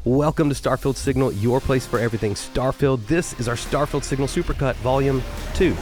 Welcome to Starfield Signal, your place for everything Starfield. This is our Starfield Signal Supercut Volume 2.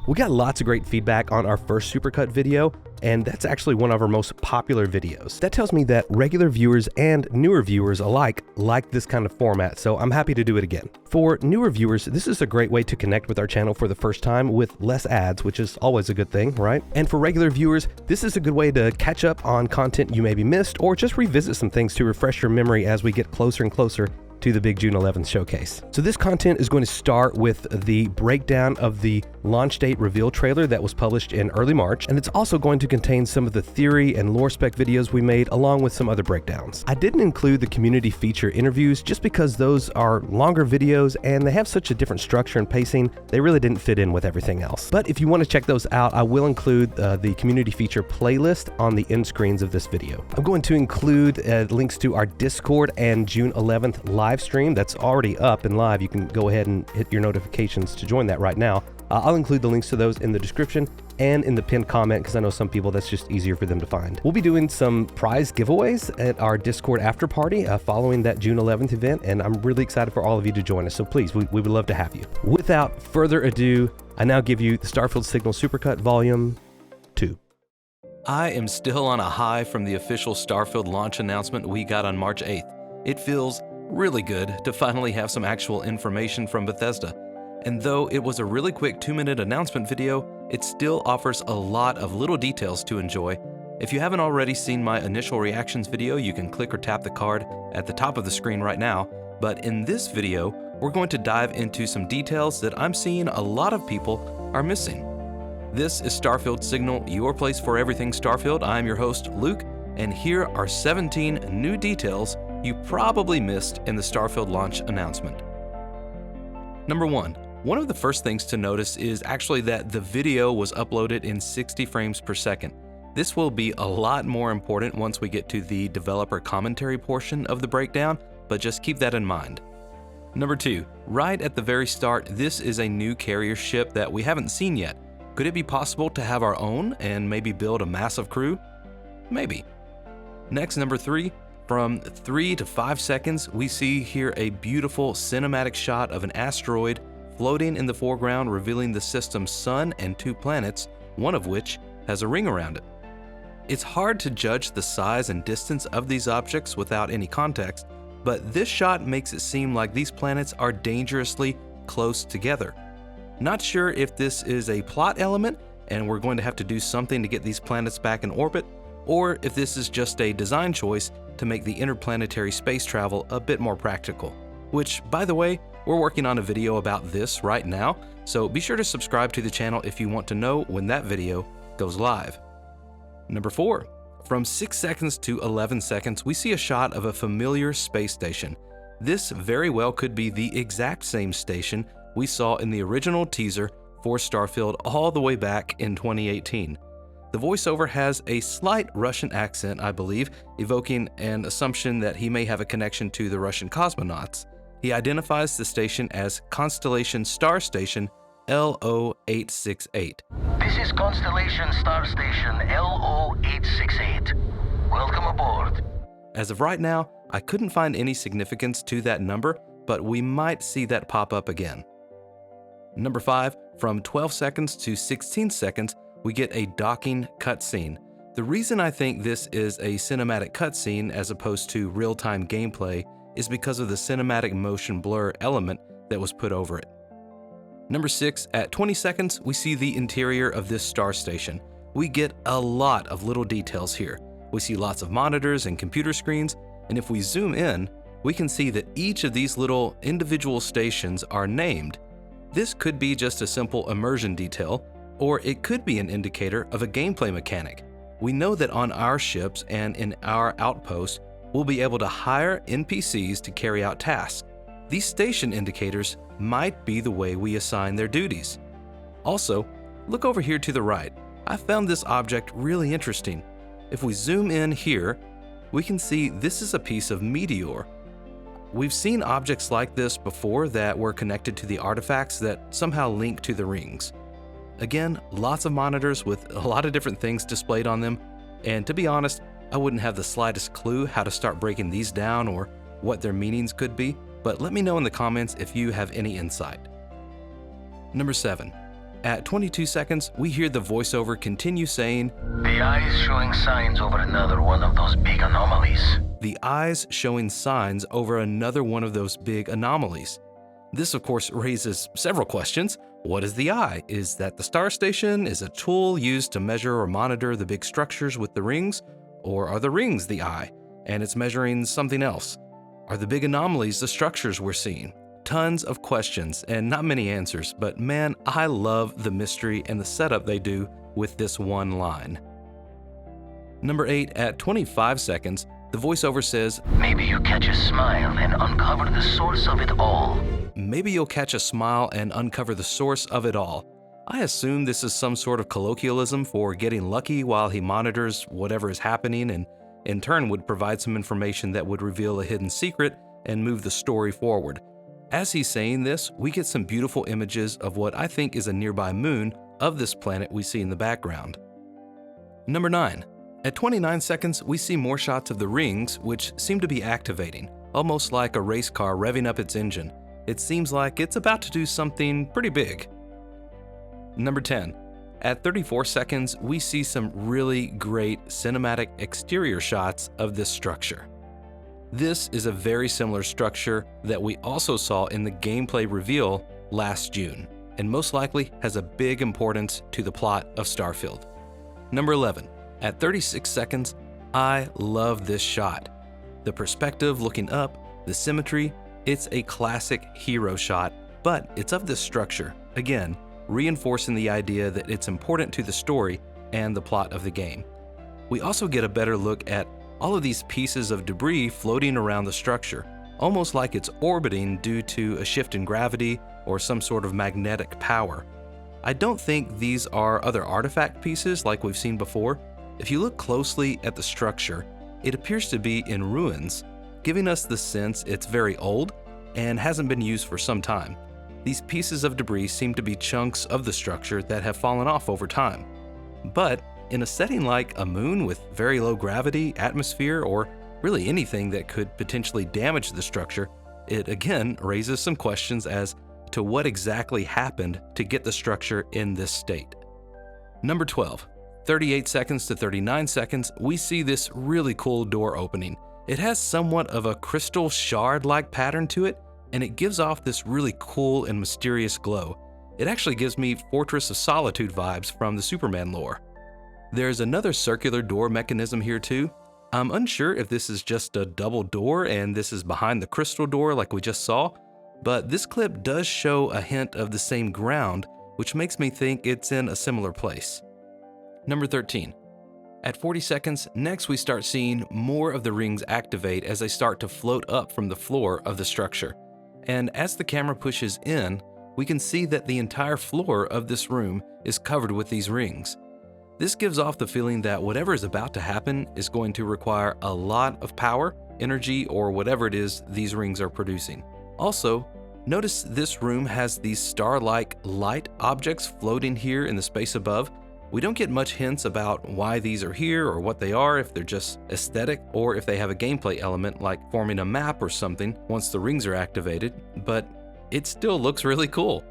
We got lots of great feedback on our first Supercut video, and that's actually one of our most popular videos. That tells me that regular viewers and newer viewers alike like this kind of format, so I'm happy to do it again. For newer viewers, this is a great way to connect with our channel for the first time with less ads, which is always a good thing, right? And for regular viewers, this is a good way to catch up on content you maybe missed, or just revisit some things to refresh your memory as we get closer and closer to the big June 11th showcase. So this content is going to start with the breakdown of the launch date reveal trailer that was published in early March, and it's also going to contain some of the theory and Lore-Spec videos we made along with some other breakdowns. I didn't include the community feature interviews just because those are longer videos and they have such a different structure and pacing, they really didn't fit in with everything else. But if you want to check those out, I will include the community feature playlist on the end screens of this video. I'm going to include links to our Discord and June 11th live stream that's already up and live. You can go ahead and hit your notifications to join that right now. I'll include the links to those in the description and in the pinned comment because I know some people that's just easier for them to find. We'll be doing some prize giveaways at our Discord after party following that June 11th event, and I'm really excited for all of you to join us, so please, we would love to have you. Without further ado, I now give you the Starfield Signal Supercut Volume 2. I am still on a high from the official Starfield launch announcement we got on March 8th. It feels really good to finally have some actual information from Bethesda. And though it was a really quick 2-minute announcement video, it still offers a lot of little details to enjoy. If you haven't already seen my initial reactions video, you can click or tap the card at the top of the screen right now. But in this video, we're going to dive into some details that I'm seeing a lot of people are missing. This is Starfield Signal, your place for everything Starfield. I'm your host, Luke, and here are 17 new details you probably missed in the Starfield launch announcement. Number 1. One of the first things to notice is actually that the video was uploaded in 60 frames per second. This will be a lot more important once we get to the developer commentary portion of the breakdown, but just keep that in mind. Number 2. Right at the very start, this is a new carrier ship that we haven't seen yet. Could it be possible to have our own and maybe build a massive crew? Maybe. Next, number 3. From 3 to 5 seconds, we see here a beautiful cinematic shot of an asteroid floating in the foreground, revealing the system's sun and 2 planets, one of which has a ring around it. It's hard to judge the size and distance of these objects without any context, but this shot makes it seem like these planets are dangerously close together. Not sure if this is a plot element and we're going to have to do something to get these planets back in orbit, or if this is just a design choice to make the interplanetary space travel a bit more practical. Which, by the way, we're working on a video about this right now, so be sure to subscribe to the channel if you want to know when that video goes live. Number 4. From 6 seconds to 11 seconds, we see a shot of a familiar space station. This very well could be the exact same station we saw in the original teaser for Starfield all the way back in 2018. The voiceover has a slight Russian accent, I believe, evoking an assumption that he may have a connection to the Russian cosmonauts. He identifies the station as Constellation Star Station LO868. This is Constellation Star Station LO868. Welcome aboard. As of right now, I couldn't find any significance to that number, but we might see that pop up again. Number 5, from 12 seconds to 16 seconds, we get a docking cutscene. The reason I think this is a cinematic cutscene as opposed to real-time gameplay is because of the cinematic motion blur element that was put over it. Number 6, at 20 seconds, we see the interior of this star station. We get a lot of little details here. We see lots of monitors and computer screens, and if we zoom in, we can see that each of these little individual stations are named. This could be just a simple immersion detail, or it could be an indicator of a gameplay mechanic. We know that on our ships and in our outposts, we'll be able to hire NPCs to carry out tasks. These station indicators might be the way we assign their duties. Also, look over here to the right. I found this object really interesting. If we zoom in here, we can see this is a piece of meteor. We've seen objects like this before that were connected to the artifacts that somehow link to the rings. Again, lots of monitors with a lot of different things displayed on them. And to be honest, I wouldn't have the slightest clue how to start breaking these down or what their meanings could be, but let me know in the comments if you have any insight. Number 7. At 22 seconds, we hear the voiceover continue saying, The eye is showing signs over another one of those big anomalies. the eyes showing signs over another one of those big anomalies. This, of course, raises several questions. What is the eye? Is that the star station? Is a tool used to measure or monitor the big structures with the rings? Or are the rings the eye, and it's measuring something else? Are the big anomalies the structures we're seeing? Tons of questions and not many answers, but man, I love the mystery and the setup they do with this one line. Number 8, at 25 seconds, the voiceover says, Maybe you catch a smile and uncover the source of it all. maybe you'll catch a smile and uncover the source of it all. I assume this is some sort of colloquialism for getting lucky while he monitors whatever is happening, and in turn would provide some information that would reveal a hidden secret and move the story forward. As he's saying this, we get some beautiful images of what I think is a nearby moon of this planet we see in the background. Number 9. At 29 seconds, we see more shots of the rings, which seem to be activating, almost like a race car revving up its engine. It seems like it's about to do something pretty big. Number 10. At 34 seconds, we see some really great cinematic exterior shots of this structure. This is a very similar structure that we also saw in the gameplay reveal last June, and most likely has a big importance to the plot of Starfield. Number 11. At 36 seconds, I love this shot. The perspective looking up, the symmetry, it's a classic hero shot, but it's of this structure, again, reinforcing the idea that it's important to the story and the plot of the game. We also get a better look at all of these pieces of debris floating around the structure, almost like it's orbiting due to a shift in gravity or some sort of magnetic power. I don't think these are other artifact pieces like we've seen before. If you look closely at the structure, it appears to be in ruins, giving us the sense it's very old and hasn't been used for some time. These pieces of debris seem to be chunks of the structure that have fallen off over time. But in a setting like a moon with very low gravity, atmosphere, or really anything that could potentially damage the structure, it again raises some questions as to what exactly happened to get the structure in this state. Number 12. 38 seconds to 39 seconds, we see this really cool door opening. It has somewhat of a crystal shard-like pattern to it, and it gives off this really cool and mysterious glow. It actually gives me Fortress of Solitude vibes from the Superman lore. There's another circular door mechanism here too. I'm unsure if this is just a double door and this is behind the crystal door like we just saw, but this clip does show a hint of the same ground, which makes me think it's in a similar place. Number 13. At 40 seconds, next we start seeing more of the rings activate as they start to float up from the floor of the structure. And as the camera pushes in, we can see that the entire floor of this room is covered with these rings. This gives off the feeling that whatever is about to happen is going to require a lot of power, energy, or whatever it is these rings are producing. Also, notice this room has these star-like light objects floating here in the space above. We don't get much hints about why these are here or what they are, if they're just aesthetic or if they have a gameplay element like forming a map or something once the rings are activated, but it still looks really cool.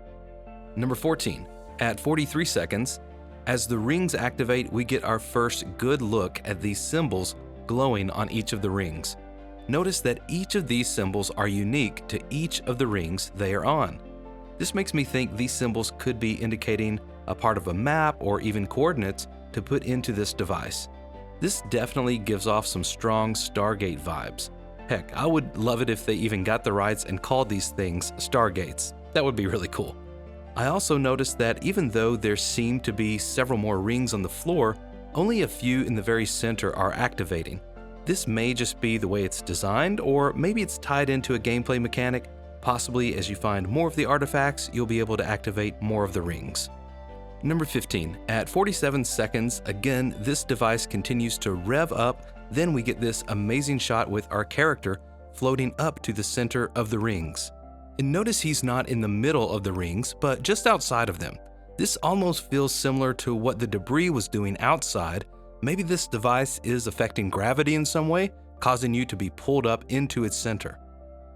Number 14. At 43 seconds, as the rings activate, we get our first good look at these symbols glowing on each of the rings. Notice that each of these symbols are unique to each of the rings they are on. This makes me think these symbols could be indicating a part of a map or even coordinates to put into this device. This definitely gives off some strong Stargate vibes. Heck, I would love it if they even got the rights and called these things Stargates. That would be really cool. I also noticed that even though there seem to be several more rings on the floor, only a few in the very center are activating. This may just be the way it's designed, or maybe it's tied into a gameplay mechanic. Possibly as you find more of the artifacts, you'll be able to activate more of the rings. Number 15. At 47 seconds, again, this device continues to rev up, then we get this amazing shot with our character floating up to the center of the rings. And notice he's not in the middle of the rings, but just outside of them. This almost feels similar to what the debris was doing outside, Maybe this device is affecting gravity in some way, causing you to be pulled up into its center.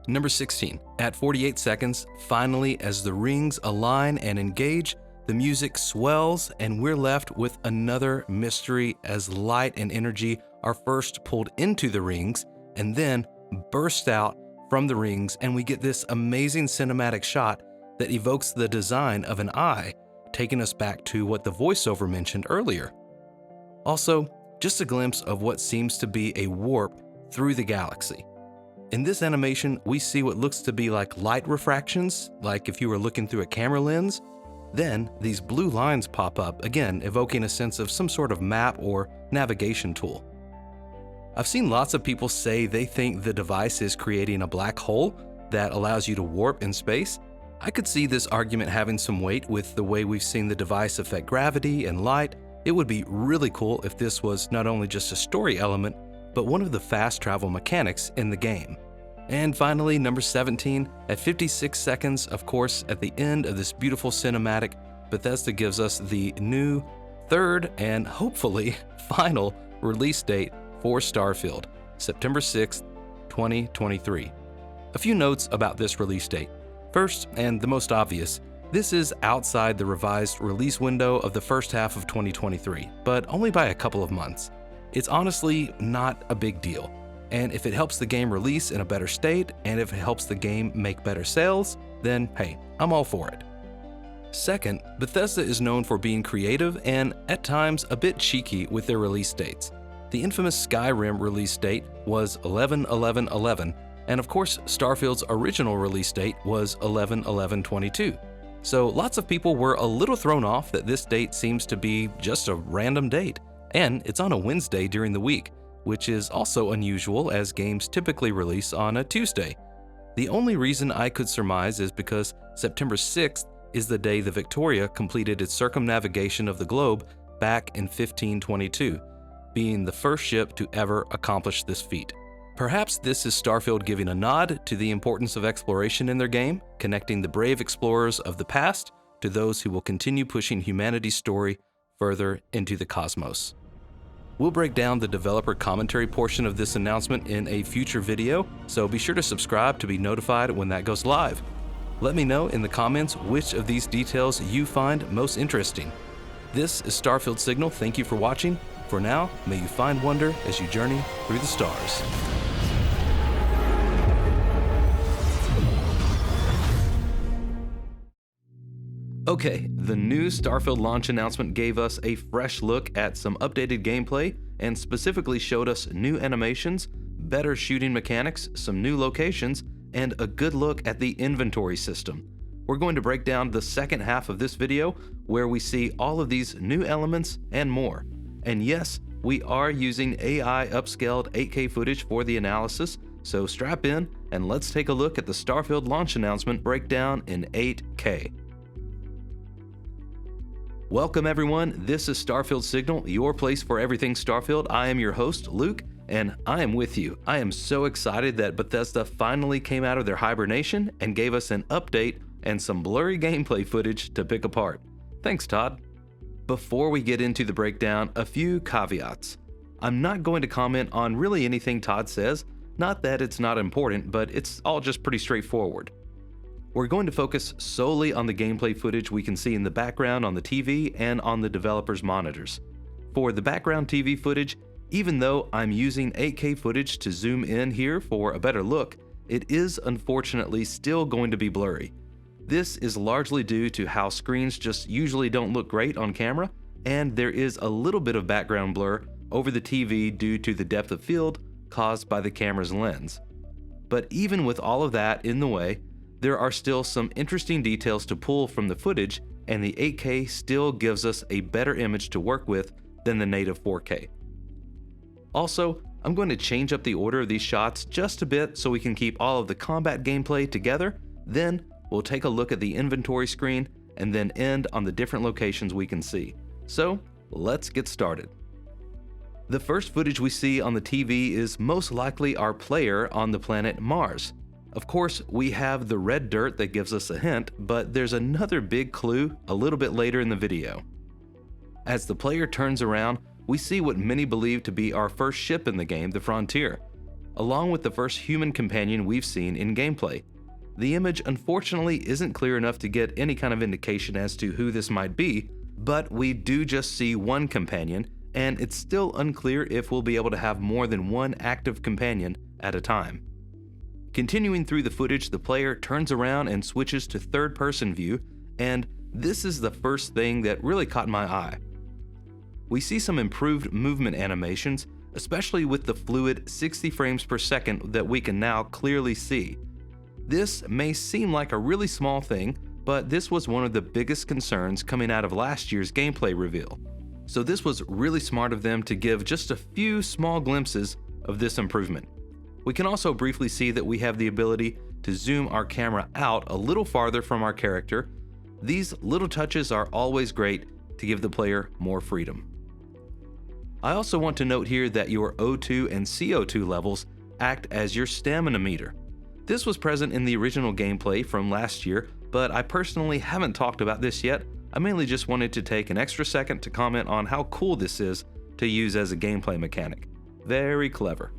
Number 16. At 48 seconds, finally, as the rings align and engage, the music swells and we're left with another mystery as light and energy are first pulled into the rings and then burst out from the rings, and we get this amazing cinematic shot that evokes the design of an eye, taking us back to what the voiceover mentioned earlier. Also, just a glimpse of what seems to be a warp through the galaxy. In this animation, we see what looks to be like light refractions, like if you were looking through a camera lens. Then, these blue lines pop up, again evoking a sense of some sort of map or navigation tool. I've seen lots of people say they think the device is creating a black hole that allows you to warp in space. I could see this argument having some weight with the way we've seen the device affect gravity and light. It would be really cool if this was not only just a story element, but one of the fast travel mechanics in the game. And finally, number 17, at 56 seconds, of course, at the end of this beautiful cinematic, Bethesda gives us the new third and hopefully final release date for Starfield, September 6th, 2023. A few notes about this release date. First, and the most obvious, this is outside the revised release window of the first half of 2023, but only by a couple of months. It's honestly not a big deal, and if it helps the game release in a better state, and if it helps the game make better sales, then hey, I'm all for it. Second, Bethesda is known for being creative and, at times, a bit cheeky with their release dates. The infamous Skyrim release date was 11/11/11, and of course, Starfield's original release date was 11/11/22. So lots of people were a little thrown off that this date seems to be just a random date, and it's on a Wednesday during the week, which is also unusual as games typically release on a Tuesday. The only reason I could surmise is because September 6th is the day the Victoria completed its circumnavigation of the globe back in 1522, being the first ship to ever accomplish this feat. Perhaps this is Starfield giving a nod to the importance of exploration in their game, connecting the brave explorers of the past to those who will continue pushing humanity's story further into the cosmos. We'll break down the developer commentary portion of this announcement in a future video, so be sure to subscribe to be notified when that goes live. Let me know in the comments which of these details you find most interesting. This is Starfield Signal. Thank you for watching. For now, may you find wonder as you journey through the stars. Okay, the new Starfield launch announcement gave us a fresh look at some updated gameplay and specifically showed us new animations, better shooting mechanics, some new locations, and a good look at the inventory system. We're going to break down the second half of this video where we see all of these new elements and more. And yes, we are using AI upscaled 8K footage for the analysis, so strap in and let's take a look at the Starfield launch announcement breakdown in 8K. Welcome everyone, this is Starfield Signal, your place for everything Starfield. I am your host, Luke, and I am with you. I am so excited that Bethesda finally came out of their hibernation and gave us an update and some blurry gameplay footage to pick apart. Thanks, Todd. Before we get into the breakdown, a few caveats. I'm not going to comment on really anything Todd says, not that it's not important, but it's all just pretty straightforward. We're going to focus solely on the gameplay footage we can see in the background on the TV and on the developer's monitors. For the background TV footage, even though I'm using 8K footage to zoom in here for a better look, it is unfortunately still going to be blurry. This is largely due to how screens just usually don't look great on camera, and there is a little bit of background blur over the TV due to the depth of field caused by the camera's lens. But even with all of that in the way, there are still some interesting details to pull from the footage, and the 8K still gives us a better image to work with than the native 4K. Also, I'm going to change up the order of these shots just a bit so we can keep all of the combat gameplay together, then we'll take a look at the inventory screen and then end on the different locations we can see. So, let's get started. The first footage we see on the TV is most likely our player on the planet Mars. Of course, we have the red dirt that gives us a hint, but there's another big clue a little bit later in the video. As the player turns around, we see what many believe to be our first ship in the game, the Frontier, along with the first human companion we've seen in gameplay. The image unfortunately isn't clear enough to get any kind of indication as to who this might be, but we do just see one companion, and it's still unclear if we'll be able to have more than one active companion at a time. Continuing through the footage, the player turns around and switches to third-person view, and this is the first thing that really caught my eye. We see some improved movement animations, especially with the fluid 60 frames per second that we can now clearly see. This may seem like a really small thing, but this was one of the biggest concerns coming out of last year's gameplay reveal. So this was really smart of them to give just a few small glimpses of this improvement. We can also briefly see that we have the ability to zoom our camera out a little farther from our character. These little touches are always great to give the player more freedom. I also want to note here that your O2 and CO2 levels act as your stamina meter. This was present in the original gameplay from last year, but I personally haven't talked about this yet. I mainly just wanted to take an extra second to comment on how cool this is to use as a gameplay mechanic. Very clever.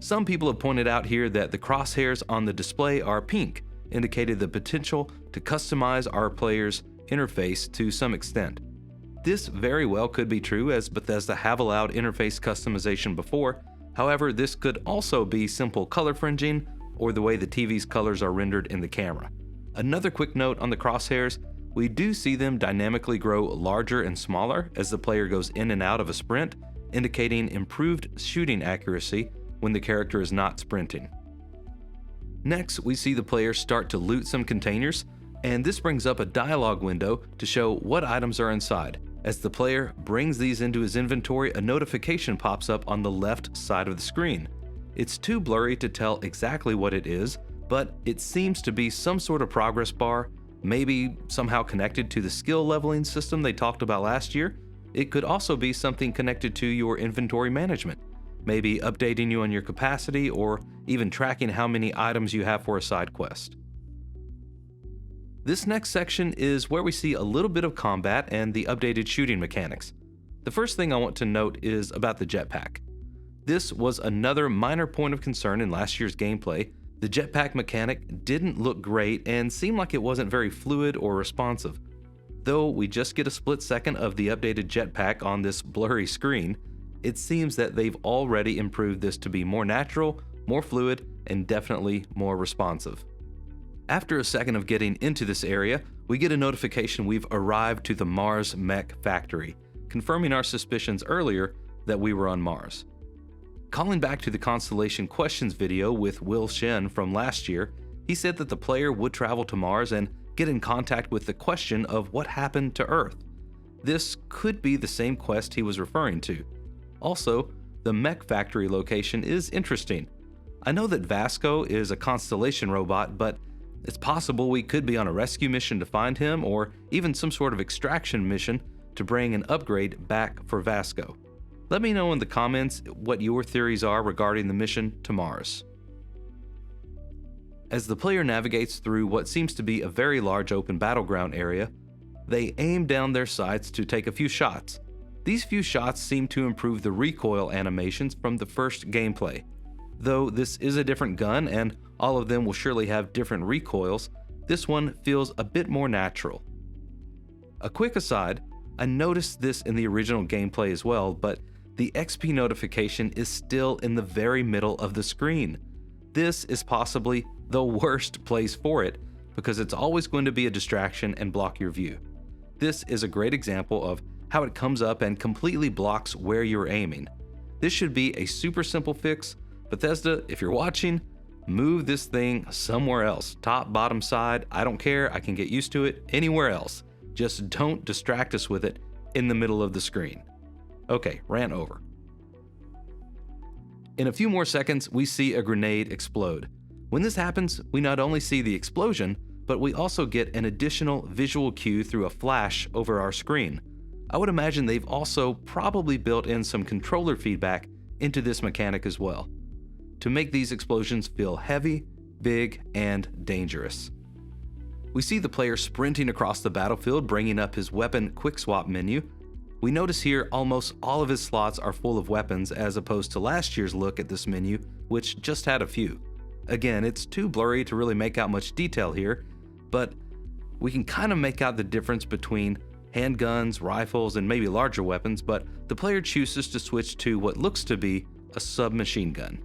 Some people have pointed out here that the crosshairs on the display are pink, indicating the potential to customize our player's interface to some extent. This very well could be true, as Bethesda have allowed interface customization before. However, this could also be simple color fringing or the way the TV's colors are rendered in the camera. Another quick note on the crosshairs, we do see them dynamically grow larger and smaller as the player goes in and out of a sprint, indicating improved shooting accuracy when the character is not sprinting. Next, we see the player start to loot some containers, and this brings up a dialogue window to show what items are inside. As the player brings these into his inventory, a notification pops up on the left side of the screen. It's too blurry to tell exactly what it is, but it seems to be some sort of progress bar, maybe somehow connected to the skill leveling system they talked about last year. It could also be something connected to your inventory management, maybe updating you on your capacity or even tracking how many items you have for a side quest. This next section is where we see a little bit of combat and the updated shooting mechanics. The first thing I want to note is about the jetpack. This was another minor point of concern in last year's gameplay. The jetpack mechanic didn't look great and seemed like it wasn't very fluid or responsive. Though we just get a split second of the updated jetpack on this blurry screen, it seems that they've already improved this to be more natural, more fluid, and definitely more responsive. After a second of getting into this area, we get a notification we've arrived to the Mars mech factory, confirming our suspicions earlier that we were on Mars. Calling back to the Constellation questions video with Will Shen from last year, he said that the player would travel to Mars and get in contact with the question of what happened to Earth. This could be the same quest he was referring to. Also, the mech factory location is interesting. I know that Vasco is a Constellation robot, but it's possible we could be on a rescue mission to find him, or even some sort of extraction mission to bring an upgrade back for Vasco. Let me know in the comments what your theories are regarding the mission to Mars. As the player navigates through what seems to be a very large open battleground area, they aim down their sights to take a few shots. These few shots seem to improve the recoil animations from the first gameplay. Though this is a different gun and all of them will surely have different recoils, this one feels a bit more natural. A quick aside, I noticed this in the original gameplay as well, but the XP notification is still in the very middle of the screen. This is possibly the worst place for it because it's always going to be a distraction and block your view. This is a great example of how it comes up and completely blocks where you're aiming. This should be a super simple fix. Bethesda, if you're watching, move this thing somewhere else. Top, bottom, side, I don't care. I can get used to it anywhere else. Just don't distract us with it in the middle of the screen. Okay, rant over. In a few more seconds, we see a grenade explode. When this happens, we not only see the explosion, but we also get an additional visual cue through a flash over our screen. I would imagine they've also probably built in some controller feedback into this mechanic as well, to make these explosions feel heavy, big, and dangerous. We see the player sprinting across the battlefield, bringing up his weapon quick swap menu. We notice here almost all of his slots are full of weapons as opposed to last year's look at this menu, which just had a few. Again, it's too blurry to really make out much detail here, but we can kind of make out the difference between handguns, rifles, and maybe larger weapons, but the player chooses to switch to what looks to be a submachine gun.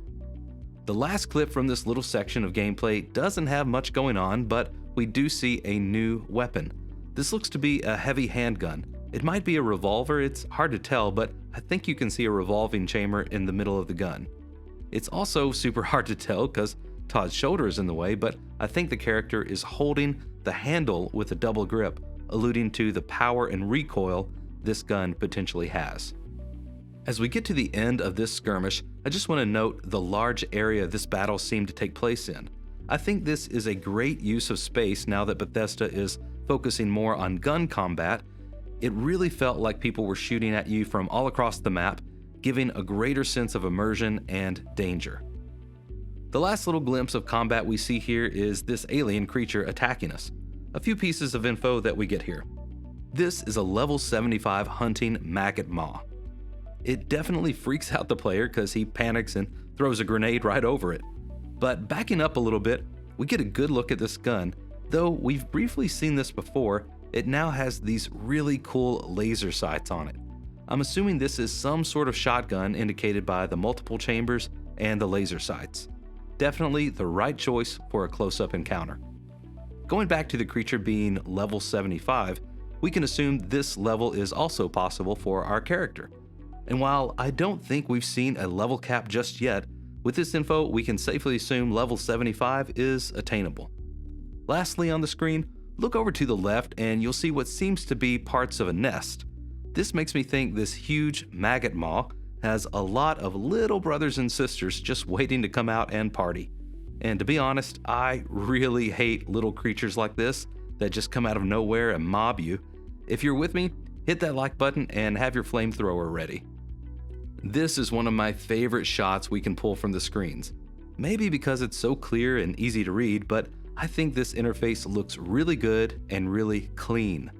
The last clip from this little section of gameplay doesn't have much going on, but we do see a new weapon. This looks to be a heavy handgun. It might be a revolver, it's hard to tell, but I think you can see a revolving chamber in the middle of the gun. It's also super hard to tell because Todd's shoulder is in the way, but I think the character is holding the handle with a double grip, alluding to the power and recoil this gun potentially has. As we get to the end of this skirmish, I just want to note the large area this battle seemed to take place in. I think this is a great use of space now that Bethesda is focusing more on gun combat. It really felt like people were shooting at you from all across the map, giving a greater sense of immersion and danger. The last little glimpse of combat we see here is this alien creature attacking us. A few pieces of info that we get here. This is a level 75 hunting maggot maw. It definitely freaks out the player because he panics and throws a grenade right over it. But backing up a little bit, we get a good look at this gun. Though we've briefly seen this before, it now has these really cool laser sights on it. I'm assuming this is some sort of shotgun indicated by the multiple chambers and the laser sights. Definitely the right choice for a close-up encounter. Going back to the creature being level 75, we can assume this level is also possible for our character. And while I don't think we've seen a level cap just yet, with this info we can safely assume level 75 is attainable. Lastly on the screen, look over to the left and you'll see what seems to be parts of a nest. This makes me think this huge maggot maw has a lot of little brothers and sisters just waiting to come out and party. And to be honest, I really hate little creatures like this that just come out of nowhere and mob you. If you're with me, hit that like button and have your flamethrower ready. This is one of my favorite shots we can pull from the screens. Maybe because it's so clear and easy to read, but I think this interface looks really good and really clean.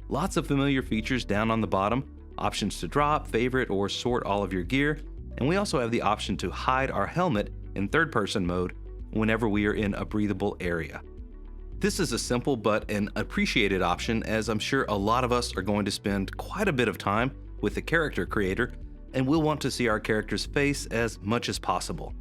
Lots of familiar features down on the bottom, options to drop, favorite, or sort all of your gear, and we also have the option to hide our helmet in third-person mode whenever we are in a breathable area. This is a simple but an appreciated option, as I'm sure a lot of us are going to spend quite a bit of time with the character creator, and we'll want to see our character's face as much as possible.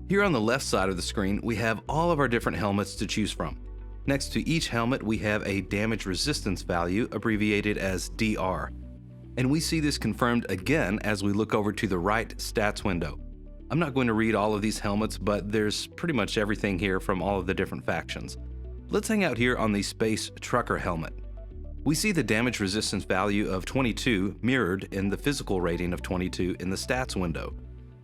Here on the left side of the screen, we have all of our different helmets to choose from. Next to each helmet, we have a damage resistance value, abbreviated as DR. And we see this confirmed again as we look over to the right stats window. I'm not going to read all of these helmets, but there's pretty much everything here from all of the different factions. Let's hang out here on the Space Trucker helmet. We see the damage resistance value of 22 mirrored in the physical rating of 22 in the stats window.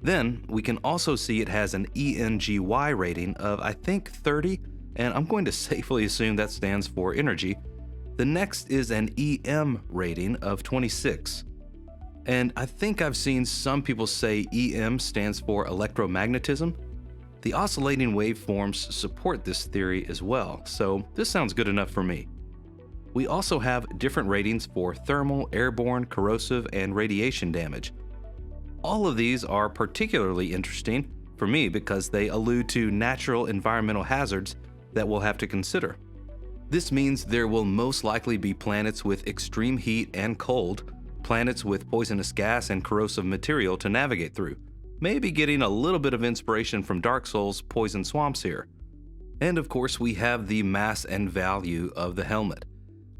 Then we can also see it has an ENGY rating of I think 30, and I'm going to safely assume that stands for energy. The next is an EM rating of 26. And I think I've seen some people say EM stands for electromagnetism. The oscillating waveforms support this theory as well, so this sounds good enough for me. We also have different ratings for thermal, airborne, corrosive, and radiation damage. All of these are particularly interesting for me because they allude to natural environmental hazards that we'll have to consider. This means there will most likely be planets with extreme heat and cold, planets with poisonous gas and corrosive material to navigate through, maybe getting a little bit of inspiration from Dark Souls' poison swamps here. And of course, we have the mass and value of the helmet.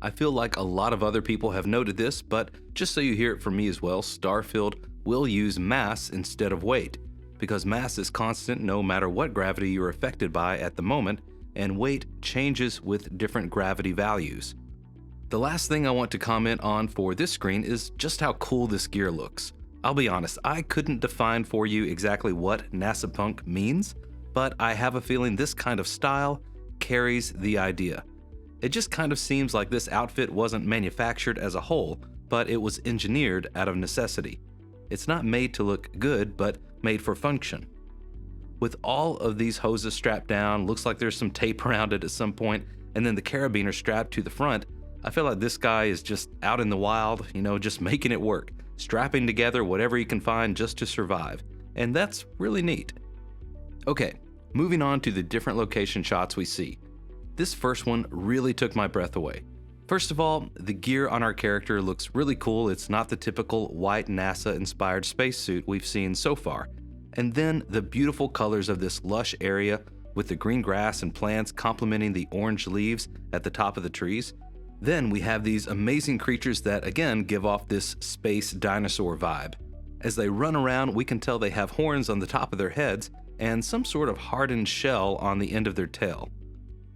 I feel like a lot of other people have noted this, but just so you hear it from me as well, Starfield will use mass instead of weight, because mass is constant no matter what gravity you're affected by at the moment, and weight changes with different gravity values. The last thing I want to comment on for this screen is just how cool this gear looks. I'll be honest, I couldn't define for you exactly what NASA Punk means, but I have a feeling this kind of style carries the idea. It just kind of seems like this outfit wasn't manufactured as a whole, but it was engineered out of necessity. It's not made to look good, but made for function. With all of these hoses strapped down, looks like there's some tape around it at some point, and then the carabiner strapped to the front, I feel like this guy is just out in the wild, just making it work, strapping together whatever he can find just to survive. And that's really neat. Okay, moving on to the different location shots we see. This first one really took my breath away. First of all, the gear on our character looks really cool. It's not the typical white NASA-inspired spacesuit we've seen so far. And then the beautiful colors of this lush area with the green grass and plants complementing the orange leaves at the top of the trees. Then we have these amazing creatures that again give off this space dinosaur vibe. As they run around, we can tell they have horns on the top of their heads and some sort of hardened shell on the end of their tail.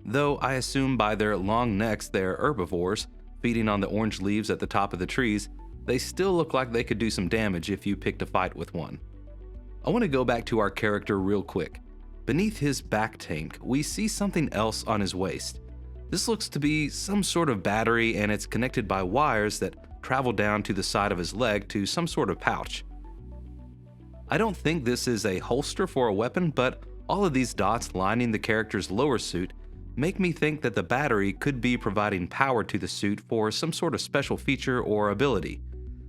Though I assume by their long necks they're herbivores, feeding on the orange leaves at the top of the trees, they still look like they could do some damage if you picked a fight with one. I want to go back to our character real quick. Beneath his back tank, we see something else on his waist. This looks to be some sort of battery, and it's connected by wires that travel down to the side of his leg to some sort of pouch. I don't think this is a holster for a weapon, but all of these dots lining the character's lower suit make me think that the battery could be providing power to the suit for some sort of special feature or ability.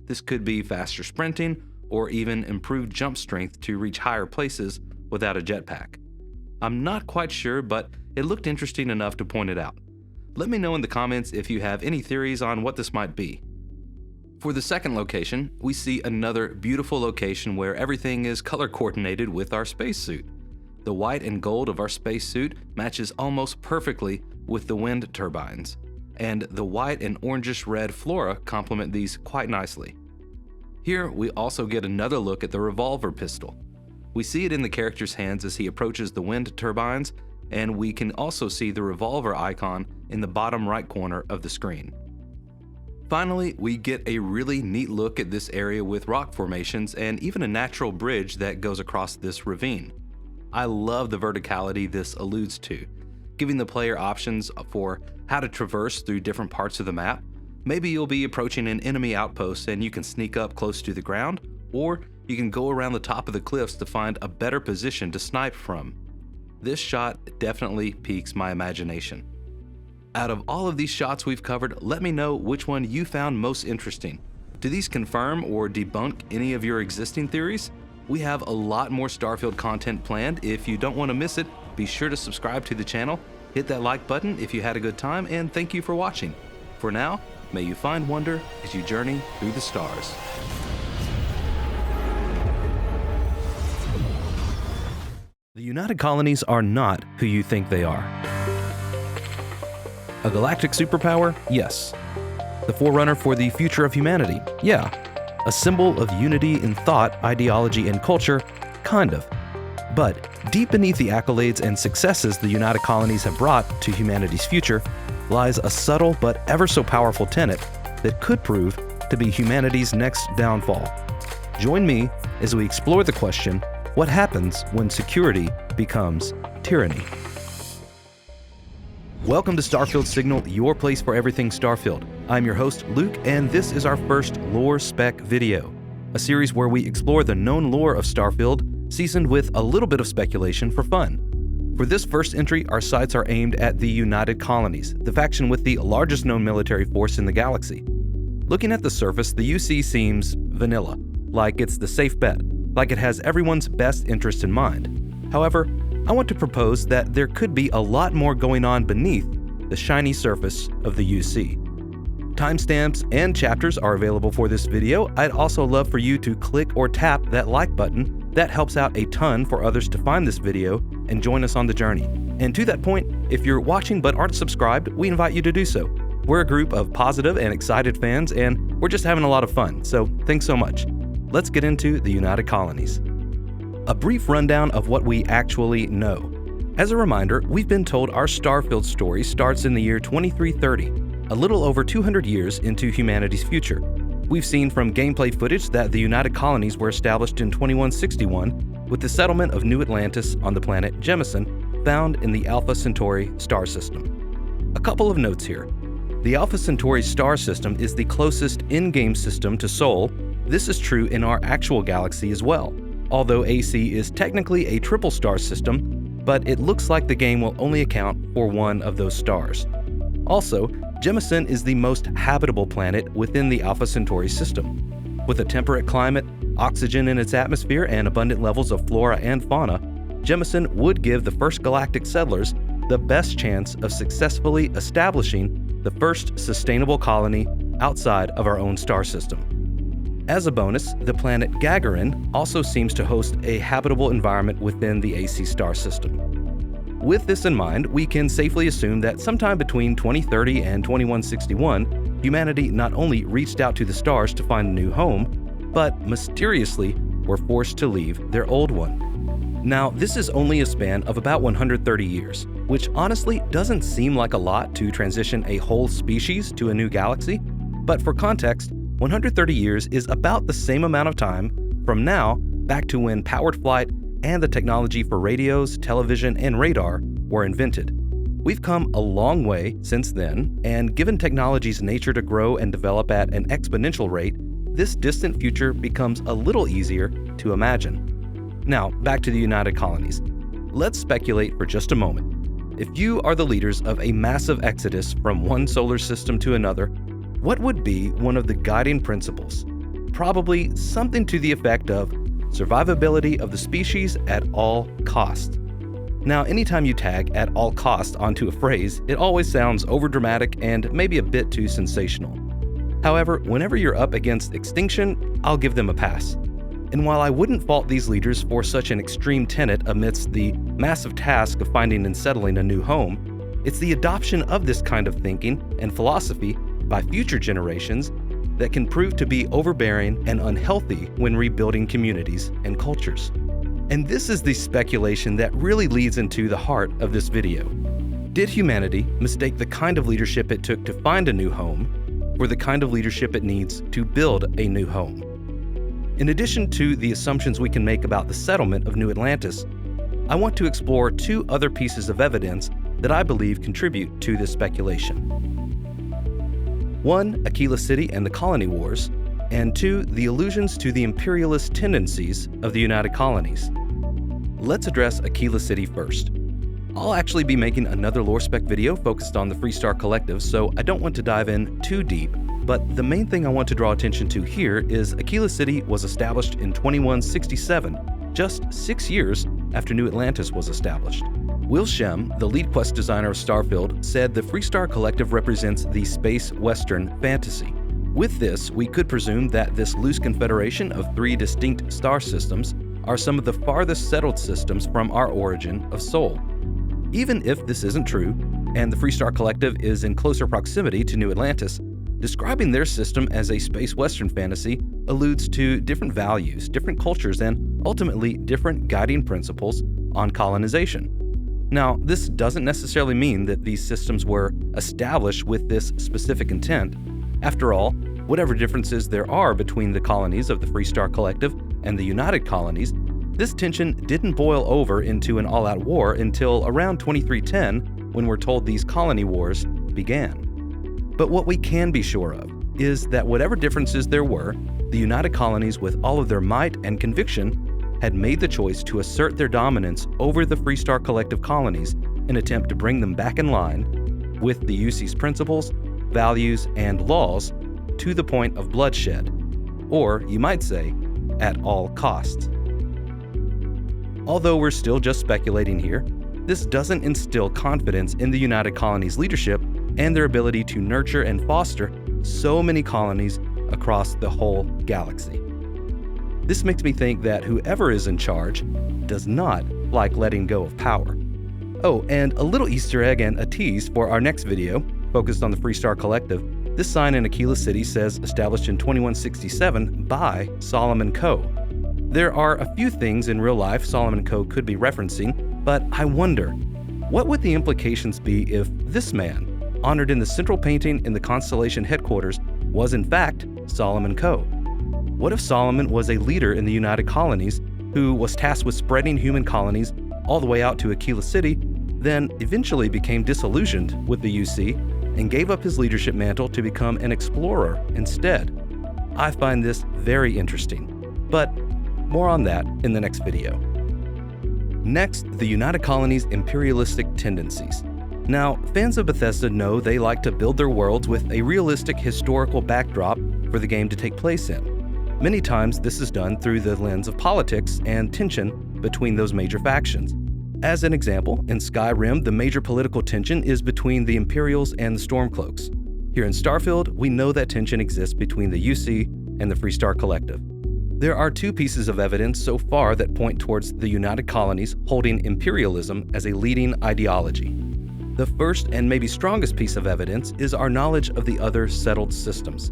This could be faster sprinting, or even improved jump strength to reach higher places without a jetpack. I'm not quite sure, but it looked interesting enough to point it out. Let me know in the comments if you have any theories on what this might be. For the second location, we see another beautiful location where everything is color coordinated with our spacesuit. The white and gold of our spacesuit matches almost perfectly with the wind turbines, and the white and orangish red flora complement these quite nicely. Here we also get another look at the revolver pistol. We see it in the character's hands as he approaches the wind turbines, and we can also see the revolver icon in the bottom right corner of the screen. Finally, we get a really neat look at this area with rock formations and even a natural bridge that goes across this ravine. I love the verticality this alludes to, giving the player options for how to traverse through different parts of the map. Maybe you'll be approaching an enemy outpost and you can sneak up close to the ground, or you can go around the top of the cliffs to find a better position to snipe from. This shot definitely piques my imagination. Out of all of these shots we've covered, let me know which one you found most interesting. Do these confirm or debunk any of your existing theories? We have a lot more Starfield content planned. If you don't want to miss it, be sure to subscribe to the channel, hit that like button if you had a good time, and thank you for watching. For now, may you find wonder as you journey through the stars. The United Colonies are not who you think they are. A galactic superpower? Yes. The forerunner for the future of humanity? Yeah. A symbol of unity in thought, ideology, and culture? Kind of. But deep beneath the accolades and successes the United Colonies have brought to humanity's future lies a subtle but ever so powerful tenet that could prove to be humanity's next downfall. Join me as we explore the question, what happens when security becomes tyranny? Welcome to Starfield Signal, your place for everything Starfield. I'm your host, Luke, and this is our first Lore-Spec video, a series where we explore the known lore of Starfield, seasoned with a little bit of speculation for fun. For this first entry, our sights are aimed at the United Colonies, the faction with the largest known military force in the galaxy. Looking at the surface, the UC seems vanilla, like it's the safe bet, like it has everyone's best interest in mind. However, I want to propose that there could be a lot more going on beneath the shiny surface of the UC. Timestamps and chapters are available for this video. I'd also love for you to click or tap that like button. That helps out a ton for others to find this video and join us on the journey. And to that point, if you're watching but aren't subscribed, we invite you to do so. We're a group of positive and excited fans, and we're just having a lot of fun, so thanks so much. Let's get into the United Colonies. A brief rundown of what we actually know. As a reminder, we've been told our Starfield story starts in the year 2330, a little over 200 years into humanity's future. We've seen from gameplay footage that the United Colonies were established in 2161 with the settlement of New Atlantis on the planet Jemison, found in the Alpha Centauri star system. A couple of notes here. The Alpha Centauri star system is the closest in-game system to Sol. This is true in our actual galaxy as well. Although AC is technically a triple star system, but it looks like the game will only account for one of those stars. Also, Jemison is the most habitable planet within the Alpha Centauri system. With a temperate climate, oxygen in its atmosphere, and abundant levels of flora and fauna, Jemison would give the first galactic settlers the best chance of successfully establishing the first sustainable colony outside of our own star system. As a bonus, the planet Gagarin also seems to host a habitable environment within the AC star system. With this in mind, we can safely assume that sometime between 2030 and 2161, humanity not only reached out to the stars to find a new home, but mysteriously were forced to leave their old one. Now, this is only a span of about 130 years, which honestly doesn't seem like a lot to transition a whole species to a new galaxy, but for context, 130 years is about the same amount of time from now back to when powered flight and the technology for radios, television, and radar were invented. We've come a long way since then, and given technology's nature to grow and develop at an exponential rate, this distant future becomes a little easier to imagine. Now, back to the United Colonies. Let's speculate for just a moment. If you are the leaders of a massive exodus from one solar system to another, what would be one of the guiding principles? Probably something to the effect of survivability of the species at all costs. Now, anytime you tag "at all costs" onto a phrase, it always sounds overdramatic and maybe a bit too sensational. However, whenever you're up against extinction, I'll give them a pass. And while I wouldn't fault these leaders for such an extreme tenet amidst the massive task of finding and settling a new home, it's the adoption of this kind of thinking and philosophy by future generations that can prove to be overbearing and unhealthy when rebuilding communities and cultures. And this is the speculation that really leads into the heart of this video. Did humanity mistake the kind of leadership it took to find a new home for the kind of leadership it needs to build a new home? In addition to the assumptions we can make about the settlement of New Atlantis, I want to explore two other pieces of evidence that I believe contribute to this speculation. One, Aquila City and the Colony Wars, and two, the allusions to the imperialist tendencies of the United Colonies. Let's address Aquila City first. I'll actually be making another Lore-Spec video focused on the FreeStar Collective, so I don't want to dive in too deep, but the main thing I want to draw attention to here is Aquila City was established in 2167, just 6 years after New Atlantis was established. Will Shem, the lead quest designer of Starfield, said the FreeStar Collective represents the space western fantasy. With this, we could presume that this loose confederation of 3 distinct star systems are some of the farthest settled systems from our origin of Sol. Even if this isn't true, and the FreeStar Collective is in closer proximity to New Atlantis, describing their system as a space western fantasy alludes to different values, different cultures, and ultimately different guiding principles on colonization. Now, this doesn't necessarily mean that these systems were established with this specific intent. After all, whatever differences there are between the colonies of the FreeStar Collective and the United Colonies, this tension didn't boil over into an all-out war until around 2310, when we're told these colony wars began. But what we can be sure of is that whatever differences there were, the United Colonies, with all of their might and conviction, had made the choice to assert their dominance over the FreeStar Collective colonies in an attempt to bring them back in line with the UC's principles, values, and laws to the point of bloodshed, or you might say, at all costs. Although we're still just speculating here, this doesn't instill confidence in the United Colonies' leadership and their ability to nurture and foster so many colonies across the whole galaxy. This makes me think that whoever is in charge does not like letting go of power. Oh, and a little Easter egg and a tease for our next video, focused on the FreeStar Collective. This sign in Aquila City says established in 2167 by Solomon Co. There are a few things in real life Solomon Co. could be referencing, but I wonder, what would the implications be if this man, honored in the central painting in the Constellation headquarters, was in fact Solomon Co.? What if Solomon was a leader in the United Colonies who was tasked with spreading human colonies all the way out to Aquila City, then eventually became disillusioned with the UC and gave up his leadership mantle to become an explorer instead? I find this very interesting, but more on that in the next video. Next, the United Colonies' imperialistic tendencies. Now, fans of Bethesda know they like to build their worlds with a realistic historical backdrop for the game to take place in. Many times this is done through the lens of politics and tension between those major factions. As an example, in Skyrim, the major political tension is between the Imperials and the Stormcloaks. Here in Starfield, we know that tension exists between the UC and the FreeStar Collective. There are two pieces of evidence so far that point towards the United Colonies holding imperialism as a leading ideology. The first and maybe strongest piece of evidence is our knowledge of the other settled systems.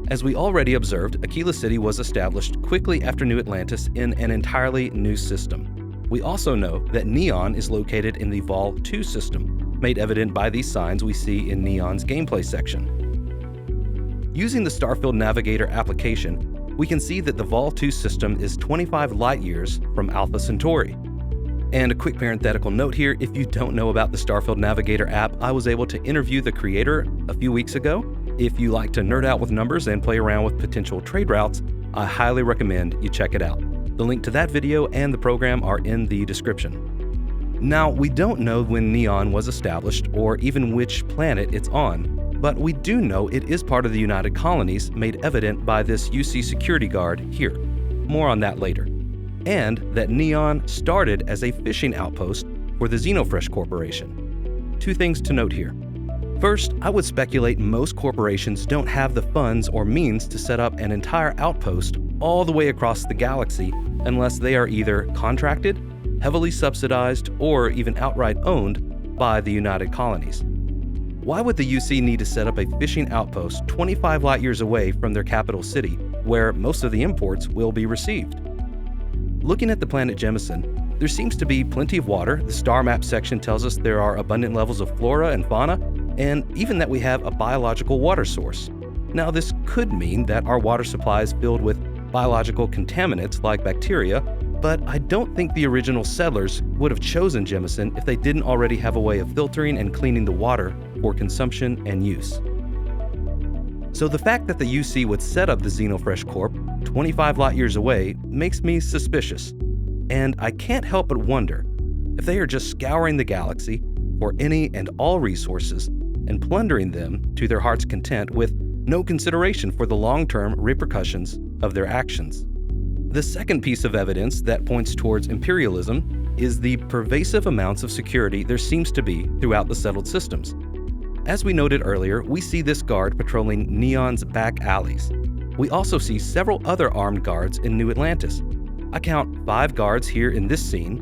As we already observed, Aquila City was established quickly after New Atlantis in an entirely new system. We also know that Neon is located in the Vol 2 system, made evident by these signs we see in Neon's gameplay section. Using the Starfield Navigator application, we can see that the Vol 2 system is 25 light-years from Alpha Centauri. And a quick parenthetical note here, if you don't know about the Starfield Navigator app, I was able to interview the creator a few weeks ago. If you like to nerd out with numbers and play around with potential trade routes, I highly recommend you check it out. The link to that video and the program are in the description. Now, we don't know when Neon was established or even which planet it's on, but we do know it is part of the United Colonies, made evident by this UC security guard here. More on that later. And that Neon started as a fishing outpost for the Xenofresh Corporation. Two things to note here. First, I would speculate most corporations don't have the funds or means to set up an entire outpost all the way across the galaxy unless they are either contracted, heavily subsidized, or even outright owned by the United Colonies. Why would the UC need to set up a fishing outpost 25 light-years away from their capital city, where most of the imports will be received? Looking at the planet Jemison, there seems to be plenty of water. The star map section tells us there are abundant levels of flora and fauna, and even that we have a biological water source. Now, this could mean that our water supply is filled with biological contaminants like bacteria, but I don't think the original settlers would have chosen Jemison if they didn't already have a way of filtering and cleaning the water for consumption and use. So the fact that the UC would set up the Xenofresh Corp 25 light-years away makes me suspicious, and I can't help but wonder if they are just scouring the galaxy for any and all resources and plundering them to their heart's content with no consideration for the long-term repercussions of their actions. The second piece of evidence that points towards imperialism is the pervasive amounts of security there seems to be throughout the settled systems. As we noted earlier, we see this guard patrolling Neon's back alleys. We also see several other armed guards in New Atlantis. I count 5 guards here in this scene,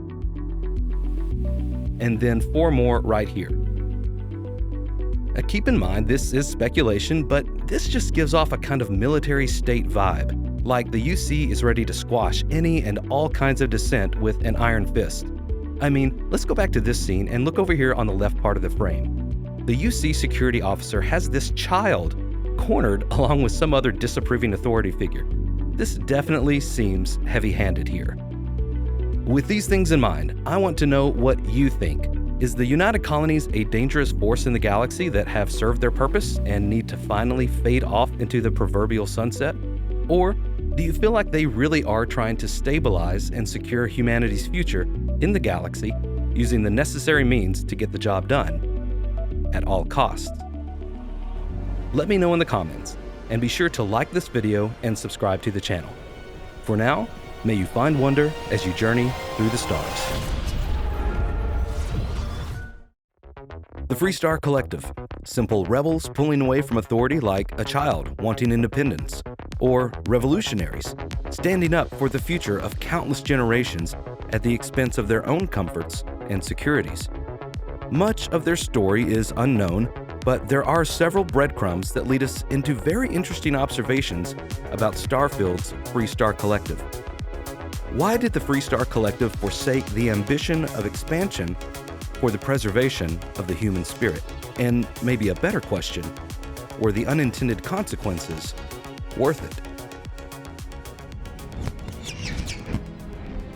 and then 4 more right here. Now, keep in mind, this is speculation, but this just gives off a kind of military state vibe, like the UC is ready to squash any and all kinds of dissent with an iron fist. I mean, let's go back to this scene and look over here on the left part of the frame. The UC security officer has this child cornered along with some other disapproving authority figure. This definitely seems heavy-handed here. With these things in mind, I want to know what you think. Is the United Colonies a dangerous force in the galaxy that have served their purpose and need to finally fade off into the proverbial sunset? Or do you feel like they really are trying to stabilize and secure humanity's future in the galaxy using the necessary means to get the job done at all costs? Let me know in the comments, and be sure to like this video and subscribe to the channel. For now, may you find wonder as you journey through the stars. The FreeStar Collective. Simple rebels pulling away from authority like a child wanting independence. Or revolutionaries, standing up for the future of countless generations at the expense of their own comforts and securities. Much of their story is unknown, but there are several breadcrumbs that lead us into very interesting observations about Starfield's FreeStar Collective. Why did the FreeStar Collective forsake the ambition of expansion for the preservation of the human spirit? And maybe a better question, were the unintended consequences worth it?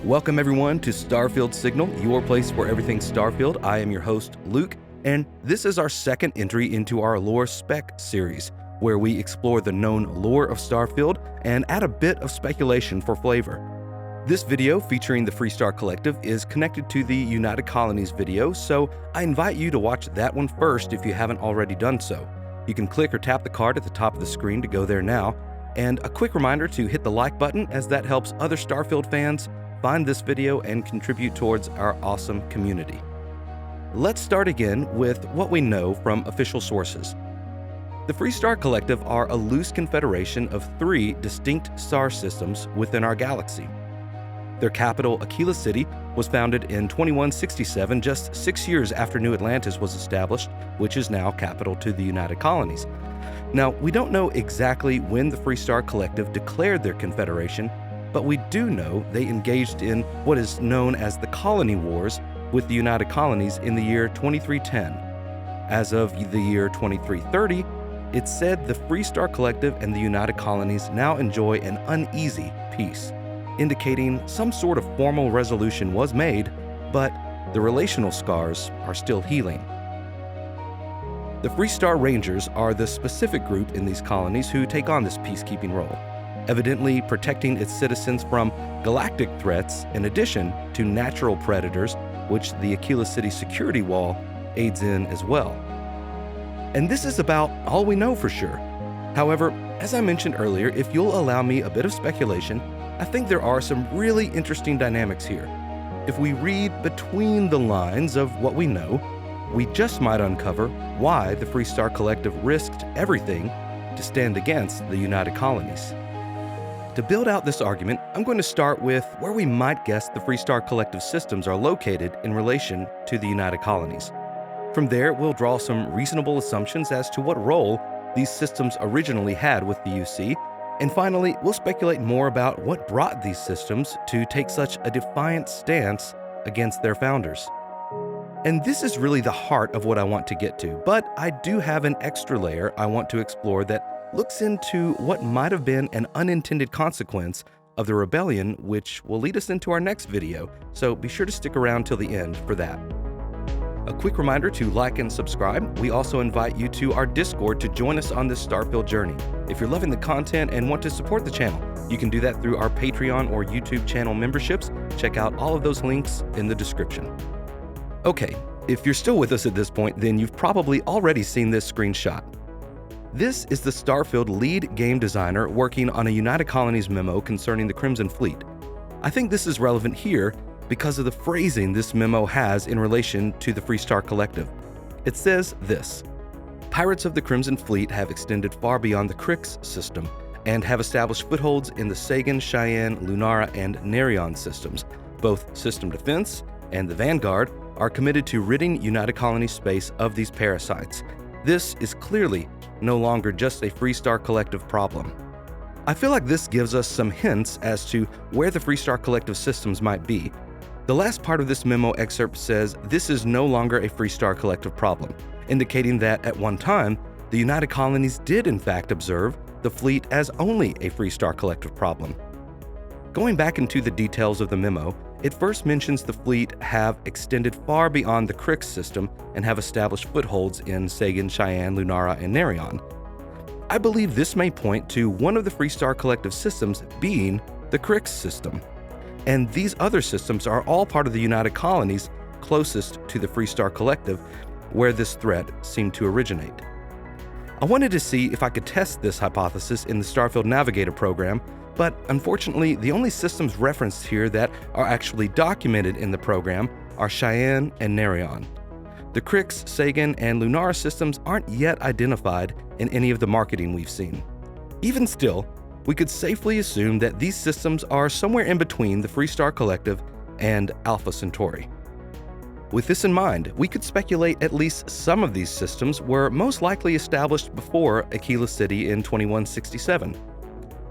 Welcome everyone to Starfield Signal, your place for everything Starfield. I am your host, Luke, and this is our second entry into our Lore-Spec series, where we explore the known lore of Starfield and add a bit of speculation for flavor. This video featuring the FreeStar Collective is connected to the United Colonies video, so I invite you to watch that one first if you haven't already done so. You can click or tap the card at the top of the screen to go there now, and a quick reminder to hit the like button as that helps other Starfield fans find this video and contribute towards our awesome community. Let's start again with what we know from official sources. The FreeStar Collective are a loose confederation of 3 distinct star systems within our galaxy. Their capital, Aquila City, was founded in 2167, just 6 years after New Atlantis was established, which is now capital to the United Colonies. Now, we don't know exactly when the FreeStar Collective declared their confederation, but we do know they engaged in what is known as the Colony Wars with the United Colonies in the year 2310. As of the year 2330, it's said the FreeStar Collective and the United Colonies now enjoy an uneasy peace, indicating some sort of formal resolution was made, but the relational scars are still healing. The FreeStar Rangers are the specific group in these colonies who take on this peacekeeping role, evidently protecting its citizens from galactic threats in addition to natural predators, which the Aquila City security wall aids in as well. And this is about all we know for sure. However, as I mentioned earlier, if you'll allow me a bit of speculation, I think there are some really interesting dynamics here. If we read between the lines of what we know, we just might uncover why the FreeStar Collective risked everything to stand against the United Colonies. To build out this argument, I'm going to start with where we might guess the FreeStar Collective systems are located in relation to the United Colonies. From there, we'll draw some reasonable assumptions as to what role these systems originally had with the UC, and finally, we'll speculate more about what brought these systems to take such a defiant stance against their founders. And this is really the heart of what I want to get to, but I do have an extra layer I want to explore that looks into what might have been an unintended consequence of the rebellion, which will lead us into our next video, so be sure to stick around till the end for that. A quick reminder to like and subscribe. We also invite you to our Discord to join us on this Starfield journey. If you're loving the content and want to support the channel, you can do that through our Patreon or YouTube channel memberships. Check out all of those links in the description. Okay, if you're still with us at this point, then you've probably already seen this screenshot. This is the Starfield lead game designer working on a United Colonies memo concerning the Crimson Fleet. I think this is relevant here because of the phrasing this memo has in relation to the FreeStar Collective. It says this: "Pirates of the Crimson Fleet have extended far beyond the Crix system and have established footholds in the Sagan, Cheyenne, Lunara, and Nerion systems. Both System Defense and the Vanguard are committed to ridding United Colonies space of these parasites. This is clearly no longer just a FreeStar Collective problem." I feel like this gives us some hints as to where the FreeStar Collective systems might be. The last part of this memo excerpt says this is no longer a FreeStar Collective problem, indicating that at one time, the United Colonies did in fact observe the fleet as only a FreeStar Collective problem. Going back into the details of the memo, it first mentions the fleet have extended far beyond the Crix system and have established footholds in Sagan, Cheyenne, Lunara, and Nerion. I believe this may point to one of the FreeStar Collective systems being the Crix system. And these other systems are all part of the United Colonies closest to the FreeStar Collective, where this threat seemed to originate. I wanted to see if I could test this hypothesis in the Starfield Navigator program, but unfortunately, the only systems referenced here that are actually documented in the program are Cheyenne and Nerion. The Crix, Sagan, and Lunara systems aren't yet identified in any of the marketing we've seen. Even still, we could safely assume that these systems are somewhere in between the FreeStar Collective and Alpha Centauri. With this in mind, we could speculate at least some of these systems were most likely established before Aquila City in 2167.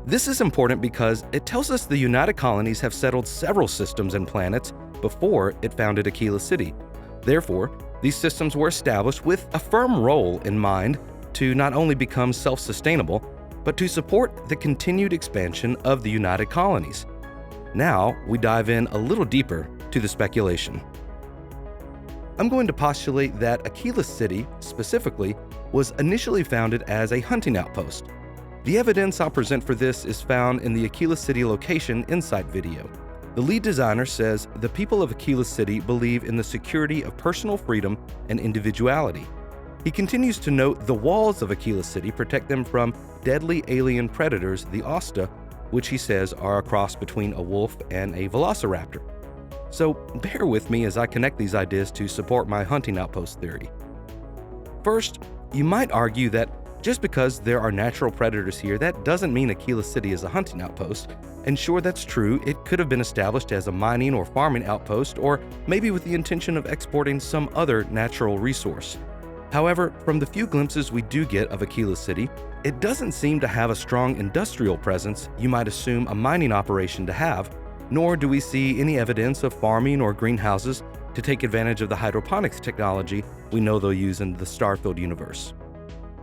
This is important because it tells us the United Colonies have settled several systems and planets before it founded Aquila City. Therefore, these systems were established with a firm role in mind to not only become self-sustainable, but to support the continued expansion of the United Colonies. Now, we dive in a little deeper to the speculation. I'm going to postulate that Aquila City, specifically, was initially founded as a hunting outpost. The evidence I'll present for this is found in the Aquila City location insight video. The lead designer says the people of Aquila City believe in the security of personal freedom and individuality. He continues to note the walls of Aquila City protect them from deadly alien predators, the Osta, which he says are a cross between a wolf and a velociraptor. So bear with me as I connect these ideas to support my hunting outpost theory. First, you might argue that just because there are natural predators here, that doesn't mean Aquila City is a hunting outpost. And sure, that's true, it could have been established as a mining or farming outpost, or maybe with the intention of exporting some other natural resource. However, from the few glimpses we do get of Aquila City, it doesn't seem to have a strong industrial presence you might assume a mining operation to have, nor do we see any evidence of farming or greenhouses to take advantage of the hydroponics technology we know they'll use in the Starfield universe.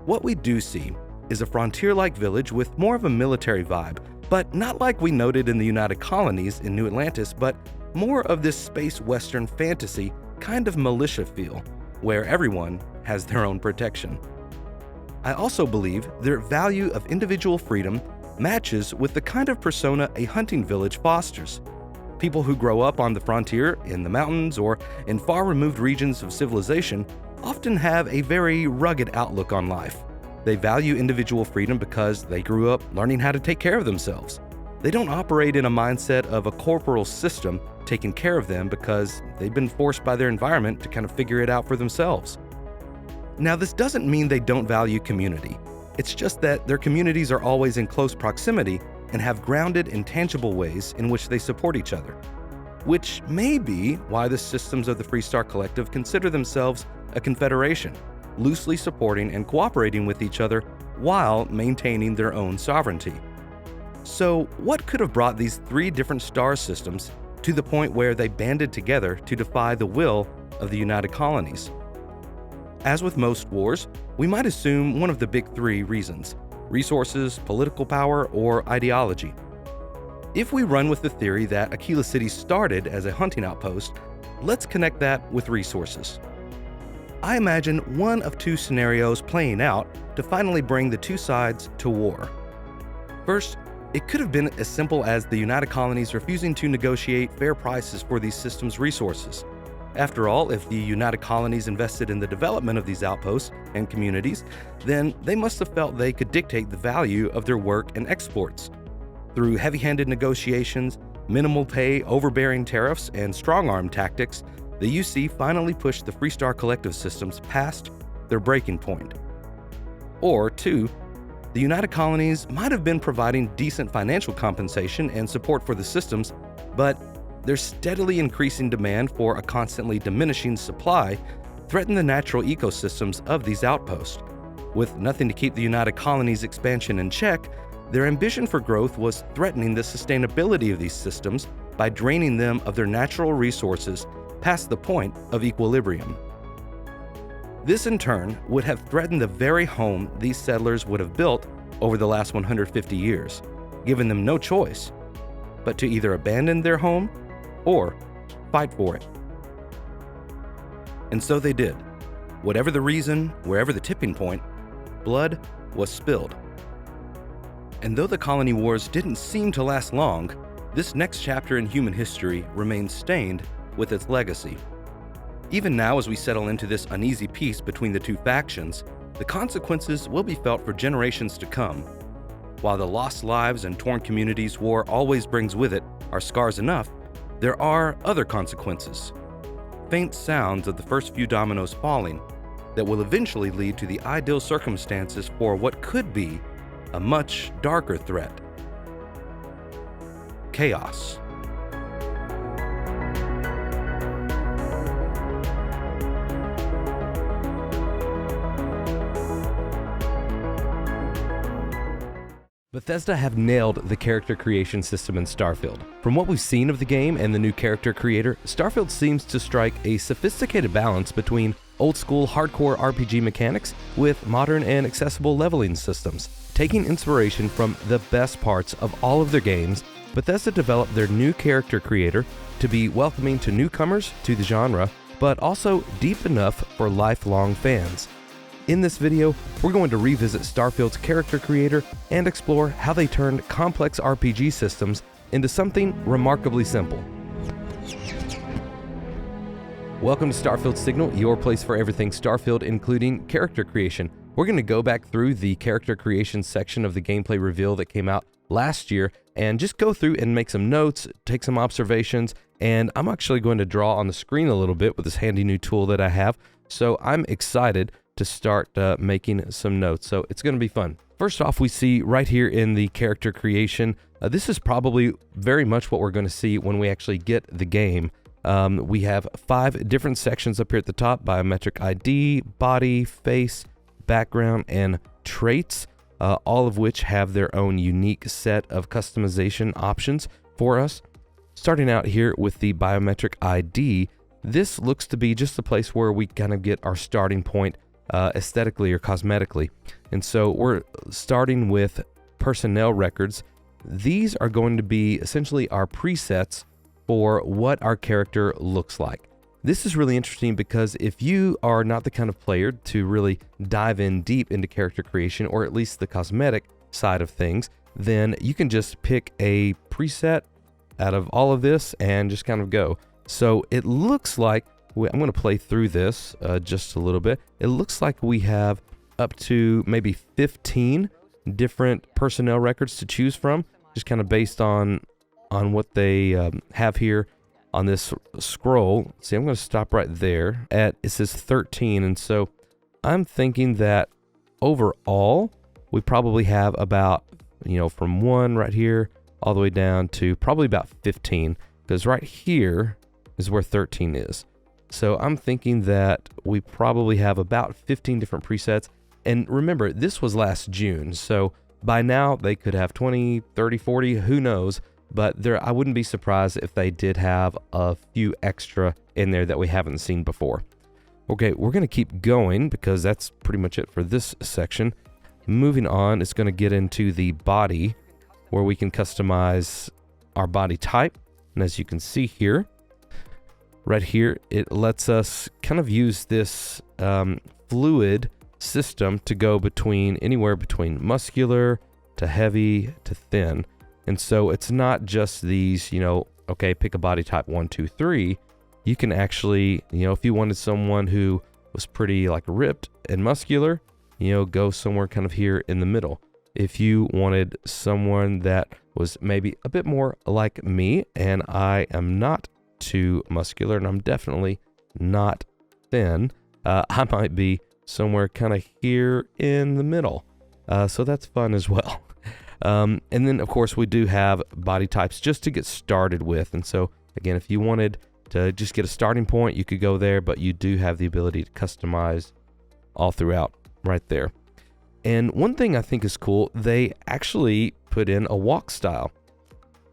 What we do see is a frontier-like village with more of a military vibe, but not like we noted in the United Colonies in New Atlantis, but more of this space western fantasy kind of militia feel, where everyone has their own protection. I also believe their value of individual freedom matches with the kind of persona a hunting village fosters. People who grow up on the frontier, in the mountains, or in far-removed regions of civilization often have a very rugged outlook on life. They value individual freedom because they grew up learning how to take care of themselves. They don't operate in a mindset of a corporal system taking care of them because they've been forced by their environment to kind of figure it out for themselves. Now, this doesn't mean they don't value community. It's just that their communities are always in close proximity and have grounded, intangible ways in which they support each other. Which may be why the systems of the FreeStar Collective consider themselves a confederation, loosely supporting and cooperating with each other while maintaining their own sovereignty. So, what could have brought these three different star systems to the point where they banded together to defy the will of the United Colonies? As with most wars, we might assume one of the big three reasons: resources, political power, or ideology. If we run with the theory that Aquila City started as a hunting outpost, let's connect that with resources. I imagine one of two scenarios playing out to finally bring the two sides to war. First, it could have been as simple as the United Colonies refusing to negotiate fair prices for these systems' resources. After all, if the United Colonies invested in the development of these outposts and communities, then they must have felt they could dictate the value of their work and exports. Through heavy-handed negotiations, minimal pay, overbearing tariffs, and strong-arm tactics, the UC finally pushed the FreeStar Collective systems past their breaking point. Or two, the United Colonies might have been providing decent financial compensation and support for the systems, but their steadily increasing demand for a constantly diminishing supply threatened the natural ecosystems of these outposts. With nothing to keep the United Colonies' expansion in check, their ambition for growth was threatening the sustainability of these systems by draining them of their natural resources past the point of equilibrium. This in turn would have threatened the very home these settlers would have built over the last 150 years, giving them no choice but to either abandon their home or fight for it. And so they did. Whatever the reason, wherever the tipping point, blood was spilled. And though the colony wars didn't seem to last long, this next chapter in human history remains stained with its legacy. Even now, as we settle into this uneasy peace between the two factions, the consequences will be felt for generations to come. While the lost lives and torn communities war always brings with it are scars enough, there are other consequences. Faint sounds of the first few dominoes falling that will eventually lead to the ideal circumstances for what could be a much darker threat: chaos. Bethesda have nailed the character creation system in Starfield. From what we've seen of the game and the new character creator, Starfield seems to strike a sophisticated balance between old-school hardcore RPG mechanics with modern and accessible leveling systems. Taking inspiration from the best parts of all of their games, Bethesda developed their new character creator to be welcoming to newcomers to the genre, but also deep enough for lifelong fans. In this video, we're going to revisit Starfield's character creator and explore how they turned complex RPG systems into something remarkably simple. Welcome to Starfield Signal, your place for everything Starfield, including character creation. We're going to go back through the character creation section of the gameplay reveal that came out last year and just go through and make some notes, take some observations, and I'm actually going to draw on the screen a little bit with this handy new tool that I have. So I'm excited to start making some notes. So it's going to be fun. First off, we see right here in the character creation, this is probably very much what we're going to see when we actually get the game. We have 5 different sections up here at the top: biometric ID, body, face, background, and traits, all of which have their own unique set of customization options for us. Starting out here with the biometric ID, this looks to be just a place where we kind of get our starting point aesthetically or cosmetically. And so we're starting with personnel records. These are going to be essentially our presets for what our character looks like. This is really interesting because if you are not the kind of player to really dive in deep into character creation, or at least the cosmetic side of things, then you can just pick a preset out of all of this and just kind of go. So it looks like, I'm going to play through this just a little bit. It looks like we have up to maybe 15 different personnel records to choose from, just kind of based on what they have here on this scroll. See, I'm going to stop right there at, it says 13. And so I'm thinking that overall, we probably have about, from 1 right here all the way down to probably about 15, because right here is where 13 is. So I'm thinking that we probably have about 15 different presets. And remember, this was last June. So by now they could have 20, 30, 40, who knows? But I wouldn't be surprised if they did have a few extra in there that we haven't seen before. Okay, we're going to keep going because that's pretty much it for this section. Moving on, it's going to get into the body, where we can customize our body type. And as you can see here, right here, it lets us kind of use this fluid system to go anywhere between muscular to heavy to thin. And so it's not just these, okay, pick a body type 1, 2, 3. You can actually, if you wanted someone who was pretty like ripped and muscular, go somewhere kind of here in the middle. If you wanted someone that was maybe a bit more like me, and I am not too muscular and I'm definitely not thin, I might be somewhere kind of here in the middle. So that's fun as well. And then, of course, we do have body types just to get started with. And so, again, if you wanted to just get a starting point, you could go there, but you do have the ability to customize all throughout right there. And one thing I think is cool, they actually put in a walk style.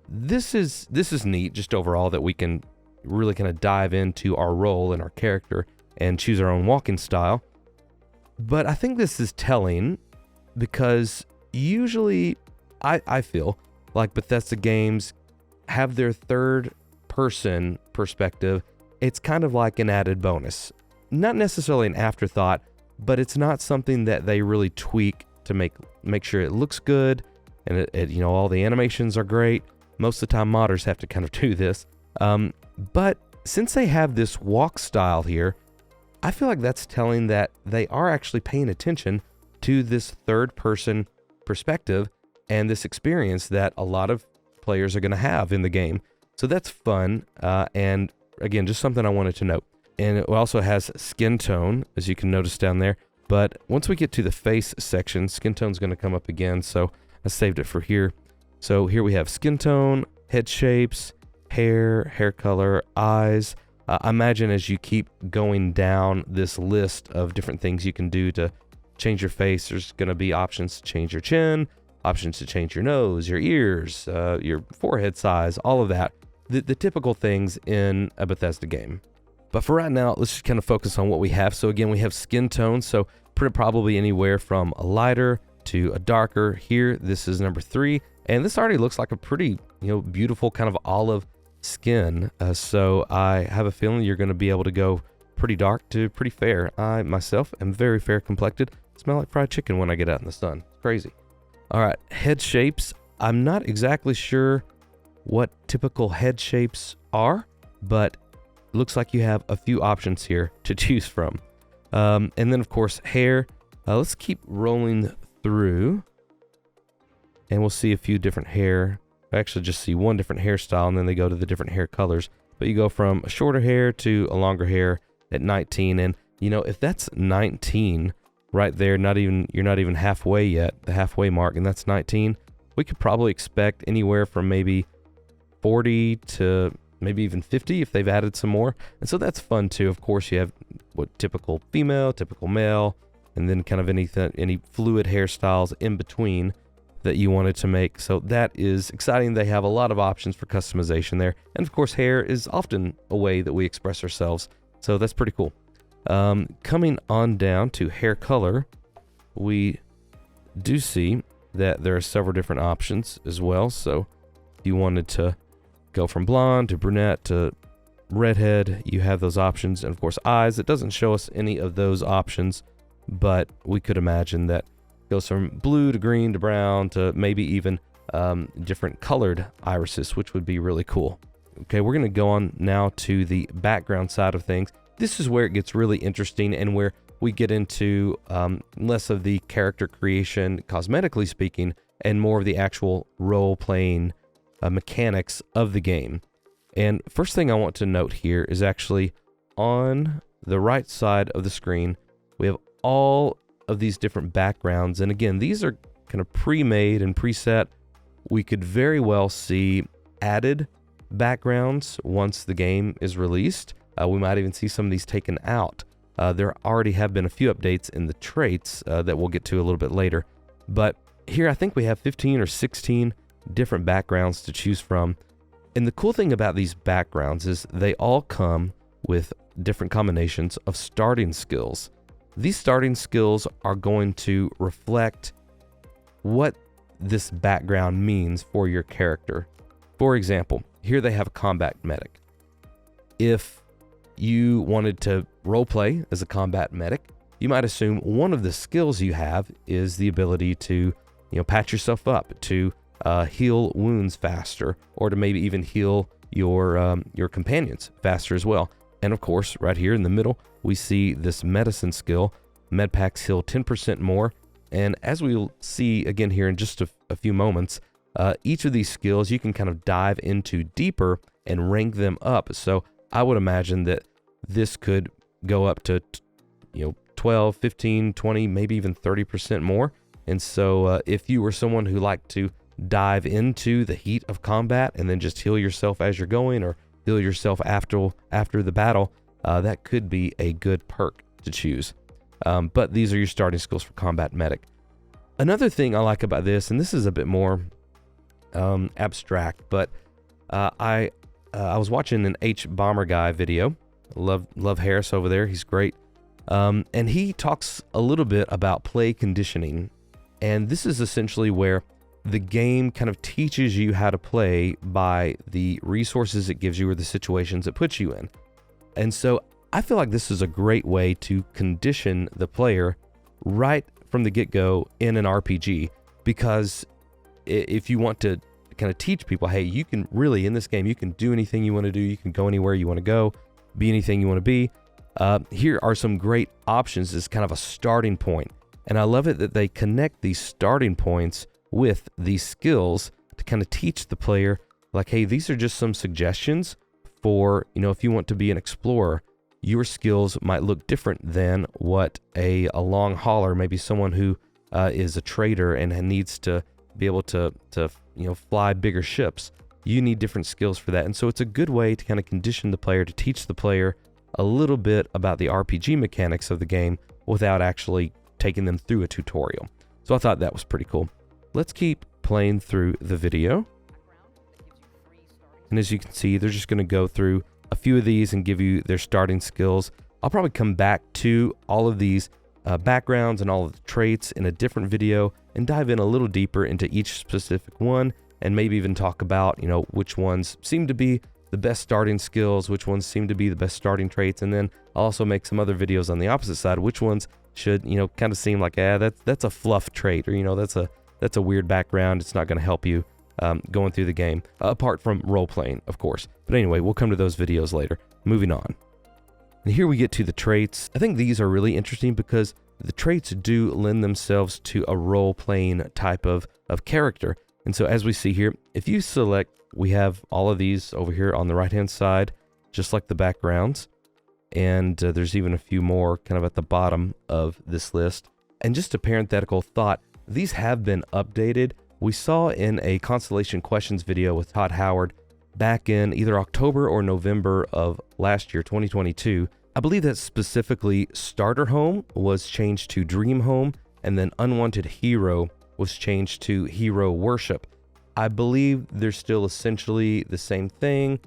This is neat just overall, that we can really kind of dive into our role and our character and choose our own walking style. But I think this is telling because usually I feel like Bethesda games have their third person perspective. It's kind of like an added bonus. Not necessarily an afterthought, but it's not something that they really tweak to make sure it looks good and it all the animations are great. Most of the time modders have to kind of do this. But since they have this walk style here, I feel like that's telling that they are actually paying attention to this third person perspective and this experience that a lot of players are going to have in the game. So that's fun. And again, just something I wanted to note. And it also has skin tone, as you can notice down there. But once we get to the face section, skin tone's going to come up again. So I saved it for here. So here we have skin tone, head shapes, hair color, eyes. I imagine as you keep going down this list of different things you can do to change your face, there's going to be options to change your chin, options to change your nose, your ears, your forehead size, all of that. The typical things in a Bethesda game. But for right now, let's just kind of focus on what we have. So again, we have skin tone. So probably anywhere from a lighter to a darker. Here, this is number 3. And this already looks like a pretty, beautiful kind of olive skin. So I have a feeling you're going to be able to go pretty dark to pretty fair. I myself am very fair complected. Smell like fried chicken when I get out in the sun. It's crazy. All right, head shapes. I'm not exactly sure what typical head shapes are, but looks like you have a few options here to choose from. And then of course hair. Let's keep rolling through and we'll see a few different hair. I actually just see one different hairstyle and then they go to the different hair colors. But you go from a shorter hair to a longer hair at 19. And you know, if that's 19 right there, you're not even halfway yet, the halfway mark, and that's 19, we could probably expect anywhere from maybe 40 to maybe even 50 if they've added some more. And so that's fun too. Of course, you have what typical female, typical male, and then kind of any fluid hairstyles in between that you wanted to make. So that is exciting. They have a lot of options for customization there. And of course, hair is often a way that we express ourselves. So that's pretty cool. Coming on down to hair color, we do see that there are several different options as well. So if you wanted to go from blonde to brunette to redhead, you have those options. And of course, eyes, it doesn't show us any of those options, but we could imagine that it goes from blue to green to brown to maybe even different colored irises, which would be really cool. Okay, we're going to go on now to the background side of things. This is where it gets really interesting and where we get into less of the character creation, cosmetically speaking, and more of the actual role-playing mechanics of the game. And first thing I want to note here is actually on the right side of the screen, we have all of these different backgrounds. And again, these are kind of pre-made and preset. We could very well see added backgrounds once the game is released. We might even see some of these taken out. There already have been a few updates in the traits that we'll get to a little bit later. But here I think we have 15 or 16 different backgrounds to choose from. And the cool thing about these backgrounds is they all come with different combinations of starting skills. These starting skills are going to reflect what this background means for your character. For example, here they have a combat medic. If you wanted to roleplay as a combat medic, you might assume one of the skills you have is the ability to, patch yourself up, to heal wounds faster, or to maybe even heal your companions faster as well. And of course, right here in the middle, we see this medicine skill. Medpacks heal 10% more. And as we'll see again here in just a few moments, each of these skills you can kind of dive into deeper and rank them up. So I would imagine that this could go up to 12, 15, 20, maybe even 30% more. And so if you were someone who liked to dive into the heat of combat and then just heal yourself as you're going, or heal yourself after the battle, that could be a good perk to choose. But these are your starting skills for combat medic. Another thing I like about this, and this is a bit more abstract, but I was watching an H Bomber Guy video. Love Harris over there. He's great. And he talks a little bit about play conditioning. And this is essentially where the game kind of teaches you how to play by the resources it gives you or the situations it puts you in. And so I feel like this is a great way to condition the player right from the get-go in an RPG, because if you want to kind of teach people, hey, you can really, in this game, you can do anything you want to do, you can go anywhere you want to go, be anything you want to be. Here are some great options as kind of a starting point. And I love it that they connect these starting points with these skills to kind of teach the player, like, hey, these are just some suggestions for, if you want to be an explorer, your skills might look different than what a long hauler, maybe someone who is a trader and needs to be able to fly bigger ships. You need different skills for that. And so it's a good way to kind of condition the player, to teach the player a little bit about the RPG mechanics of the game without actually taking them through a tutorial. So I thought that was pretty cool. Let's keep playing through the video. And as you can see, they're just going to go through a few of these and give you their starting skills. I'll probably come back to all of these backgrounds and all of the traits in a different video and dive in a little deeper into each specific one, and maybe even talk about, which ones seem to be the best starting skills, which ones seem to be the best starting traits, and then I'll also make some other videos on the opposite side, which ones should, kind of seem like, that's a fluff trait, or, that's a weird background, it's not going to help you. going through the game, apart from role-playing, of course. But anyway, we'll come to those videos later. Moving on. And here we get to the traits. I think these are really interesting because the traits do lend themselves to a role-playing type of character. And so as we see here, if you select, we have all of these over here on the right-hand side, just like the backgrounds. And there's even a few more kind of at the bottom of this list. And just a parenthetical thought, these have been updated. We saw in a Constellation questions video with Todd Howard back in either October or November of last year, 2022. I believe that specifically Starter Home was changed to Dream Home, and then Unwanted Hero was changed to Hero Worship. I believe they're still essentially the same thing.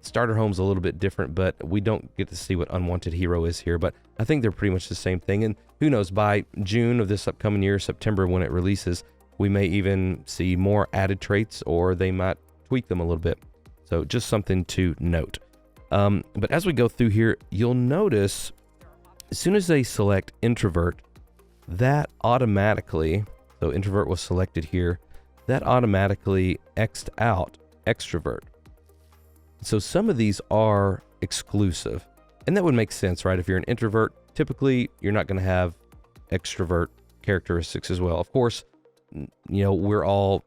Starter Home's a little bit different, but we don't get to see what Unwanted Hero is here, but I think they're pretty much the same thing. And who knows, by June of this upcoming year, September, when it releases, we may even see more added traits, or they might tweak them a little bit. So just something to note. But as we go through here, you'll notice as soon as they select Introvert, that automatically, so Introvert was selected here, that automatically X'd out Extrovert. So some of these are exclusive, and that would make sense, right? If you're an introvert, typically you're not going to have extrovert characteristics as well. Of course, you know, we're all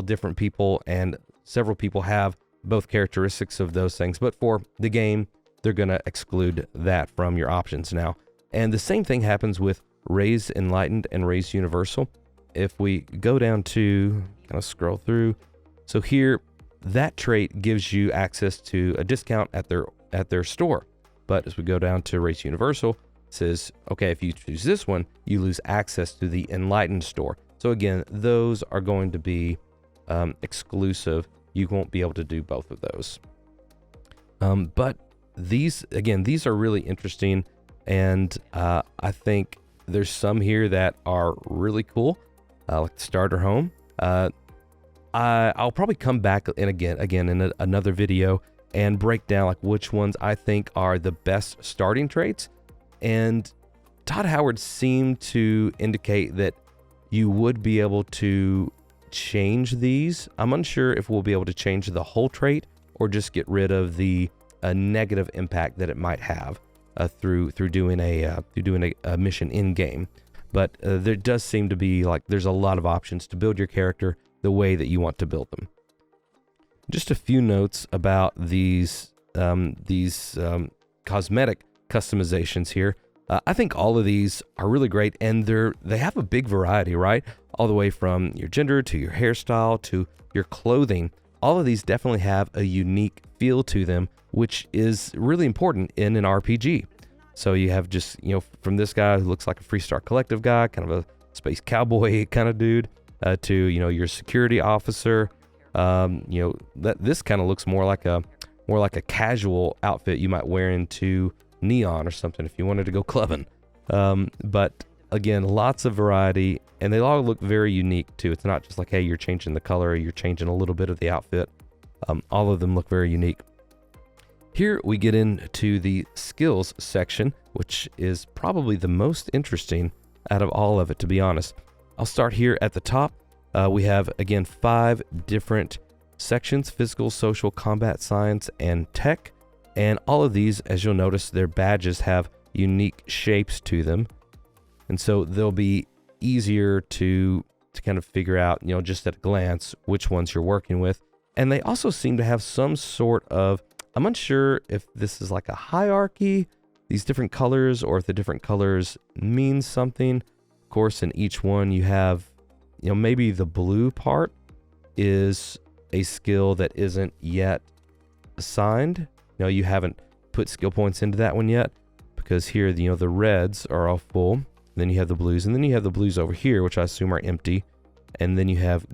different people, and several people have both characteristics of those things, but for the game, they're going to exclude that from your options now. And the same thing happens with Raised Enlightened and Raised Universal. If we go down to, kind of scroll through, so here, that trait gives you access to a discount at their store. But as we go down to Race Universal, it says, okay, if you choose this one, you lose access to the Enlightened store. So again, those are going to be exclusive. You won't be able to do both of those. But these are really interesting. And I think there's some here that are really cool, like the Starter Home. I'll probably come back in again in another video and break down like which ones I think are the best starting traits. And Todd Howard seemed to indicate that you would be able to change these. I'm unsure if we'll be able to change the whole trait or just get rid of the negative impact that it might have through doing a mission in game. But there does seem to be like there's a lot of options to build your character the way that you want to build them. Just a few notes about these cosmetic customizations here. I think all of these are really great, and they have a big variety, right? All the way from your gender to your hairstyle to your clothing. All of these definitely have a unique feel to them, which is really important in an RPG. So you have just, from this guy who looks like a FreeStar Collective guy, kind of a space cowboy kind of dude, to your security officer. This kind of looks more like a casual outfit you might wear into Neon or something if you wanted to go clubbing. But again, lots of variety, and they all look very unique too. It's not just like, hey, you're changing the color or you're changing a little bit of the outfit. All of them look very unique. Here we get into the skills section, which is probably the most interesting out of all of it, to be honest. I'll start here at the top. We have, again, 5 different sections: physical, social, combat, science, and tech. And all of these, as you'll notice, their badges have unique shapes to them. And so they'll be easier to kind of figure out, just at a glance, which ones you're working with. And they also seem to have some sort of, I'm unsure if this is like a hierarchy, these different colors, or if the different colors mean something. Of course, in each one you have, maybe the blue part is a skill that isn't yet assigned. You haven't put skill points into that one yet, because here, the reds are all full. Then you have the blues, and then you have the blues over here, which I assume are empty. And then you have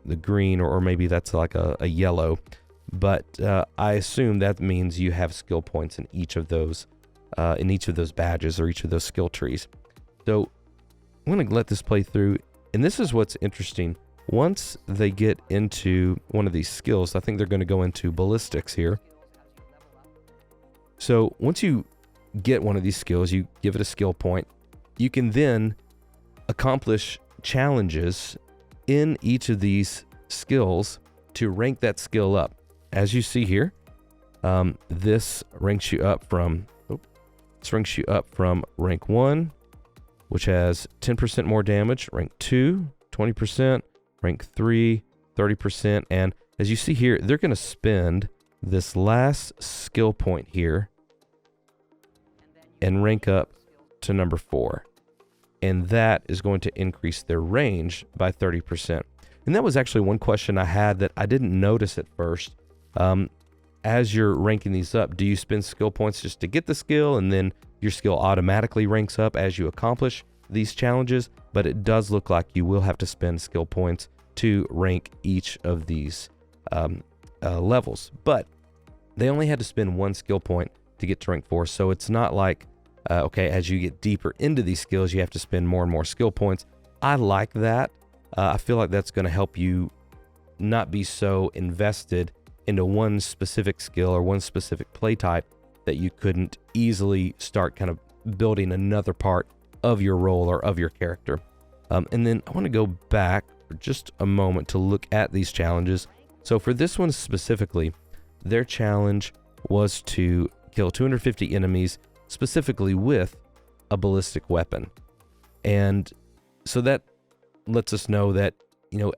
the green, or maybe that's like a yellow. But I assume that means you have skill points in each of those badges or each of those skill trees. So I'm going to let this play through, and this is what's interesting. Once they get into one of these skills, I think they're going to go into ballistics here. So once you get one of these skills, you give it a skill point. You can then accomplish challenges in each of these skills to rank that skill up. As you see here, this ranks you up from rank 1, which has 10% more damage, rank 2, 20%, rank 3, 30%, and as you see here, they're going to spend this last skill point here and rank up to number 4. And that is going to increase their range by 30%. And that was actually one question I had that I didn't notice at first. As you're ranking these up, do you spend skill points just to get the skill and then your skill automatically ranks up as you accomplish these challenges? But it does look like you will have to spend skill points to rank each of these levels. But they only had to spend 1 skill point to get to rank 4. So it's not like, okay, as you get deeper into these skills, you have to spend more and more skill points. I like that. I feel like that's going to help you not be so invested into one specific skill or one specific play type that you couldn't easily start kind of building another part of your role or of your character. And then I want to go back for just a moment to look at these challenges. So for this one specifically, their challenge was to kill 250 enemies, specifically with a ballistic weapon. And so that lets us know that,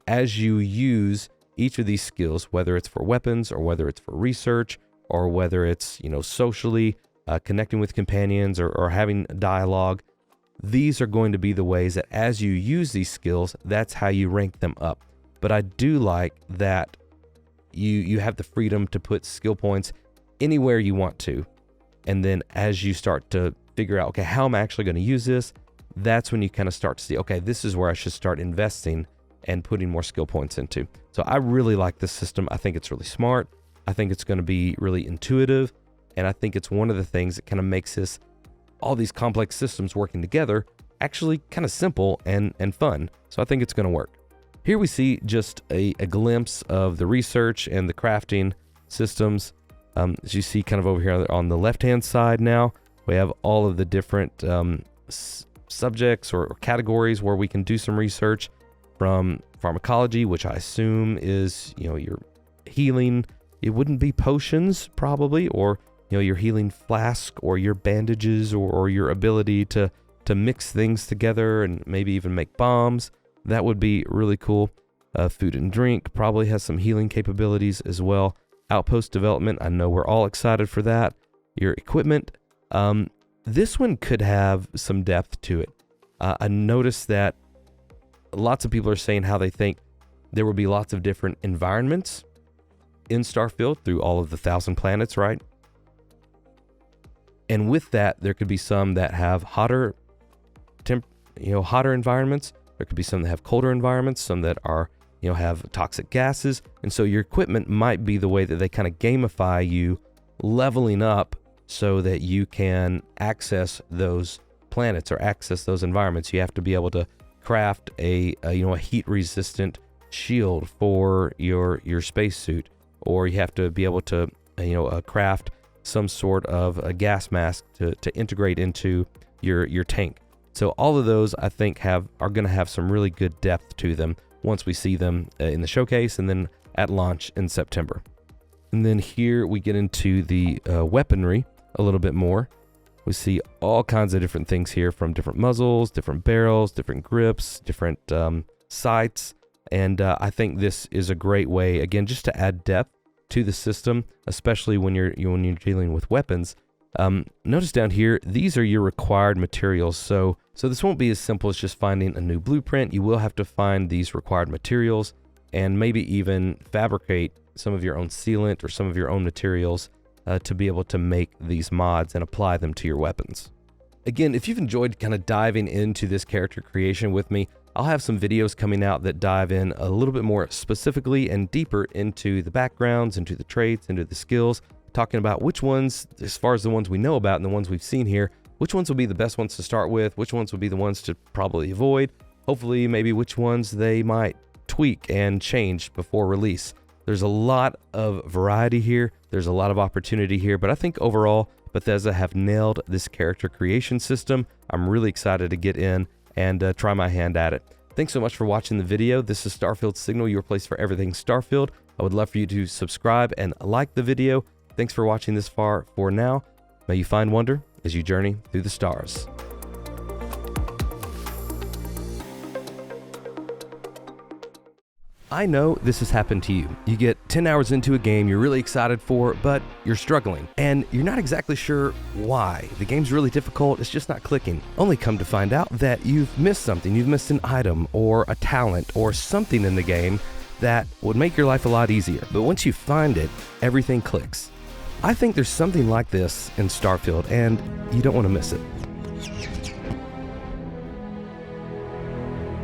as you use each of these skills, whether it's for weapons or whether it's for research or whether it's, socially connecting with companions or having dialogue, these are going to be the ways that as you use these skills, that's how you rank them up. But I do like that you have the freedom to put skill points anywhere you want to. And then as you start to figure out, okay, how am I actually going to use this? That's when you kind of start to see, okay, this is where I should start investing and putting more skill points into. So I really like this system. I think it's really smart. I think it's going to be really intuitive. And I think it's one of the things that kind of makes all these complex systems working together actually kind of simple and fun. So I think it's going to work. Here we see just a glimpse of the research and the crafting systems. As you see kind of over here on the left-hand side now, we have all of the different subjects or categories where we can do some research, from pharmacology, which I assume is, your healing. It wouldn't be potions probably, or, your healing flask or your bandages or your ability to mix things together and maybe even make bombs. That would be really cool. Food and drink probably has some healing capabilities as well. Outpost development, I know we're all excited for that. Your equipment, this one could have some depth to it. I noticed that lots of people are saying how they think there will be lots of different environments in Starfield through all of the 1,000 planets, right? And with that, there could be some that have hotter environments. There could be some that have colder environments, some that are, have toxic gases. And so your equipment might be the way that they kind of gamify you leveling up so that you can access those planets or access those environments. You have to be able to craft a heat resistant shield for your spacesuit, or you have to be able to craft some sort of a gas mask to integrate into your tank. So all of those I think are going to have some really good depth to them once we see them in the showcase and then at launch in September. And then here we get into the weaponry a little bit more. We see all kinds of different things here, from different muzzles, different barrels, different grips, different sights. And I think this is a great way, again, just to add depth to the system, especially when you're dealing with weapons. Notice down here, these are your required materials. So this won't be as simple as just finding a new blueprint. You will have to find these required materials and maybe even fabricate some of your own sealant or some of your own materials to be able to make these mods and apply them to your weapons. Again, if you've enjoyed kind of diving into this character creation with me, I'll have some videos coming out that dive in a little bit more specifically and deeper into the backgrounds, into the traits, into the skills, talking about which ones, as far as the ones we know about and the ones we've seen here, which ones will be the best ones to start with, which ones will be the ones to probably avoid, hopefully maybe which ones they might tweak and change before release. There's a lot of variety here. There's a lot of opportunity here, but I think overall Bethesda have nailed this character creation system. I'm really excited to get in and try my hand at it. Thanks so much for watching the video. This is Starfield Signal, your place for everything Starfield. I would love for you to subscribe and like the video. Thanks for watching this far. For now, may you find wonder as you journey through the stars. I know this has happened to you. You get 10 hours into a game you're really excited for, but you're struggling, and you're not exactly sure why. The game's really difficult, it's just not clicking. Only come to find out that you've missed something. You've missed an item or a talent or something in the game that would make your life a lot easier. But once you find it, everything clicks. I think there's something like this in Starfield, and you don't want to miss it.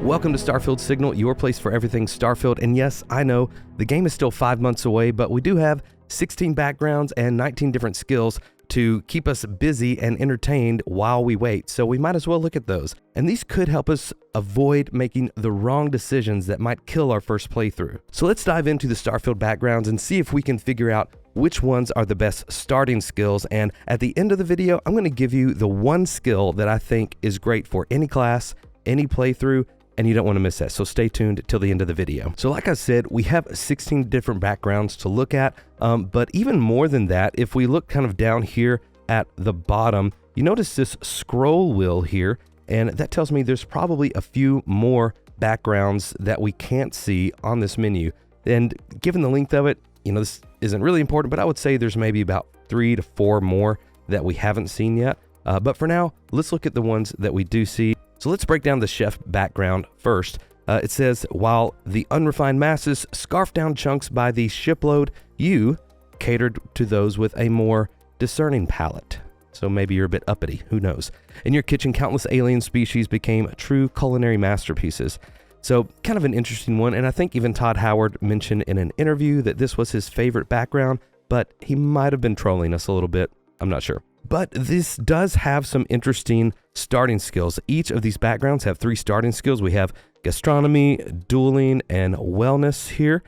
Welcome to Starfield Signal, your place for everything Starfield. And yes, I know the game is still 5 months away, but we do have 16 backgrounds and 19 different skills to keep us busy and entertained while we wait. So we might as well look at those. And these could help us avoid making the wrong decisions that might kill our first playthrough. So let's dive into the Starfield backgrounds and see if we can figure out which ones are the best starting skills. And at the end of the video, I'm going to give you the one skill that I think is great for any class, any playthrough, and you don't want to miss that. So stay tuned till the end of the video. So like I said, we have 16 different backgrounds to look at, but even more than that, if we look kind of down here at the bottom, you notice this scroll wheel here, and that tells me there's probably a few more backgrounds that we can't see on this menu. And given the length of it, you know, this isn't really important, but I would say there's maybe about 3 to 4 more that we haven't seen yet. But for now, let's look at the ones that we do see. So let's break down the chef background first. It says, while the unrefined masses scarf down chunks by the shipload, you catered to those with a more discerning palate. So maybe you're a bit uppity, who knows? In your kitchen, countless alien species became true culinary masterpieces. So kind of an interesting one, and I think even Todd Howard mentioned in an interview that this was his favorite background, but he might have been trolling us a little bit, I'm not sure. But this does have some interesting starting skills. Each of these backgrounds have 3 starting skills. We have gastronomy, dueling, and wellness here.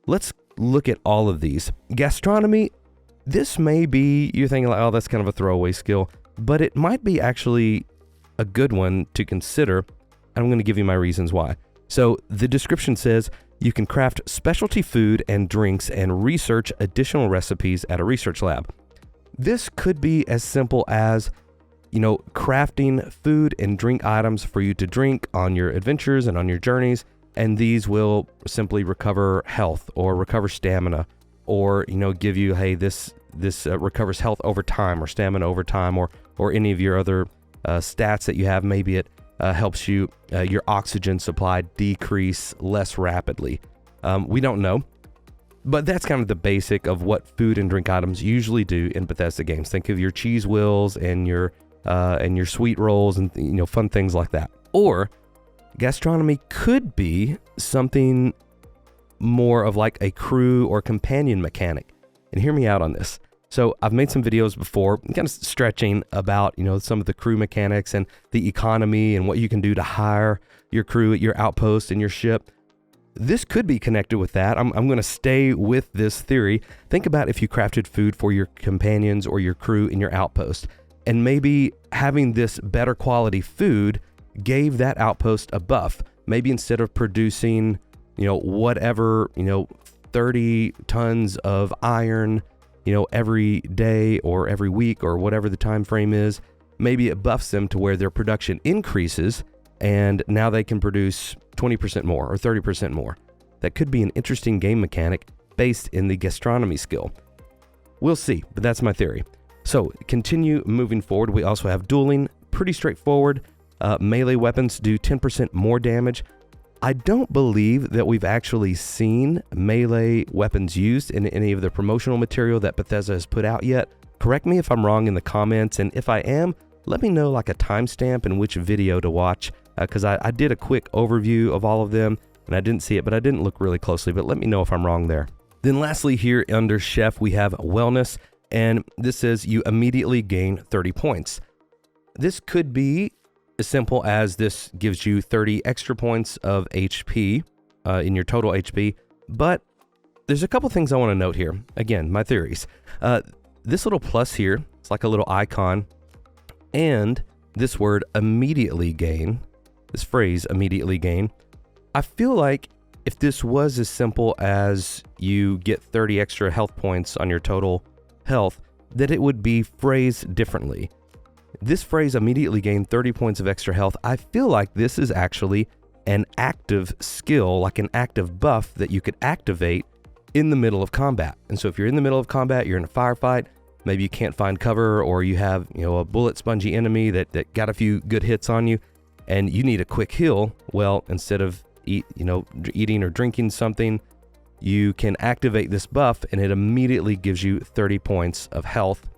Let's look at all of these. Gastronomy, this may be, you're thinking like, oh, that's kind of a throwaway skill, but it might be actually a good one to consider. I'm going to give you my reasons why. So the description says, you can craft specialty food and drinks and research additional recipes at a research lab. This could be as simple as, you know, crafting food and drink items for you to drink on your adventures and on your journeys, and these will simply recover health or recover stamina, or, you know, give you, hey, this recovers health over time or stamina over time, or any of your other stats that you have. Maybe it helps you your oxygen supply decrease less rapidly. We don't know. But that's kind of the basic of what food and drink items usually do in Bethesda games. Think of your cheese wheels and your sweet rolls and, you know, fun things like that. Or gastronomy could be something more of like a crew or companion mechanic. And hear me out on this. So I've made some videos before, kind of stretching about, you know, some of the crew mechanics and the economy and what you can do to hire your crew at your outpost and your ship. This could be connected with that. I'm going to stay with this theory. Think about if you crafted food for your companions or your crew in your outpost, and maybe having this better quality food gave that outpost a buff. Maybe instead of producing, you know, whatever, you know, 30 tons of iron, you know, every day or every week or whatever the time frame is, maybe it buffs them to where their production increases, and now they can produce 20% more or 30% more. That could be an interesting game mechanic based in the gastronomy skill. We'll see, but that's my theory. So continue moving forward. We also have dueling, pretty straightforward. Melee weapons do 10% more damage. I don't believe that we've actually seen melee weapons used in any of the promotional material that Bethesda has put out yet. Correct me if I'm wrong in the comments, and if I am, let me know like a timestamp and which video to watch, because I did a quick overview of all of them and I didn't see it, but I didn't look really closely, but let me know if I'm wrong there. Then lastly here under Chef, we have Wellness, and this says you immediately gain 30 points. This could be as simple as this gives you 30 extra points of HP in your total HP, but there's a couple things I want to note here. Again, my theories. This little plus here, it's like a little icon, and this word immediately gain this phrase, immediately gain. I feel like if this was as simple as you get 30 extra health points on your total health, that it would be phrased differently. This phrase, immediately gain 30 points of extra health, I feel like this is actually an active skill, like an active buff that you could activate in the middle of combat. And so if you're in the middle of combat, you're in a firefight, maybe you can't find cover, or you have, a bullet spongy enemy that got a few good hits on you, and you need a quick heal. Well, instead of eating or drinking something, you can activate this buff and it immediately gives you 30 points of health.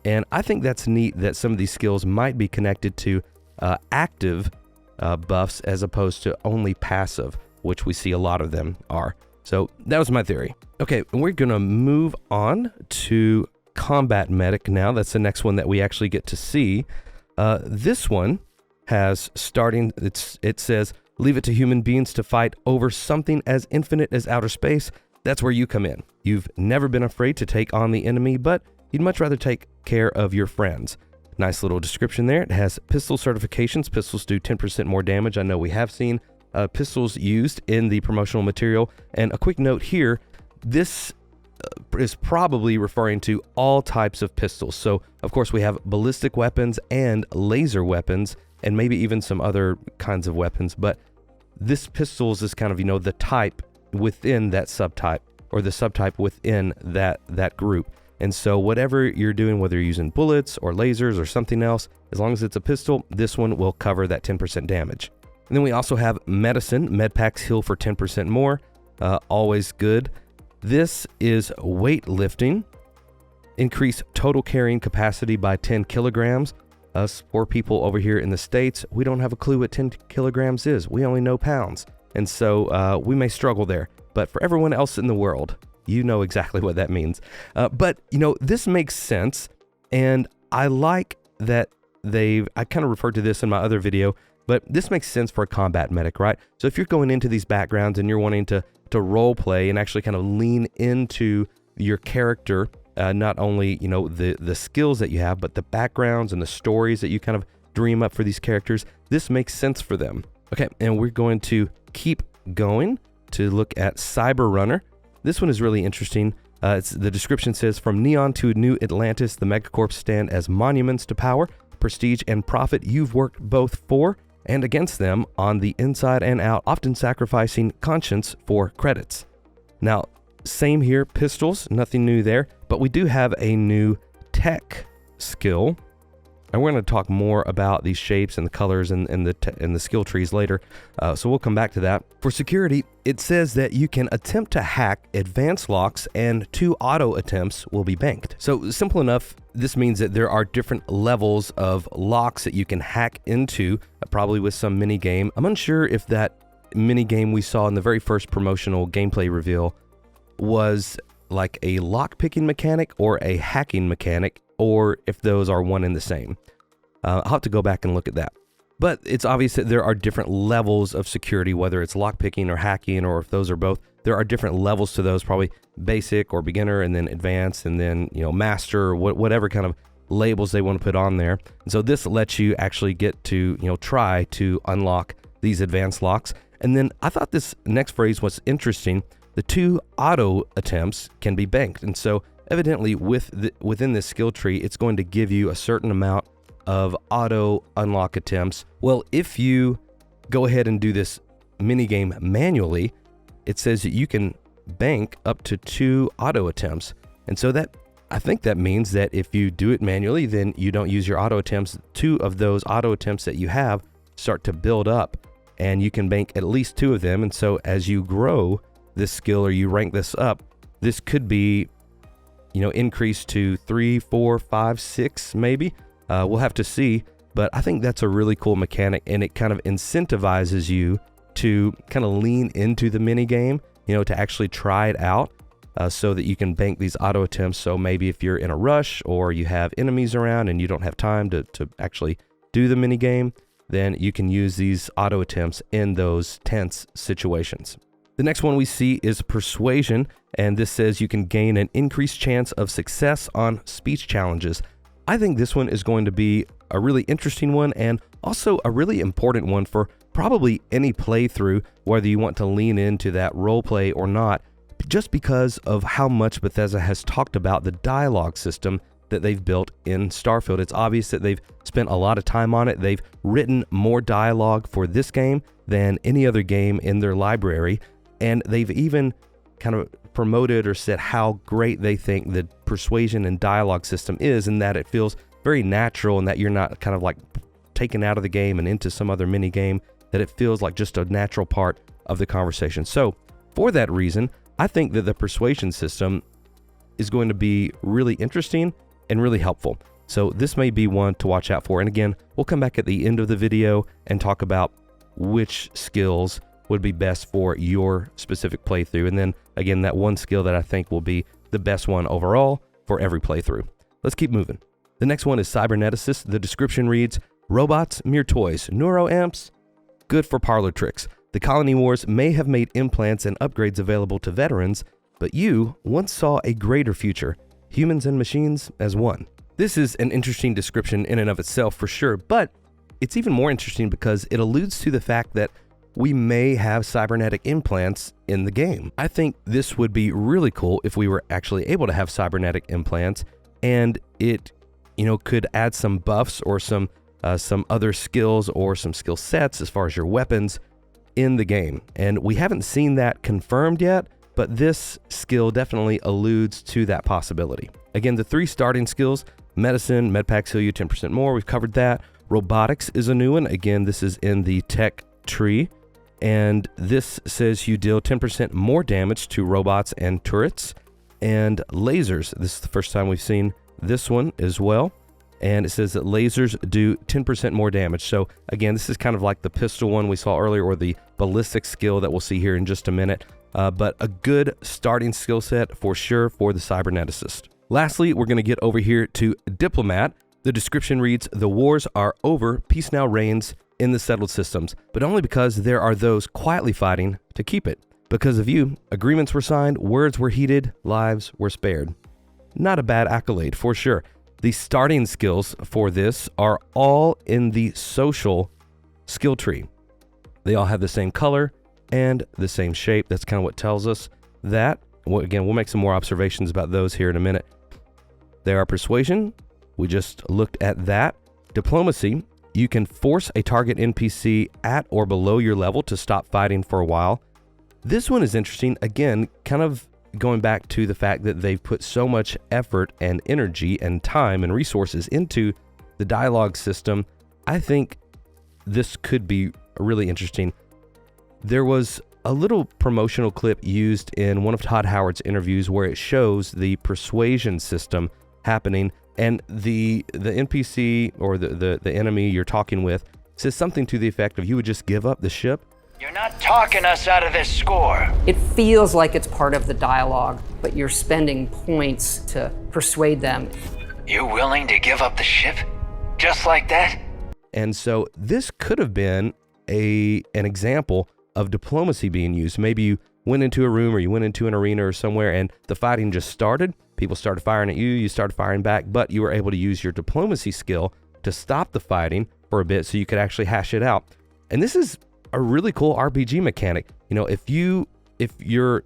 And I think that's neat that some of these skills might be connected to active buffs as opposed to only passive, which we see a lot of them are. So that was my theory. Okay, we're gonna move on to Combat Medic now. That's the next one that we actually get to see. This one has it says, leave it to human beings to fight over something as infinite as outer space. That's where you come in. You've never been afraid to take on the enemy, but you'd much rather take care of your friends. Nice little description there. It has pistol certifications. Pistols do 10% more damage. I know we have seen pistols used in the promotional material. And a quick note here, this is probably referring to all types of pistols. So, of course, we have ballistic weapons and laser weapons, and maybe even some other kinds of weapons. But this pistols is kind of, the type within that subtype, or the subtype within that group. And so whatever you're doing, whether you're using bullets or lasers or something else, as long as it's a pistol, this one will cover that 10% damage. And then we also have medicine. Med packs heal for 10% more. Always good. This is weightlifting. Increase total carrying capacity by 10 kilograms. Us poor people over here in the States, we don't have a clue what 10 kilograms is. We only know pounds. And so we may struggle there. But for everyone else in the world, you know exactly what that means. But, this makes sense. And I like that I kind of referred to this in my other video, but this makes sense for a combat medic, right? So if you're going into these backgrounds and you're wanting to role play and actually kind of lean into your character, not only, the skills that you have, but the backgrounds and the stories that you kind of dream up for these characters, this makes sense for them. Okay, and we're going to keep going to look at Cyber Runner. This one is really interesting. The description says, from Neon to New Atlantis, the megacorps stand as monuments to power, prestige, and profit. You've worked both for and against them on the inside and out, often sacrificing conscience for credits. Now, same here, pistols, nothing new there, but we do have a new tech skill. And we're going to talk more about these shapes and the colors and the skill trees later, so we'll come back to that. For security, it says that you can attempt to hack advanced locks and 2 auto attempts will be banked. So simple enough, this means that there are different levels of locks that you can hack into, probably with some mini game. I'm unsure if that mini game we saw in the very first promotional gameplay reveal was like a lock picking mechanic or a hacking mechanic, or if those are one and the same. I'll have to go back and look at that. But it's obvious that there are different levels of security, whether it's lockpicking or hacking, or if those are both. There are different levels to those, probably basic or beginner, and then advanced, and then master, or whatever kind of labels they want to put on there. And so this lets you actually get to try to unlock these advanced locks. And then I thought this next phrase was interesting. The 2 auto attempts can be banked, and so evidently within this skill tree, it's going to give you a certain amount of auto unlock attempts. Well, if you go ahead and do this minigame manually, it says that you can bank up to 2 auto attempts. And so I think that means that if you do it manually, then you don't use your auto attempts. 2 of those auto attempts that you have start to build up, and you can bank at least 2 of them. And so as you grow this skill, or you rank this up, this could be increased to 3, 4, 5, 6, maybe. We'll have to see, but I think that's a really cool mechanic, and it kind of incentivizes you to kind of lean into the mini game, to actually try it out, so that you can bank these auto attempts. So maybe if you're in a rush or you have enemies around and you don't have time to actually do the mini game, then you can use these auto attempts in those tense situations. The next one we see is Persuasion, and this says you can gain an increased chance of success on speech challenges. I think this one is going to be a really interesting one, and also a really important one for probably any playthrough, whether you want to lean into that roleplay or not, just because of how much Bethesda has talked about the dialogue system that they've built in Starfield. It's obvious that they've spent a lot of time on it. They've written more dialogue for this game than any other game in their library, and they've even kind of promoted or said how great they think the persuasion and dialogue system is, and that it feels very natural and that you're not kind of like taken out of the game and into some other mini game, that it feels like just a natural part of the conversation. So for that reason, I think that the persuasion system is going to be really interesting and really helpful. So this may be one to watch out for. And again, we'll come back at the end of the video and talk about which skills would be best for your specific playthrough. And then again, that one skill that I think will be the best one overall for every playthrough. Let's keep moving. The next one is Cyberneticist. The description reads, robots, mere toys, neuroamps, good for parlor tricks. The Colony Wars may have made implants and upgrades available to veterans, but you once saw a greater future, humans and machines as one. This is an interesting description in and of itself for sure, but it's even more interesting because it alludes to the fact that we may have cybernetic implants in the game. I think this would be really cool if we were actually able to have cybernetic implants, and it, could add some buffs or some other skills or some skill sets as far as your weapons in the game. And we haven't seen that confirmed yet, but this skill definitely alludes to that possibility. Again, the 3 starting skills: medicine, medpacks heal you 10% more. We've covered that. Robotics is a new one. Again, this is in the tech tree, and this says you deal 10% more damage to robots and turrets. And lasers, this is the first time we've seen this one as well. And it says that lasers do 10% more damage. So again, this is kind of like the pistol one we saw earlier, or the ballistic skill that we'll see here in just a minute. But a good starting skill set for sure for the Cyberneticist. Lastly, we're going to get over here to Diplomat. The description reads, the wars are over, peace now reigns in the settled systems, but only because there are those quietly fighting to keep it. Because of you, agreements were signed, words were heeded, lives were spared. Not a bad accolade for sure. The starting skills for this are all in the social skill tree. They all have the same color and the same shape. That's kind of what tells us that. Well, again, we'll make some more observations about those here in a minute. There are persuasion. We just looked at that. Diplomacy. You can force a target NPC at or below your level to stop fighting for a while. This one is interesting. Again, kind of going back to the fact that they've put so much effort and energy and time and resources into the dialogue system. I think this could be really interesting. There was a little promotional clip used in one of Todd Howard's interviews where it shows the persuasion system happening, and the NPC or the enemy you're talking with says something to the effect of, you would just give up the ship. You're not talking us out of this score. It feels like it's part of the dialogue, but you're spending points to persuade them. You willing to give up the ship? Just like that? And so this could have been an example of diplomacy being used. Maybe you went into a room or you went into an arena or somewhere and the fighting just started. People started firing at you, you started firing back, but you were able to use your diplomacy skill to stop the fighting for a bit so you could actually hash it out. And this is a really cool RPG mechanic. If your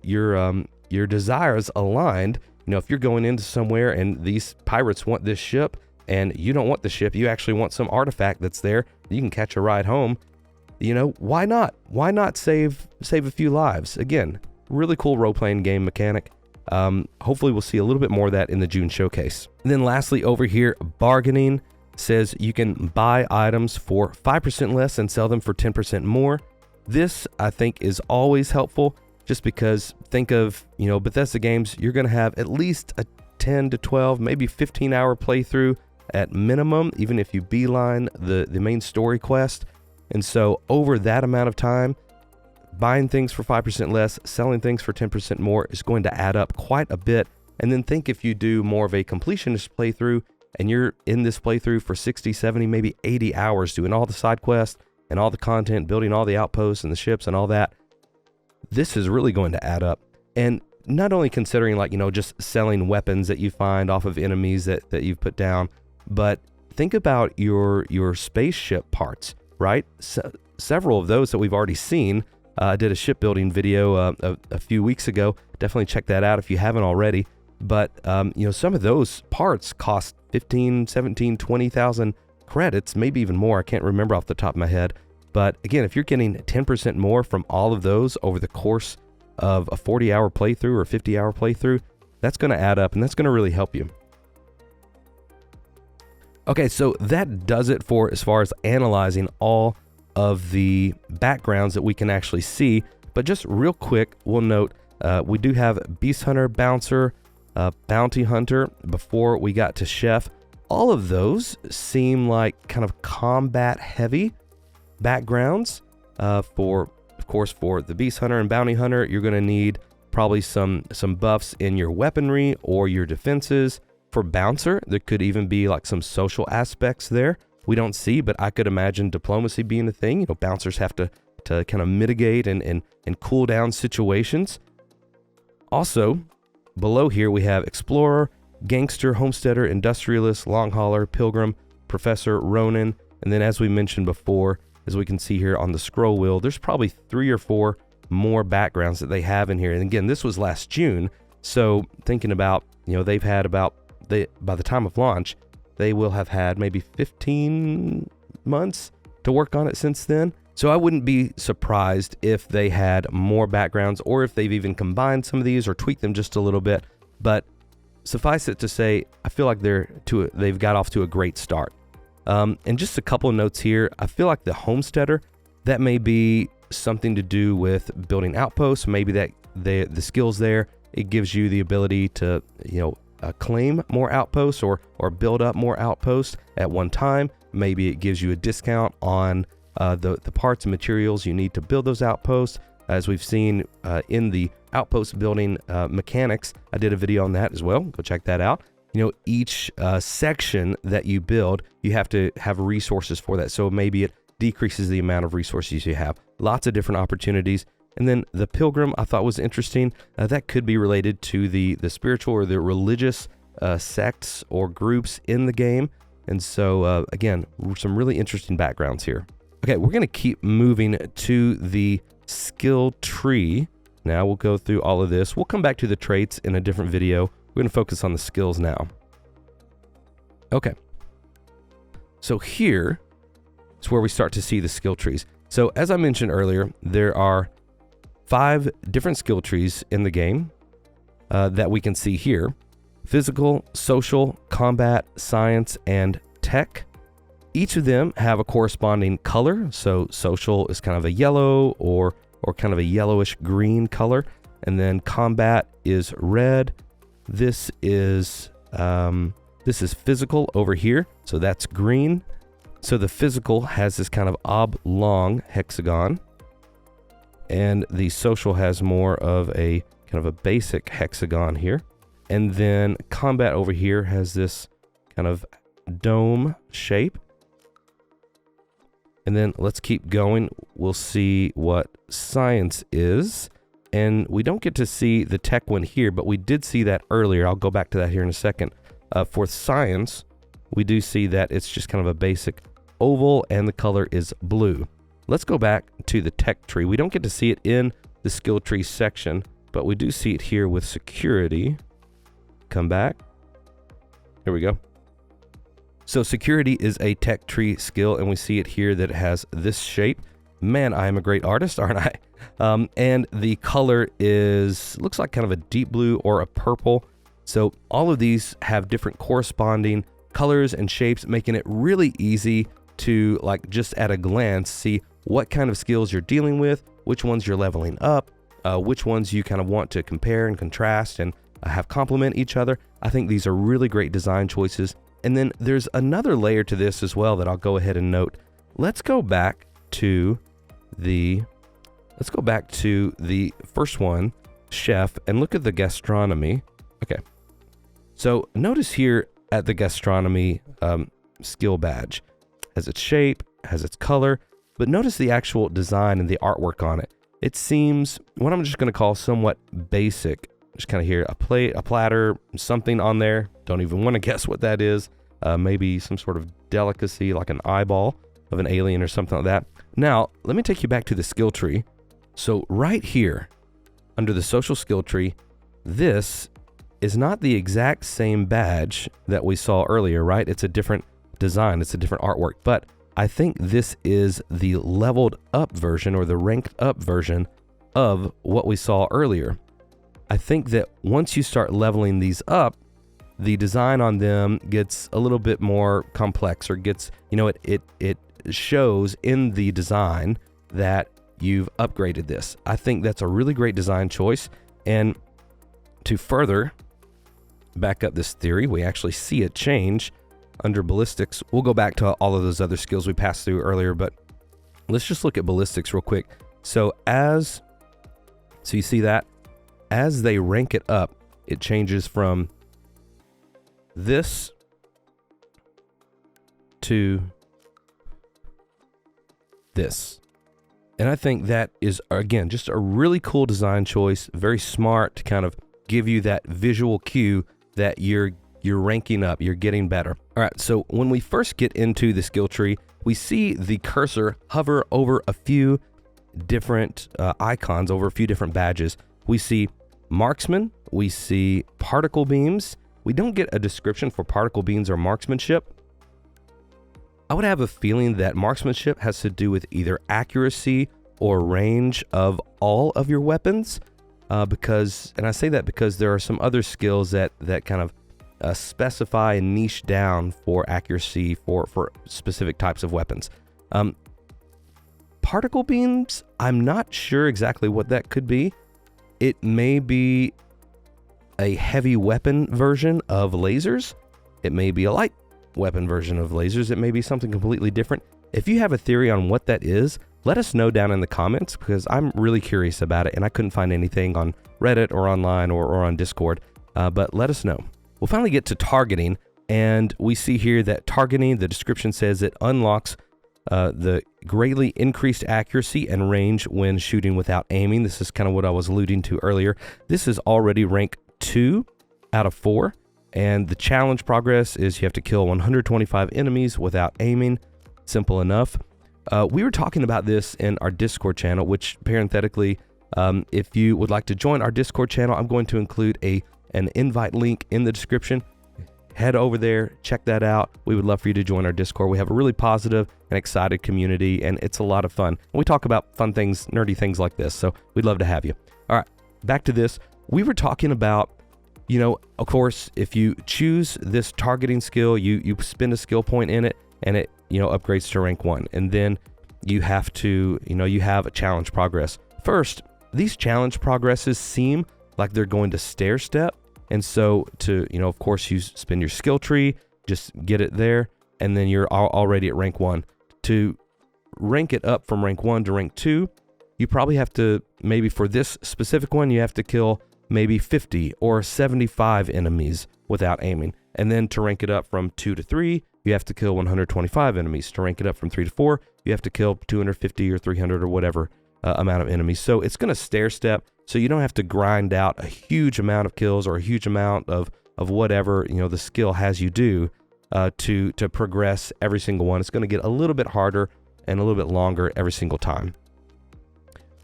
desires aligned, if you're going into somewhere and these pirates want this ship and you don't want the ship, you actually want some artifact that's there, you can catch a ride home. Why not? Why not save a few lives? Again, really cool role-playing game mechanic. Hopefully we'll see a little bit more of that in the June showcase. And then lastly over here, bargaining says you can buy items for 5% less and sell them for 10% more. This, I think, is always helpful, just because think of, Bethesda games, you're going to have at least a 10 to 12, maybe 15-hour playthrough at minimum, even if you beeline the main story quest. And so over that amount of time, buying things for 5% less, selling things for 10% more is going to add up quite a bit. And then think if you do more of a completionist playthrough and you're in this playthrough for 60, 70, maybe 80 hours doing all the side quests and all the content, building all the outposts and the ships and all that, this is really going to add up. And not only considering just selling weapons that you find off of enemies that you've put down, but think about your spaceship parts, right? several of those that we've already seen. I did a shipbuilding video a few weeks ago. Definitely check that out if you haven't already. But, some of those parts cost 15, 17, 20,000 credits, maybe even more. I can't remember off the top of my head. But again, if you're getting 10% more from all of those over the course of a 40-hour playthrough or 50-hour playthrough, that's going to add up, and that's going to really help you. Okay, so that does it for as far as analyzing all of the backgrounds that we can actually see. But just real quick, we'll note we do have Beast Hunter, Bouncer, Bounty Hunter before we got to Chef. All of those seem like kind of combat heavy backgrounds. Of course, for the Beast Hunter and Bounty Hunter, you're going to need probably some buffs in your weaponry or your defenses. For Bouncer, there could even be like some social aspects there. We don't see, but I could imagine diplomacy being a thing. Bouncers have to kind of mitigate and cool down situations. Also, below here we have Explorer, Gangster, Homesteader, Industrialist, Long Hauler, Pilgrim, Professor, Ronin, and then as we mentioned before, as we can see here on the scroll wheel, there's probably 3 or 4 more backgrounds that they have in here. And again, this was last June, so thinking about, they've had by the time of launch, they will have had maybe 15 months to work on it since then. So I wouldn't be surprised if they had more backgrounds or if they've even combined some of these or tweaked them just a little bit. But suffice it to say, I feel like they've got off to a great start. And just a couple of notes here. I feel like the Homesteader, that may be something to do with building outposts. Maybe that the skills there, it gives you the ability to, claim more outposts or build up more outposts at one time. Maybe it gives you a discount on the parts and materials you need to build those outposts. As we've seen in the outpost building mechanics, I did a video on that as well. Go check that out. Each section that you build, you have to have resources for that. So maybe it decreases the amount of resources you have. Lots of different opportunities. And then the Pilgrim I thought was interesting. That could be related to the spiritual or the religious sects or groups in the game. And so, again, some really interesting backgrounds here. Okay, we're going to keep moving to the skill tree. Now we'll go through all of this. We'll come back to the traits in a different video. We're going to focus on the skills now. Okay. So here is where we start to see the skill trees. So as I mentioned earlier, there are 5 different skill trees in the game that we can see here. Physical, social, combat, science, and tech. Each of them have a corresponding color. So social is kind of a yellow or kind of a yellowish green color. And then combat is red. This is physical over here. So that's green. So the physical has this kind of oblong hexagon. And the social has more of a kind of a basic hexagon here. And then combat over here has this kind of dome shape. And then let's keep going. We'll see what science is. And we don't get to see the tech one here, but we did see that earlier. I'll go back to that here in a second. For science, we do see that it's just kind of a basic oval and the color is blue. Let's go back to the tech tree. We don't get to see it in the skill tree section, but we do see it here with security. Come back. Here we go. So security is a tech tree skill, and we see it here that it has this shape. Man, I am a great artist, aren't I? And the color looks like kind of a deep blue or a purple. So all of these have different corresponding colors and shapes, making it really easy to, like, just at a glance, see what kind of skills you're dealing with, which ones you're leveling up, which ones you kind of want to compare and contrast and have complement each other. I think these are really great design choices. And then there's another layer to this as well that I'll go ahead and note. Let's go back to the first one, chef, and look at the gastronomy. Okay. So notice here at the gastronomy skill badge, has its shape, has its color, but notice the actual design and the artwork on it. It seems what I'm just going to call somewhat basic. Just kind of here, a plate, a platter, something on there. Don't even want to guess what that is. Maybe some sort of delicacy like an eyeball of an alien or something like that. Now, let me take you back to the skill tree. So right here, under the social skill tree, this is not the exact same badge that we saw earlier, right? It's a different design, it's a different artwork, but I think this is the leveled up version or the ranked up version of what we saw earlier. I think that once you start leveling these up, the design on them gets a little bit more complex, or gets, it shows in the design that you've upgraded this. I think that's a really great design choice. And to further back up this theory, we actually see a change under ballistics. We'll go back to all of those other skills we passed through earlier, but let's just look at ballistics real quick. So you see that as they rank it up, it changes from this to this. And I think that is, again, just a really cool design choice, very smart to kind of give you that visual cue that you're ranking up, you're getting better. All right, so when we first get into the skill tree, we see the cursor hover over a few different icons, over a few different badges. We see marksman, we see particle beams. We don't get a description for particle beams or marksmanship. I would have a feeling that marksmanship has to do with either accuracy or range of all of your weapons, because, and I say that because there are some other skills that kind of specify and niche down for accuracy for specific types of weapons. Particle beams, I'm not sure exactly what that could be. It may be a heavy weapon version of lasers. It may be a light weapon version of lasers. It may be something completely different. If you have a theory on what that is, let us know down in the comments, because I'm really curious about it and I couldn't find anything on Reddit or online or on Discord, but let us know. We'll finally get to targeting, and we see here that targeting, the description says it unlocks the greatly increased accuracy and range when shooting without aiming. This is kind of what I was alluding to earlier. This is already rank 2 out of 4. And the challenge progress is you have to kill 125 enemies without aiming. Simple enough. We were talking about this in our Discord channel, which parenthetically, if you would like to join our Discord channel, I'm going to include an invite link in the description. Head over there, check that out. We would love for you to join our Discord. We have a really positive and excited community, and it's a lot of fun. And we talk about fun things, nerdy things like this, so we'd love to have you. All right, back to this. We were talking about, of course, if you choose this targeting skill, you spend a skill point in it, and it, upgrades to rank 1. And then you have to, you have a challenge progress. First, these challenge progresses seem like they're going to stair step. And so to, of course, you spin your skill tree, just get it there, and then you're already at rank 1. To rank it up from rank 1 to rank 2, you probably have to, maybe for this specific one, you have to kill maybe 50 or 75 enemies without aiming. And then to rank it up from 2 to 3, you have to kill 125 enemies. To rank it up from 3 to 4, you have to kill 250 or 300 or whatever amount of enemies. So it's going to stair step, so you don't have to grind out a huge amount of kills or a huge amount of whatever the skill has you do to progress every single one. It's going to get a little bit harder and a little bit longer every single time.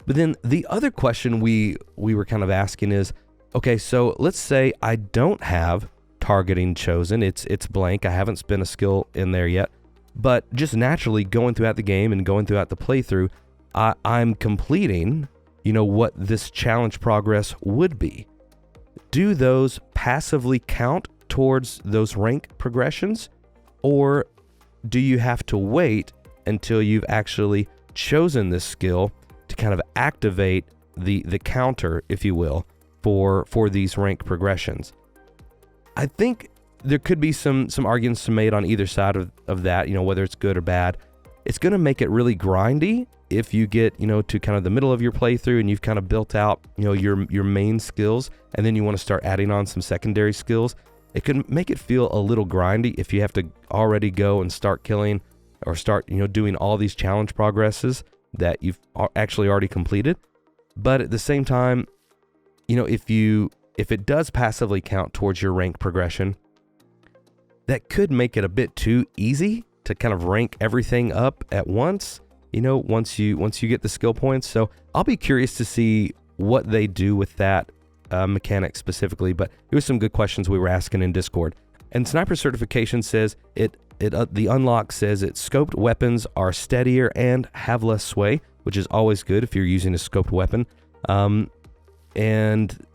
But then the other question we were kind of asking is, okay, so let's say I don't have targeting chosen. It's blank. I haven't spent a skill in there yet, but just naturally going throughout the game and going throughout the playthrough, I'm completing, what this challenge progress would be. Do those passively count towards those rank progressions, or do you have to wait until you've actually chosen this skill to kind of activate the counter, if you will, for these rank progressions? I think there could be some arguments to be made on either side of that, whether it's good or bad. It's going to make it really grindy if you get, to kind of the middle of your playthrough and you've kind of built out, your main skills, and then you want to start adding on some secondary skills. It could make it feel a little grindy if you have to already go and start killing or start, doing all these challenge progresses that you've actually already completed. But at the same time, if it does passively count towards your rank progression, that could make it a bit too easy to kind of rank everything up at once. once you get the skill points. So I'll be curious to see what they do with that mechanic specifically. But here's some good questions we were asking in Discord. And Sniper Certification says the unlock says scoped weapons are steadier and have less sway, which is always good if you're using a scoped weapon. And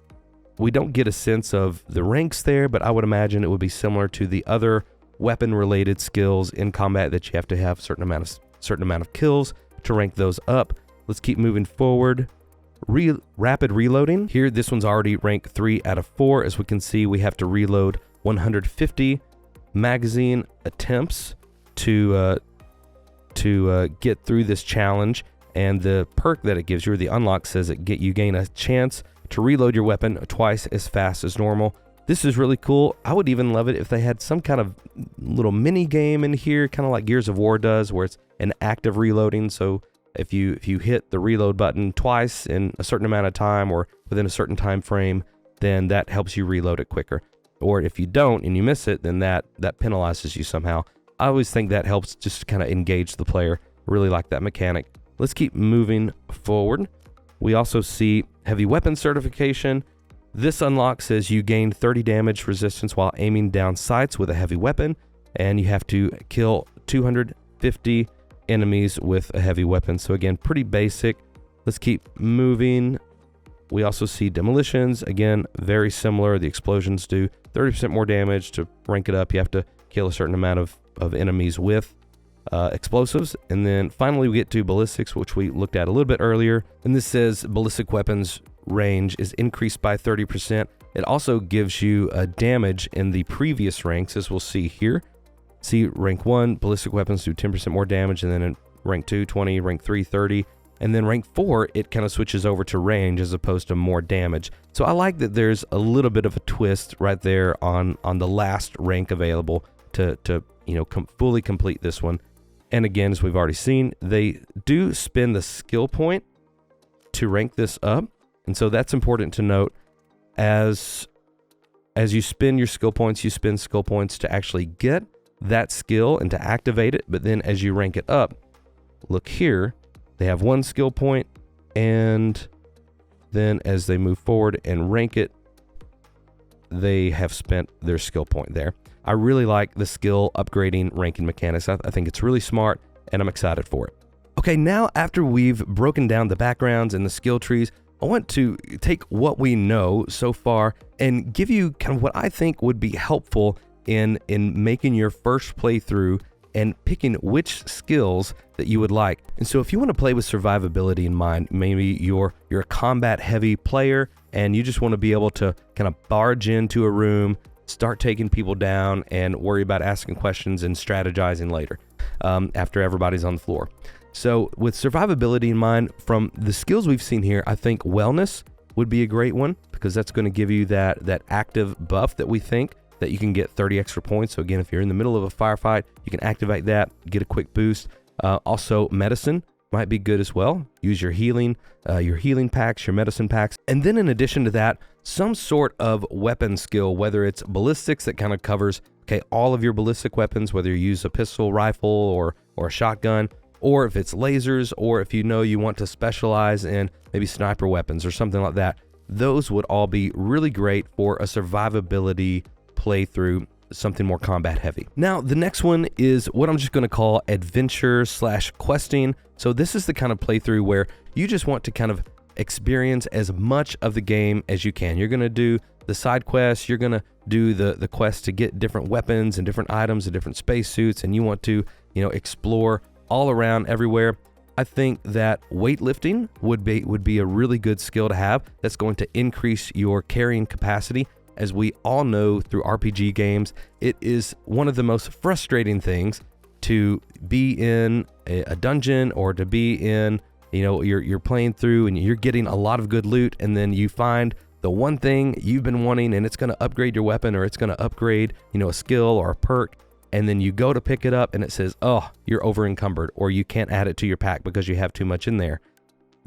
we don't get a sense of the ranks there, but I would imagine it would be similar to the other weapon-related skills in combat that you have to have a certain amount of kills to rank those up. Let's keep moving forward. Rapid reloading. Here, this one's already ranked 3 out of 4. As we can see, we have to reload 150 magazine attempts to get through this challenge. And the perk that it gives you, or the unlock, says you gain a chance to reload your weapon twice as fast as normal. This is really cool. I would even love it if they had some kind of little mini game in here, kind of like Gears of War does, where it's an active reloading. So if you hit the reload button twice in a certain amount of time or within a certain time frame, then that helps you reload it quicker. Or if you don't and you miss it, then that penalizes you somehow. I always think that helps just kind of engage the player. Really like that mechanic. Let's keep moving forward. We also see heavy weapon certification. This unlock says you gain 30 damage resistance while aiming down sights with a heavy weapon, and you have to kill 250 enemies with a heavy weapon. So again, pretty basic. Let's keep moving. We also see demolitions. Again, very similar. The explosions do 30% more damage. To rank it up, you have to kill a certain amount of enemies with explosives. And then finally we get to ballistics, which we looked at a little bit earlier. And this says ballistic weapons range is increased by 30%. It also gives you a damage in the previous ranks, as we'll see here. See, rank 1, ballistic weapons do 10% more damage, and then in rank 2, 20, rank 3, 30. And then rank 4, it kind of switches over to range as opposed to more damage. So I like that there's a little bit of a twist right there on the last rank available to fully complete this one. And again, as we've already seen, they do spend the skill point to rank this up. And so that's important to note. As you spend your skill points, you spend skill points to actually get that skill and to activate it. But then as you rank it up, look here, they have 1 skill point, and then as they move forward and rank it, they have spent their skill point there. I really like the skill upgrading ranking mechanics. I think it's really smart, and I'm excited for it. Okay, now after we've broken down the backgrounds and the skill trees, I want to take what we know so far and give you kind of what I think would be helpful in making your first playthrough and picking which skills that you would like. And so if you want to play with survivability in mind, maybe you're a combat heavy player and you just want to be able to kind of barge into a room, start taking people down, and worry about asking questions and strategizing later after everybody's on the floor. So with survivability in mind, from the skills we've seen here, I think wellness would be a great one, because that's going to give you that active buff that we think that you can get 30 extra points. So again, if you're in the middle of a firefight, you can activate that, get a quick boost. Also, medicine might be good as well. Use your healing packs, your medicine packs. And then in addition to that, some sort of weapon skill, whether it's ballistics that kind of covers all of your ballistic weapons, whether you use a pistol, rifle, or a shotgun, or if it's lasers, or if you want to specialize in maybe sniper weapons or something like that. Those would all be really great for a survivability playthrough, something more combat heavy. Now, the next one is what I'm just going to call adventure/questing. So this is the kind of playthrough where you just want to kind of experience as much of the game as you can. You're going to do the side quests, you're going to do the quest to get different weapons and different items and different spacesuits, and you want to, explore all around everywhere. I think that weightlifting would be a really good skill to have. That's going to increase your carrying capacity. As we all know through RPG games, it is one of the most frustrating things to be in a dungeon, or to be in, you're playing through and you're getting a lot of good loot, and then you find the one thing you've been wanting, and it's going to upgrade your weapon, or it's going to upgrade, a skill or a perk, and then you go to pick it up and it says, oh, you're over encumbered, or you can't add it to your pack because you have too much in there.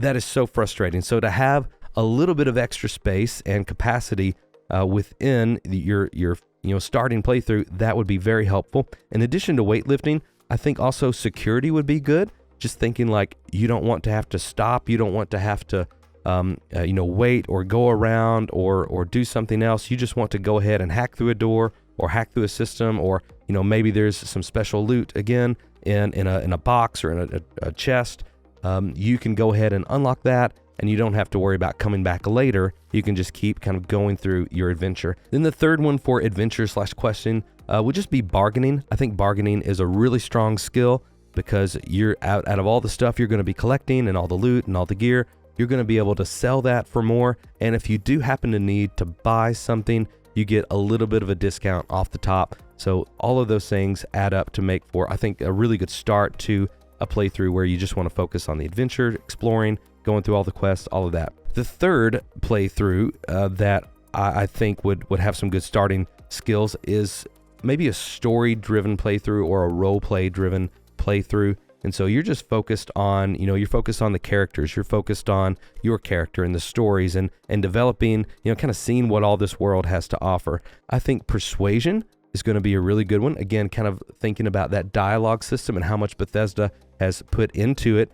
That is so frustrating. So to have a little bit of extra space and capacity within your starting playthrough, that would be very helpful. In addition to weightlifting, I think also security would be good. just thinking like you don't want to have to stop, you don't want to have to wait or go around or do something else. You just want to go ahead and hack through a door or hack through a system, or maybe there's some special loot again in a box or in a chest. You can go ahead and unlock that, and you don't have to worry about coming back later. You can just keep kind of going through your adventure. Then the third one for adventure/questing would just be bargaining. I think bargaining is a really strong skill because you're out of all the stuff you're going to be collecting and all the loot and all the gear, you're going to be able to sell that for more. And if you do happen to need to buy something, you get a little bit of a discount off the top. So all of those things add up to make for, I think, a really good start to a playthrough where you just want to focus on the adventure, exploring, going through all the quests, all of that. The third playthrough that I think would have some good starting skills is maybe a story-driven playthrough or a role-play-driven playthrough. And so you're just focused on, you're focused on the characters, you're focused on your character and the stories and developing, kind of seeing what all this world has to offer. I think persuasion is going to be a really good one. Again, kind of thinking about that dialogue system and how much Bethesda has put into it.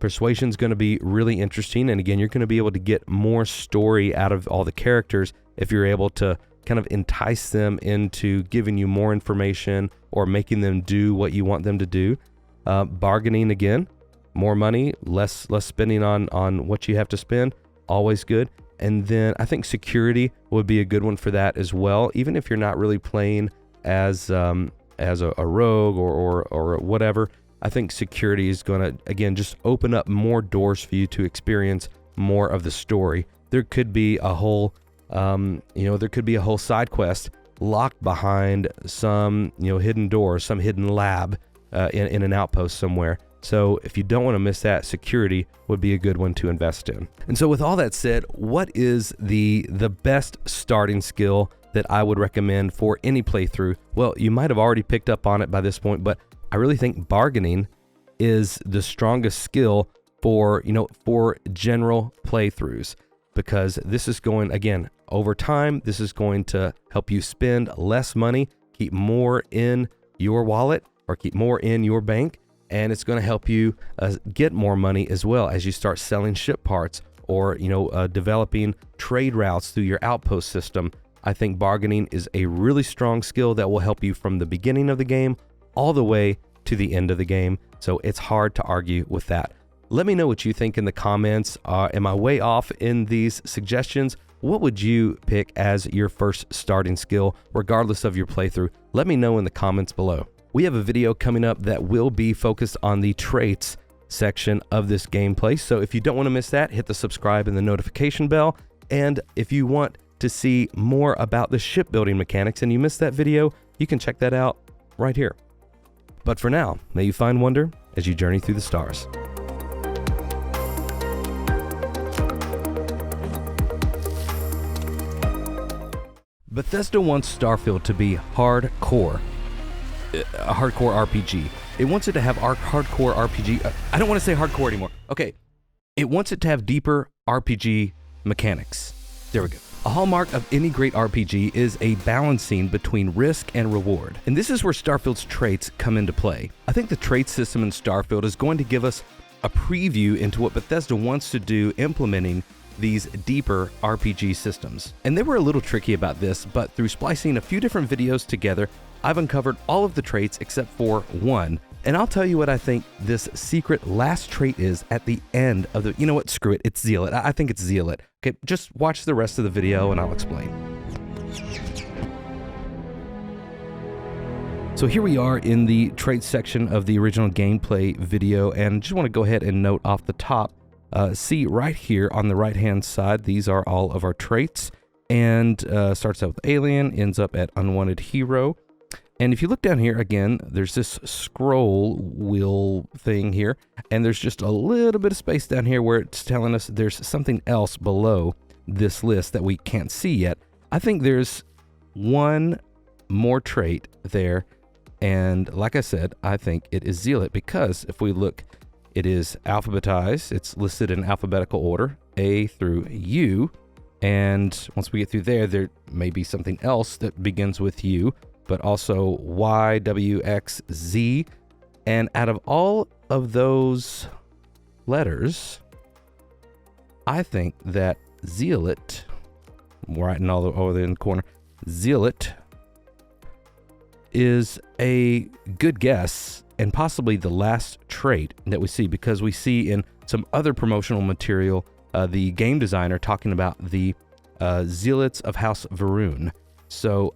Persuasion is going to be really interesting. And again, you're going to be able to get more story out of all the characters if you're able to kind of entice them into giving you more information or making them do what you want them to do. Bargaining, again, more money, less spending on what you have to spend, always good. And then I think security would be a good one for that as well. Even if you're not really playing as a rogue or whatever, I think security is going to, again, just open up more doors for you to experience more of the story. There could be a whole, side quest locked behind some, hidden door, some hidden lab in an outpost somewhere. So if you don't want to miss that, security would be a good one to invest in. And so with all that said, what is the best starting skill that I would recommend for any playthrough? Well, you might have already picked up on it by this point, but I really think bargaining is the strongest skill for general playthroughs, because this is going, again, over time, this is going to help you spend less money, keep more in your wallet or keep more in your bank. And it's going to help you get more money as well as you start selling ship parts or, developing trade routes through your outpost system. I think bargaining is a really strong skill that will help you from the beginning of the game all the way to the end of the game. So it's hard to argue with that. Let me know what you think in the comments. Am I way off in these suggestions? What would you pick as your first starting skill, regardless of your playthrough? Let me know in the comments below. We have a video coming up that will be focused on the traits section of this gameplay. So if you don't want to miss that, hit the subscribe and the notification bell. And if you want to see more about the shipbuilding mechanics and you missed that video, you can check that out right here. But for now, may you find wonder as you journey through the stars. Bethesda wants Starfield to be hardcore. A hardcore RPG. It wants it to have hardcore RPG. I don't want to say hardcore anymore. Okay. It wants it to have deeper RPG mechanics. There we go. A hallmark of any great RPG is a balancing between risk and reward. And this is where Starfield's traits come into play. I think the trait system in Starfield is going to give us a preview into what Bethesda wants to do implementing these deeper RPG systems. And they were a little tricky about this, but through splicing a few different videos together, I've uncovered all of the traits except for one. And I'll tell you what I think this secret last trait is at the end of the, you know what, screw it, it's Zealot. I think it's Zealot. Okay, just watch the rest of the video and I'll explain. So here we are in the traits section of the original gameplay video, and just want to go ahead and note off the top, see right here on the right hand side, these are all of our traits, and starts out with alien, ends up at unwanted hero. And if you look down here again, there's this scroll wheel thing here, and there's just a little bit of space down here where it's telling us there's something else below this list that we can't see yet. I think there's one more trait there, and like I said, I think it is Zealot, because if we look, it is alphabetized. It's listed in alphabetical order, A through U, and once we get through there may be something else that begins with U, but also Y, W, X, Z. And out of all of those letters, I think that Zealot, writing all over there in the corner, Zealot is a good guess and possibly the last trait that we see, because we see in some other promotional material the game designer talking about the Zealots of House Varun. So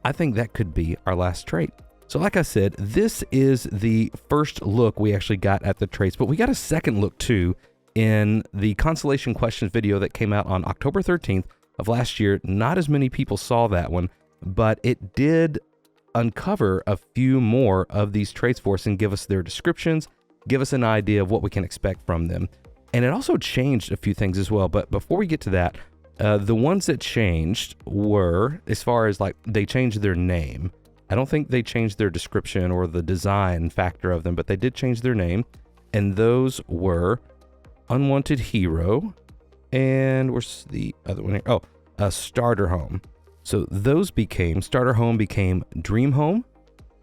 I think that could be our last trait. So like I said, this is the first look we actually got at the traits, but we got a second look too in the Constellation Questions video that came out on October 13th of last year. Not as many people saw that one, but it did uncover a few more of these traits for us and give us their descriptions, give us an idea of what we can expect from them. And it also changed a few things as well. But before we get to that, the ones that changed were, as far as like they changed their name. I don't think they changed their description or the design factor of them, but they did change their name. And those were Unwanted Hero, and where's the other one here? Oh, Starter Home. So those became, Starter Home became Dream Home,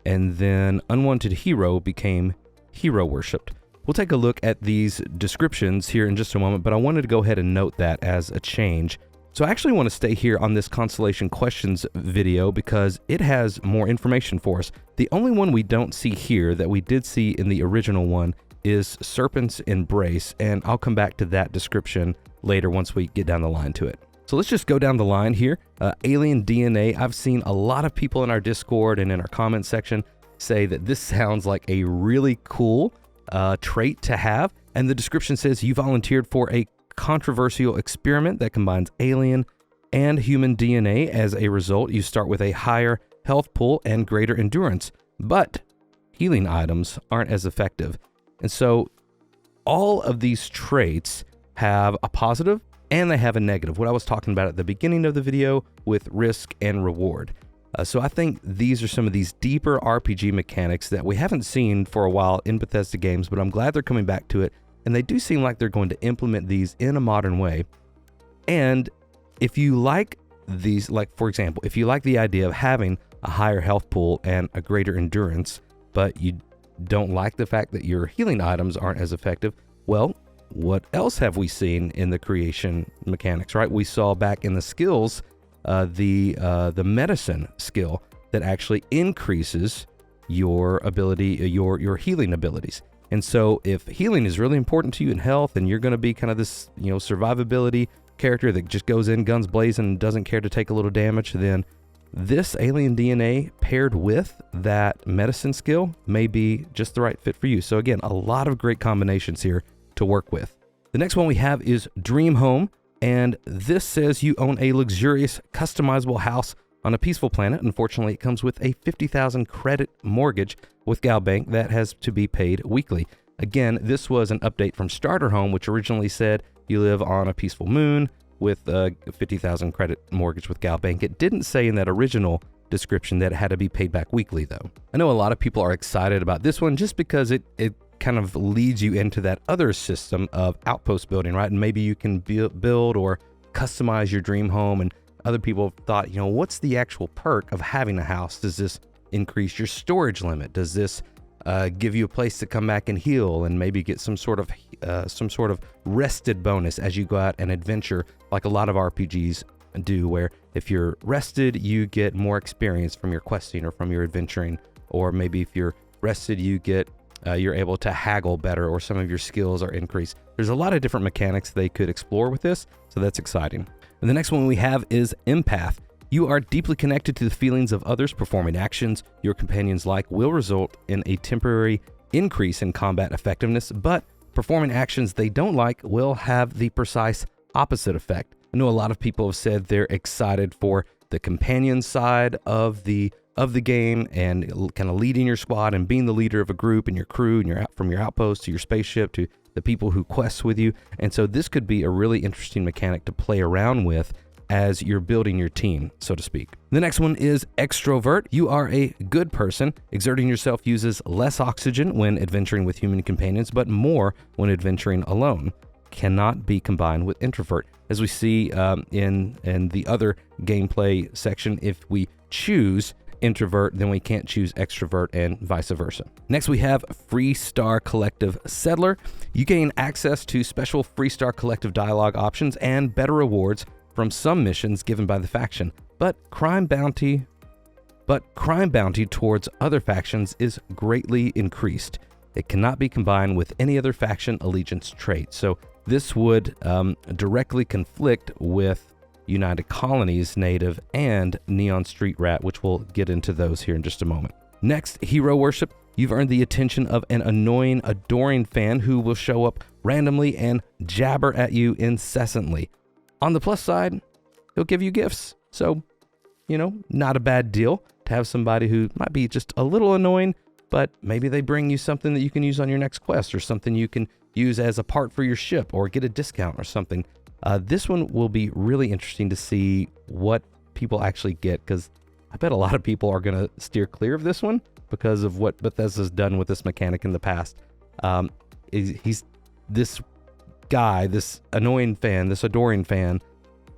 and then Unwanted Hero became Hero Worshipped. We'll take a look at these descriptions here in just a moment, but I wanted to go ahead and note that as a change. So I actually want to stay here on this Constellation Questions video because it has more information for us. The only one we don't see here that we did see in the original one is Serpent's Embrace, and I'll come back to that description later once we get down the line to it. So let's just go down the line here. Alien DNA, I've seen a lot of people in our Discord and in our comment section say that this sounds like a really cool trait to have. And the description says you volunteered for a controversial experiment that combines alien and human DNA. As a result, you start with a higher health pool and greater endurance, but healing items aren't as effective. And so all of these traits have a positive and they have a negative, what I was talking about at the beginning of the video with risk and reward. So I think these are some of these deeper RPG mechanics that we haven't seen for a while in Bethesda games, but I'm glad they're coming back to it. And they do seem like they're going to implement these in a modern way. And if you like these, like for example, if you like the idea of having a higher health pool and a greater endurance, but you don't like the fact that your healing items aren't as effective, well, what else have we seen in the creation mechanics, right? We saw back in the skills, the medicine skill that actually increases your ability, your healing abilities. And so if healing is really important to you in health and you're going to be kind of this, survivability character that just goes in guns blazing and doesn't care to take a little damage, then this alien DNA paired with that medicine skill may be just the right fit for you. So again, a lot of great combinations here to work with. The next one we have is Dream Home. And this says you own a luxurious, customizable house on a peaceful planet. Unfortunately, it comes with a 50,000 credit mortgage with GalBank that has to be paid weekly. Again, this was an update from Starter Home, which originally said you live on a peaceful moon with a 50,000 credit mortgage with GalBank. It didn't say in that original description that it had to be paid back weekly, though. I know a lot of people are excited about this one just because it kind of leads you into that other system of outpost building, right? And maybe you can build or customize your dream home. And other people thought, what's the actual perk of having a house? Does this increase your storage limit? Does this give you a place to come back and heal and maybe get some sort of rested bonus as you go out and adventure, like a lot of RPGs do, where if you're rested, you get more experience from your questing or from your adventuring, or maybe if you're rested, you're able to haggle better, or some of your skills are increased. There's a lot of different mechanics they could explore with this, so that's exciting. And the next one we have is Empath. You are deeply connected to the feelings of others. Performing actions your companions like will result in a temporary increase in combat effectiveness, but performing actions they don't like will have the precise opposite effect. I know a lot of people have said they're excited for the companion side of the game and kind of leading your squad and being the leader of a group and your crew and from your outpost to your spaceship to the people who quest with you. And so this could be a really interesting mechanic to play around with as you're building your team, so to speak. The next one is Extrovert. You are a good person. Exerting yourself uses less oxygen when adventuring with human companions, but more when adventuring alone. Cannot be combined with Introvert. As we see in the other gameplay section, if we choose introvert, then we can't choose extrovert and vice versa. Next, we have FreeStar Collective Settler. You gain access to special FreeStar Collective dialogue options and better rewards from some missions given by the faction, but crime bounty towards other factions is greatly increased. It cannot be combined with any other faction allegiance trait. So this would directly conflict with United Colonies native and Neon Street Rat, which we'll get into those here in just a moment. Next, hero worship. You've earned the attention of an annoying, adoring fan who will show up randomly and jabber at you incessantly. On the plus side, he'll give you gifts. So, not a bad deal to have somebody who might be just a little annoying, but maybe they bring you something that you can use on your next quest or something you can use as a part for your ship or get a discount or something. This one will be really interesting to see what people actually get, because I bet a lot of people are going to steer clear of this one because of what Bethesda's done with this mechanic in the past. He's this guy, this annoying fan, this adoring fan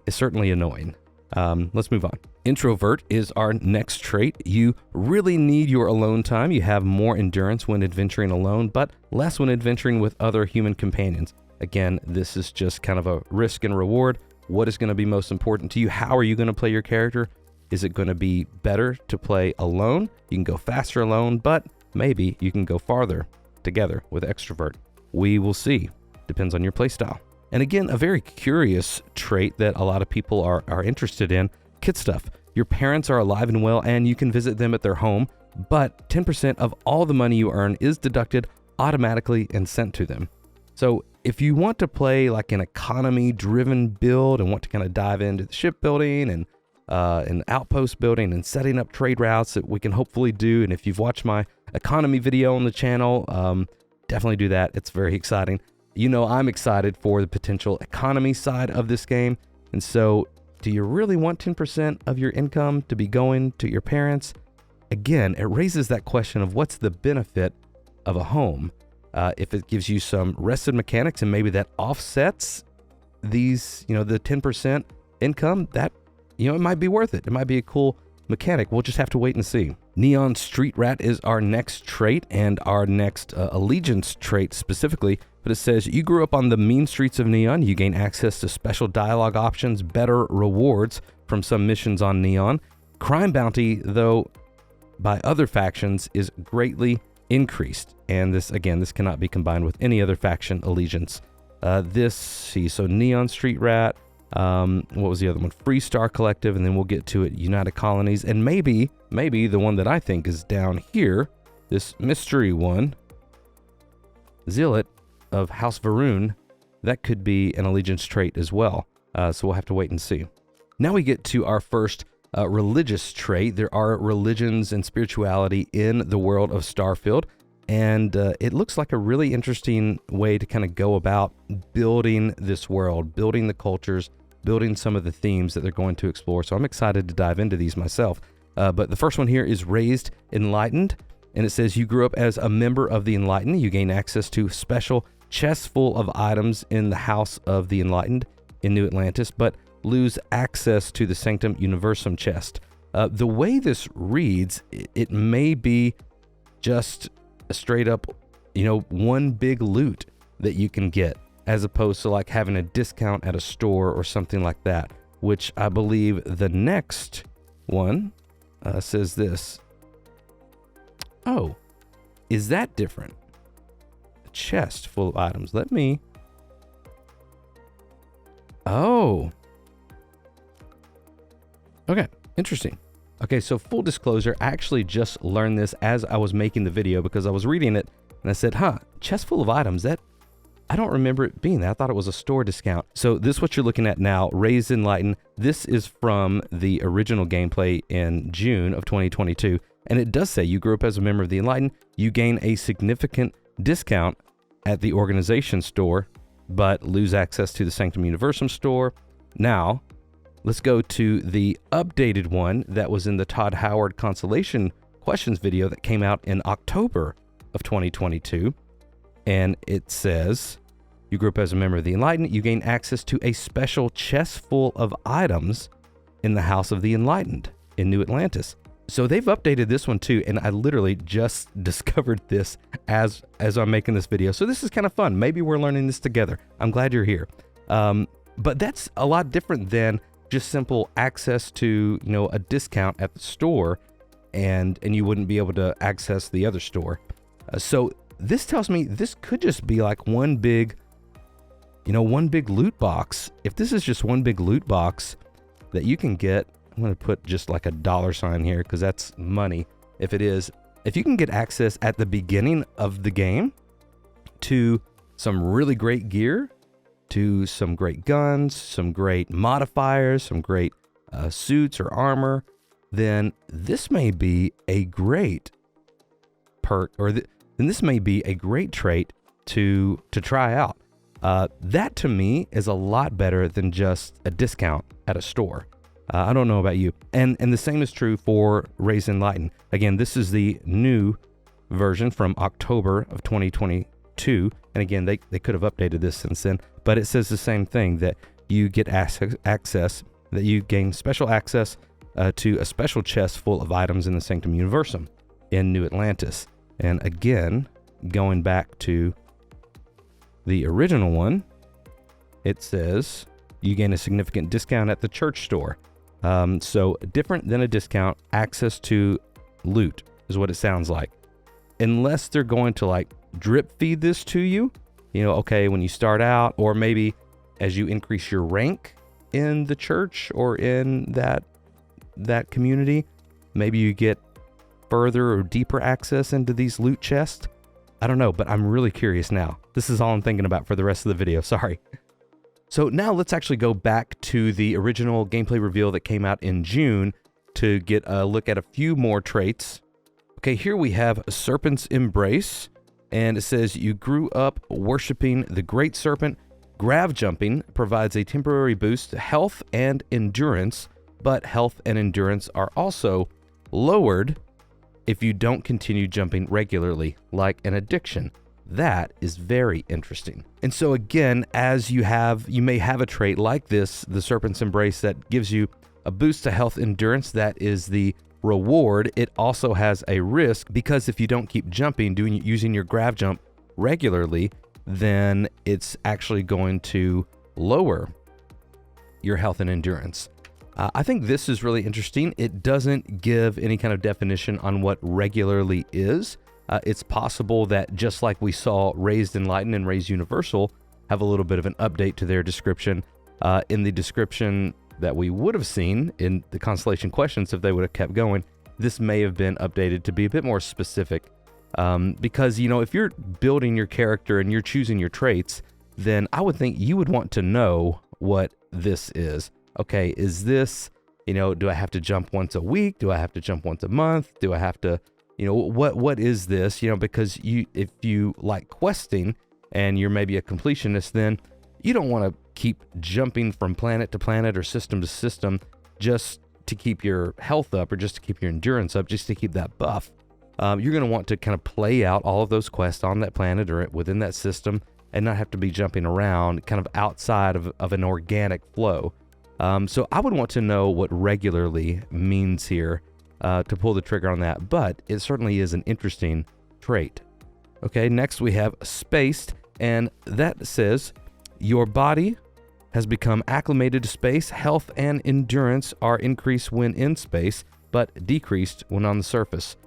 is certainly annoying. Let's move on. Introvert is our next trait. You really need your alone time. You have more endurance when adventuring alone, but less when adventuring with other human companions. Again, this is just kind of a risk and reward. What is going to be most important to you? How are you going to play your character? Is it going to be better to play alone? You can go faster alone, but maybe you can go farther together with extrovert. We will see. Depends on your playstyle. And again, a very curious trait that a lot of people are interested in, kid stuff. Your parents are alive and well, and you can visit them at their home, but 10% of all the money you earn is deducted automatically and sent to them. So if you want to play like an economy-driven build and want to kind of dive into the shipbuilding and outpost building and setting up trade routes that we can hopefully do, and if you've watched my economy video on the channel, definitely do that. It's very exciting. I'm excited for the potential economy side of this game. And so do you really want 10% of your income to be going to your parents? Again, it raises that question of what's the benefit of a home? If it gives you some rested mechanics and maybe that offsets these, the 10% income, that, it might be worth it. It might be a cool mechanic. We'll just have to wait and see. Neon Street Rat is our next trait and our next allegiance trait specifically, but it says you grew up on the mean streets of Neon. You gain access to special dialogue options, better rewards from some missions on Neon. Crime bounty, though, by other factions is greatly increased. And this cannot be combined with any other faction allegiance. So Neon Street Rat, what was the other one? FreeStar Collective, and then we'll get to it, United Colonies, and maybe the one that I think is down here, this mystery one, Zealot of House Varun, that could be an allegiance trait as well. So we'll have to wait and see. Now we get to our first religious trait. There are religions and spirituality in the world of Starfield, and it looks like a really interesting way to kind of go about building this world, building the cultures, building some of the themes that they're going to explore. So I'm excited to dive into these myself. But the first one here is Raised Enlightened, and it says you grew up as a member of the Enlightened. You gain access to special chests full of items in the House of the Enlightened in New Atlantis, but lose access to the Sanctum Universum chest. The way this reads, it may be just a straight up, one big loot that you can get, as opposed to like having a discount at a store or something like that, which I believe the next one says this. Oh, is that different? A chest full of items. Oh. Okay, interesting. Okay, so full disclosure, I actually just learned this as I was making the video because I was reading it and I said, chest full of items, that I don't remember it being that. I thought it was a store discount. So this is what you're looking at now, Raised Enlightened. This is from the original gameplay in June of 2022. And it does say you grew up as a member of the Enlightened. You gain a significant discount at the organization store, but lose access to the Sanctum Universum store. Now, let's go to the updated one that was in the Todd Howard Constellation questions video that came out in October of 2022. And it says, you grew up as a member of the Enlightened. You gain access to a special chest full of items in the House of the Enlightened in New Atlantis. So they've updated this one too, and I literally just discovered this as I'm making this video. So this is kind of fun. Maybe we're learning this together. I'm glad you're here. But that's a lot different than just simple access to, a discount at the store, and you wouldn't be able to access the other store. So this tells me this could just be like one big loot box. If this is just one big loot box that you can get, I'm going to put just like a $sign here because that's money. If you can get access at the beginning of the game to some really great gear, to some great guns, some great modifiers, some great suits or armor, then this may be a great perk, or then this may be a great trait to try out. That to me is a lot better than just a discount at a store. I don't know about you. And the same is true for Raise Enlighten. Again, this is the new version from October of 2022. And again, they could have updated this since then, but it says the same thing, that you get access, that you gain special access to a special chest full of items in the Sanctum Universum in New Atlantis. And again, going back to the original one, it says you gain a significant discount at the church store. So different than a discount, access to loot is what it sounds like. Unless they're going to like drip feed this to you, okay, when you start out, or maybe as you increase your rank in the church or in that community, maybe you get further or deeper access into these loot chests. I don't know, but I'm really curious now. This is all I'm thinking about for the rest of the video. Sorry. So now let's actually go back to the original gameplay reveal that came out in June to get a look at a few more traits. Okay, here we have Serpent's Embrace, and it says you grew up worshiping the Great Serpent. Grav jumping provides a temporary boost to health and endurance, but health and endurance are also lowered if you don't continue jumping regularly, like an addiction. That is very interesting. And so again, as you may have a trait like this, the Serpent's Embrace, that gives you a boost to health endurance. That is the reward. It also has a risk, because if you don't keep jumping, using your grav jump regularly, then it's actually going to lower your health and endurance. I think this is really interesting. It doesn't give any kind of definition on what regularly is. It's possible that just like we saw Raised Enlighten and Raised Universal have a little bit of an update to their description. In the description that we would have seen in the Constellation questions, if they would have kept going, this may have been updated to be a bit more specific. Because, if you're building your character and you're choosing your traits, then I would think you would want to know what this is. Okay, is this, do I have to jump once a week? Do I have to jump once a month? Do I have to, what is this? Because if you like questing and you're maybe a completionist, then you don't want to keep jumping from planet to planet or system to system just to keep your health up, or just to keep your endurance up, just to keep that buff. You're going to want to kind of play out all of those quests on that planet or within that system, and not have to be jumping around kind of outside of an organic flow. So I would want to know what regularly means here to pull the trigger on that, but it certainly is an interesting trait. Okay, next we have Spaced, and that says your body has become acclimated to space. Health and endurance are increased when in space, but decreased when on the surface.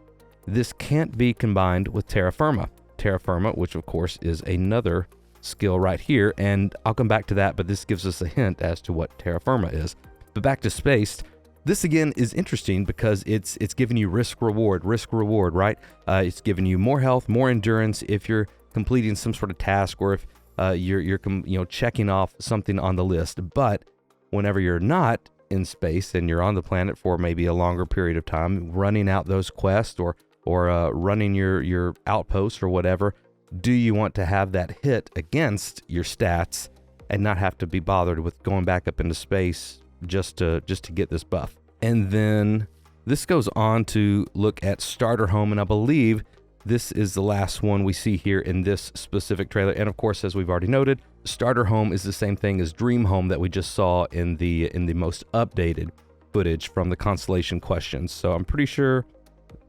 This can't be combined with Terra Firma. Terra Firma, which of course is another skill right here, and I'll come back to that, but this gives us a hint as to what Terra Firma is. But back to Spaced, this again is interesting because it's giving you risk reward, right? It's giving you more health, more endurance if you're completing some sort of task, or if you're checking off something on the list. But whenever you're not in space and you're on the planet for maybe a longer period of time, running out those quests or running your outpost or whatever, do you want to have that hit against your stats and not have to be bothered with going back up into space just to get this buff? And then this goes on to look at Starter Home, and I believe this is the last one we see here in this specific trailer. And of course, as we've already noted, Starter Home is the same thing as Dream Home that we just saw in the most updated. footage from the Constellation questions. So I'm pretty sure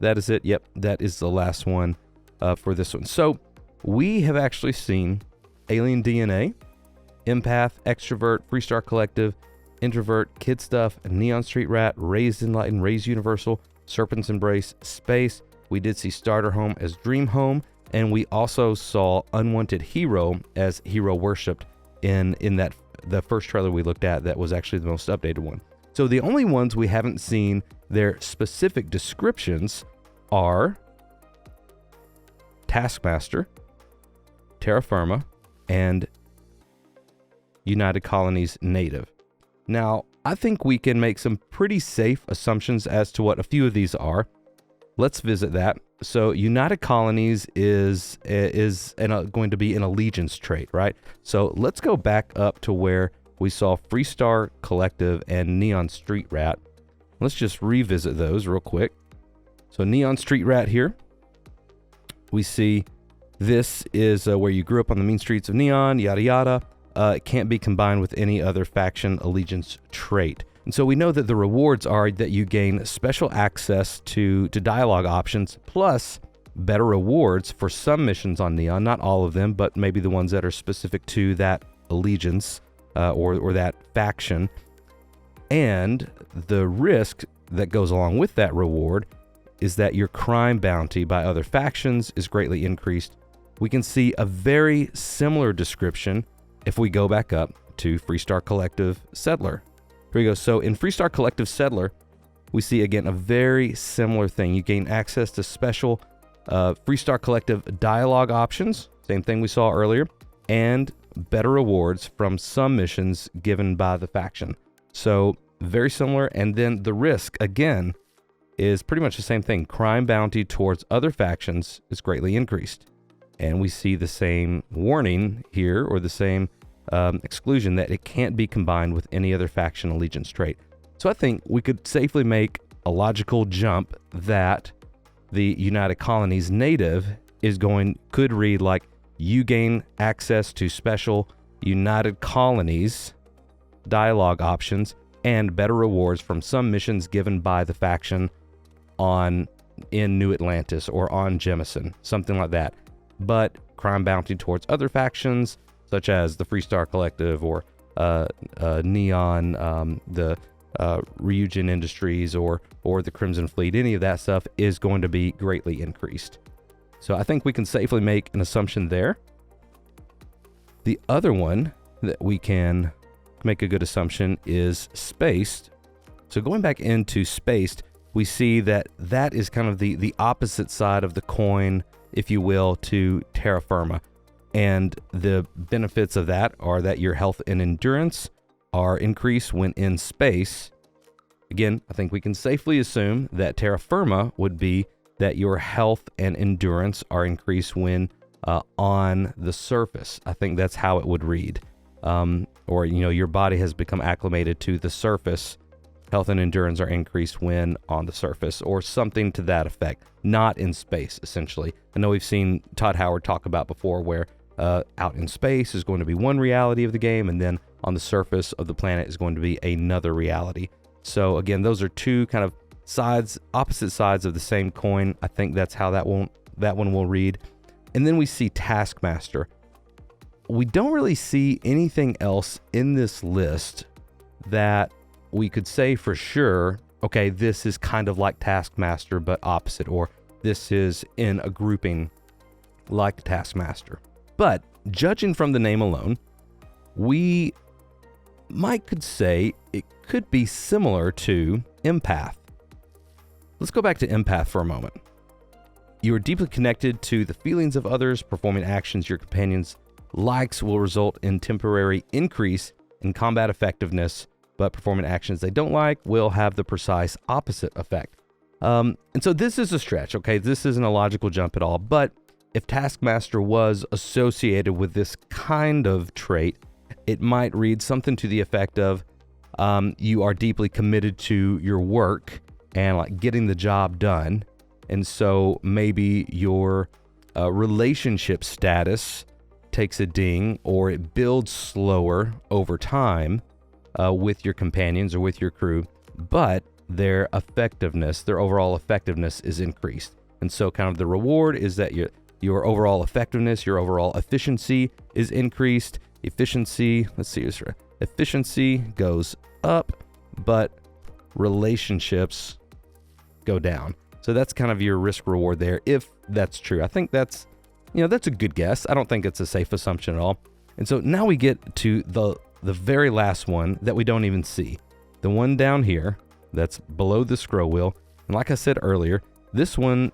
that is it. Yep, that is the last one for this one. So we have actually seen Alien DNA, Empath, Extrovert, FreeStar Collective, Introvert, Kid Stuff, Neon Street Rat, Raised Enlightened, Raised Universal, Serpent's Embrace, Space. We did see Starter Home as Dream Home, and we also saw Unwanted Hero as Hero Worshipped in that the first trailer we looked at that was actually the most updated one. So the only ones we haven't seen their specific descriptions are Taskmaster, Terra Firma, and United Colonies Native. Now, I think we can make some pretty safe assumptions as to what a few of these are. Let's visit that. So United Colonies is going to be an allegiance trait, right? So let's go back up to where we saw FreeStar Collective and Neon Street Rat. Let's just revisit those real quick. So Neon Street Rat here. We see this is where you grew up on the mean streets of Neon, yada yada. It can't be combined with any other faction allegiance trait. And so we know that the rewards are that you gain special access to dialogue options, plus better rewards for some missions on Neon, not all of them, but maybe the ones that are specific to that allegiance or that faction. And the risk that goes along with that reward is that your crime bounty by other factions is greatly increased. We can see a very similar description if we go back up to FreeStar Collective Settler. Here we go. So in FreeStar Collective Settler, we see again a very similar thing. You gain access to special FreeStar Collective dialogue options, same thing we saw earlier, and better rewards from some missions given by the faction. So very similar. And then the risk, again, is pretty much the same thing. Crime bounty towards other factions is greatly increased. And we see the same warning here, or the same exclusion that it can't be combined with any other faction allegiance trait. So I think we could safely make a logical jump that the United Colonies Native could read like, you gain access to special United Colonies dialogue options and better rewards from some missions given by the faction in New Atlantis or on Jemison, something like that. But crime bounty towards other factions, such as the FreeStar Collective or Neon, the Ryujin Industries or the Crimson Fleet, any of that stuff is going to be greatly increased. So I think we can safely make an assumption there. The other one that we can make a good assumption is Spaced. So going back into Spaced, we see that is kind of the opposite side of the coin, if you will, to Terra Firma. And the benefits of that are that your health and endurance are increased when in space. Again, I think we can safely assume that Terra Firma would be that your health and endurance are increased when on the surface. I think that's how it would read. Or, your body has become acclimated to the surface. Health and endurance are increased when on the surface, or something to that effect. Not in space, essentially. I know we've seen Todd Howard talk about before where out in space is going to be one reality of the game, and then on the surface of the planet is going to be another reality. So again, those are two kind of opposite sides of the same coin. I think that's how that one will read. And then we see Taskmaster. We don't really see anything else in this list that we could say for sure, okay, this is kind of like Taskmaster, but opposite, or this is in a grouping like Taskmaster. But judging from the name alone, we could say it could be similar to Empath. Let's go back to Empath for a moment. You are deeply connected to the feelings of others. Performing actions your companions likes will result in temporary increase in combat effectiveness, but performing actions they don't like will have the precise opposite effect. And so this is a stretch, okay? This isn't a logical jump at all, but if Taskmaster was associated with this kind of trait, it might read something to the effect of you are deeply committed to your work and like getting the job done. And so maybe your relationship status takes a ding, or it builds slower over time with your companions or with your crew. but their effectiveness, their overall effectiveness is increased. And so kind of the reward is that your overall effectiveness, your overall efficiency is increased. Efficiency, efficiency goes up, but relationships go down. So that's kind of your risk reward there, if that's true. I think that's a good guess. I don't think it's a safe assumption at all. And so now we get to the very last one that we don't even see. The one down here that's below the scroll wheel. And like I said earlier, this one,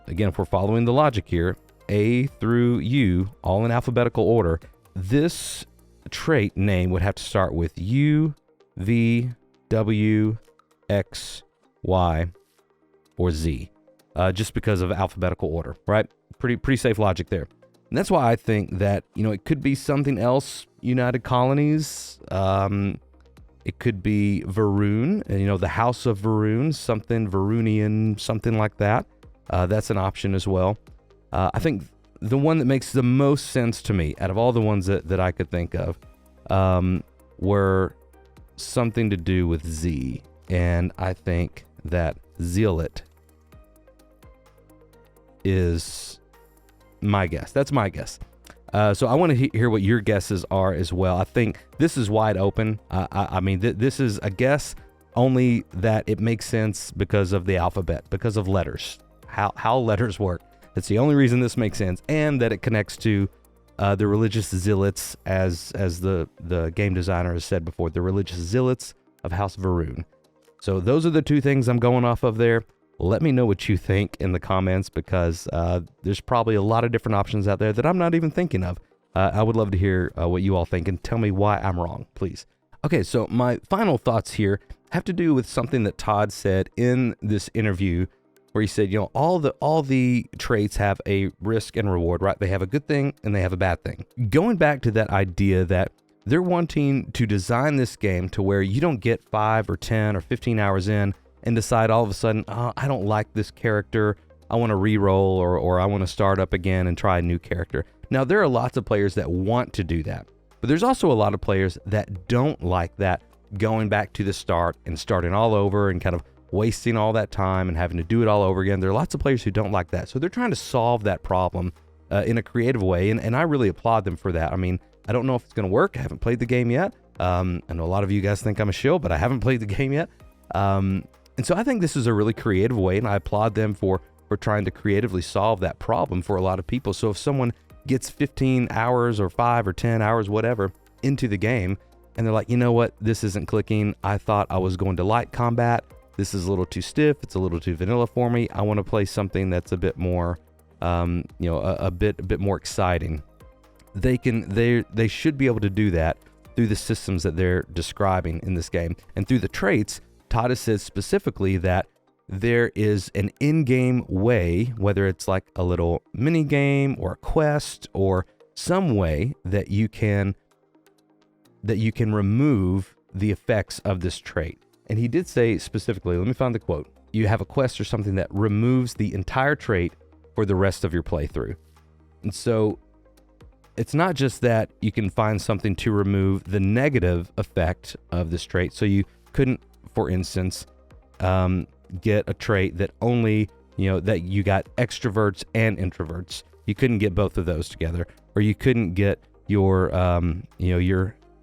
again, if we're following the logic here, A through U, all in alphabetical order, this trait name would have to start with U, V, W, X, Y, or Z, just because of alphabetical order, right? Pretty safe logic there. And that's why I think that, it could be something else, United Colonies. It could be Varun, the House of Varun, something Varunian, something like that. That's an option as well. I think the one that makes the most sense to me out of all the ones that I could think of were something to do with Z. And I think that Zealot is my guess. That's my guess. So I want to hear what your guesses are as well. I think this is wide open. I mean, this is a guess, only that it makes sense because of the alphabet, because of letters, how letters work. That's the only reason this makes sense, and that it connects to the religious zealots, as the game designer has said before, the religious zealots of House Varun. So those are the two things I'm going off of there. Let me know what you think in the comments, because there's probably a lot of different options out there that I'm not even thinking of. I would love to hear what you all think, and tell me why I'm wrong, please. Okay, so my final thoughts here have to do with something that Todd said in this interview, where he said, all the traits have a risk and reward, right? They have a good thing and they have a bad thing. Going back to that idea that they're wanting to design this game to where you don't get 5 or 10 or 15 hours in and decide all of a sudden, oh, I don't like this character, I want to re-roll, or I want to start up again and try a new character. Now, there are lots of players that want to do that, but there's also a lot of players that don't like that, going back to the start and starting all over and kind of wasting all that time and having to do it all over again. There are lots of players who don't like that. So they're trying to solve that problem in a creative way, and I really applaud them for that. I mean, I don't know if it's going to work. I haven't played the game yet. I know a lot of you guys think I'm a shill, but I haven't played the game yet. And so I think this is a really creative way, and I applaud them for trying to creatively solve that problem for a lot of people. So if someone gets 15 hours or 5 or 10 hours, whatever, into the game, and they're like, you know what, this isn't clicking. I thought I was going to like combat. This is a little too stiff. It's a little too vanilla for me. I want to play something that's a bit more, a bit more exciting. They should be able to do that through the systems that they're describing in this game, and through the traits. Todd has said specifically that there is an in-game way, whether it's like a little mini game or a quest or some way that you can remove the effects of this trait. And he did say specifically, let me find the quote, you have a quest or something that removes the entire trait for the rest of your playthrough. And so it's not just that you can find something to remove the negative effect of this trait. So you couldn't, for instance, get a trait that only, that you got extroverts and introverts. You couldn't get both of those together, or you couldn't get your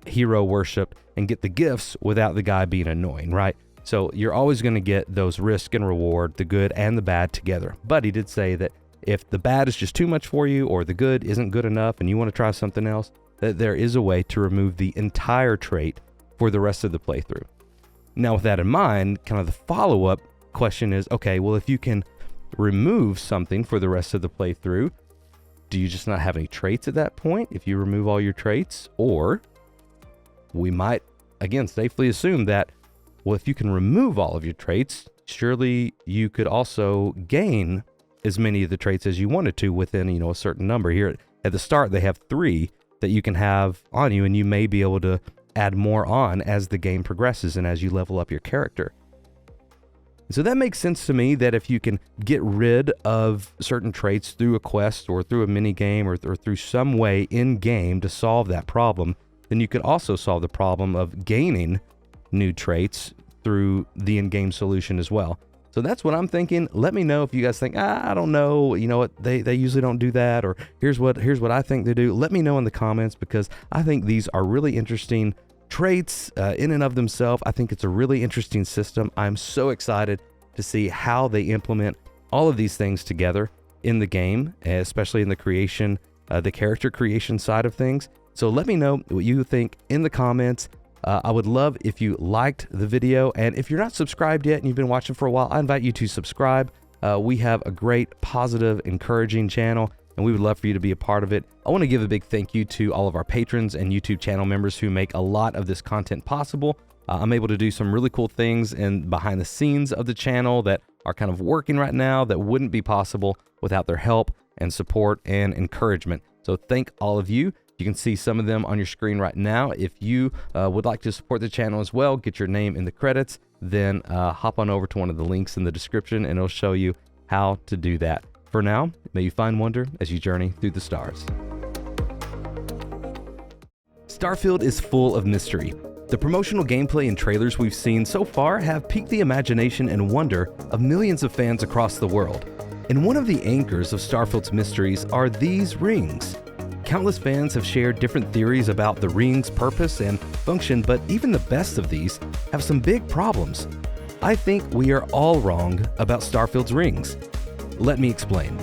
hero worship and get the gifts without the guy being annoying, right? So you're always going to get those risk and reward, the good and the bad together. But he did say that if the bad is just too much for you, or the good isn't good enough and you want to try something else, that there is a way to remove the entire trait for the rest of the playthrough. Now, with that in mind, kind of the follow-up question is, okay, well, if you can remove something for the rest of the playthrough, do you just not have any traits at that point if you remove all your traits? Or we might, again, safely assume that, well, if you can remove all of your traits, surely you could also gain as many of the traits as you wanted to within, a certain number. Here at the start, they have 3 that you can have on you, and you may be able to add more on as the game progresses and as you level up your character. So that makes sense to me, that if you can get rid of certain traits through a quest or through a mini game or through some way in game to solve that problem, then you could also solve the problem of gaining new traits through the in-game solution as well. So that's what I'm thinking. Let me know if you guys think, I don't know, you know what, they usually don't do that, or here's what I think they do. Let me know in the comments, because I think these are really interesting traits in and of themselves. I think it's a really interesting system. I'm so excited to see how they implement all of these things together in the game, especially in the creation, the character creation side of things. So let me know what you think in the comments. I would love if you liked the video, and if you're not subscribed yet and you've been watching for a while, I invite you to subscribe. We have a great, positive, encouraging channel, and we would love for you to be a part of it. I want to give a big thank you to all of our patrons and YouTube channel members who make a lot of this content possible. I'm able to do some really cool things in behind the scenes of the channel that are kind of working right now that wouldn't be possible without their help and support and encouragement. So thank all of you. You can see some of them on your screen right now. If you would like to support the channel as well, get your name in the credits, then hop on over to one of the links in the description and it'll show you how to do that. For now, may you find wonder as you journey through the stars. Starfield is full of mystery. The promotional gameplay and trailers we've seen so far have piqued the imagination and wonder of millions of fans across the world. And one of the anchors of Starfield's mysteries are these rings. Countless fans have shared different theories about the ring's purpose and function, but even the best of these have some big problems. I think we are all wrong about Starfield's rings. Let me explain.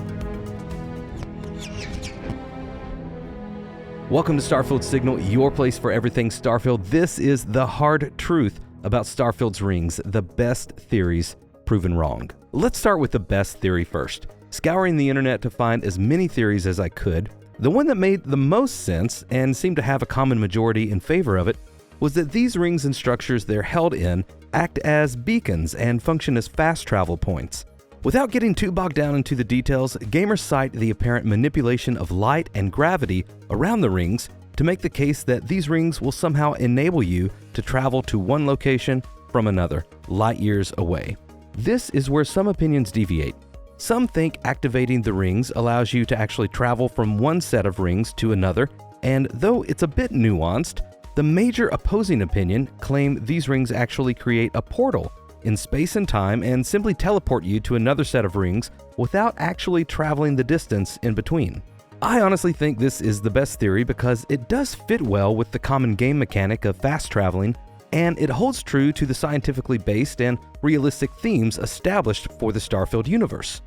Welcome to Starfield Signal, your place for everything Starfield. This is the hard truth about Starfield's rings, the best theories proven wrong. Let's start with the best theory first. Scouring the internet to find as many theories as I could, the one that made the most sense and seemed to have a common majority in favor of it was that these rings and structures they're held in act as beacons and function as fast travel points. Without getting too bogged down into the details, gamers cite the apparent manipulation of light and gravity around the rings to make the case that these rings will somehow enable you to travel to one location from another, light years away. This is where some opinions deviate. Some think activating the rings allows you to actually travel from one set of rings to another, and though it's a bit nuanced, the major opposing opinion claim these rings actually create a portal in space and time and simply teleport you to another set of rings without actually traveling the distance in between. I honestly think this is the best theory because it does fit well with the common game mechanic of fast traveling, and it holds true to the scientifically based and realistic themes established for the Starfield universe.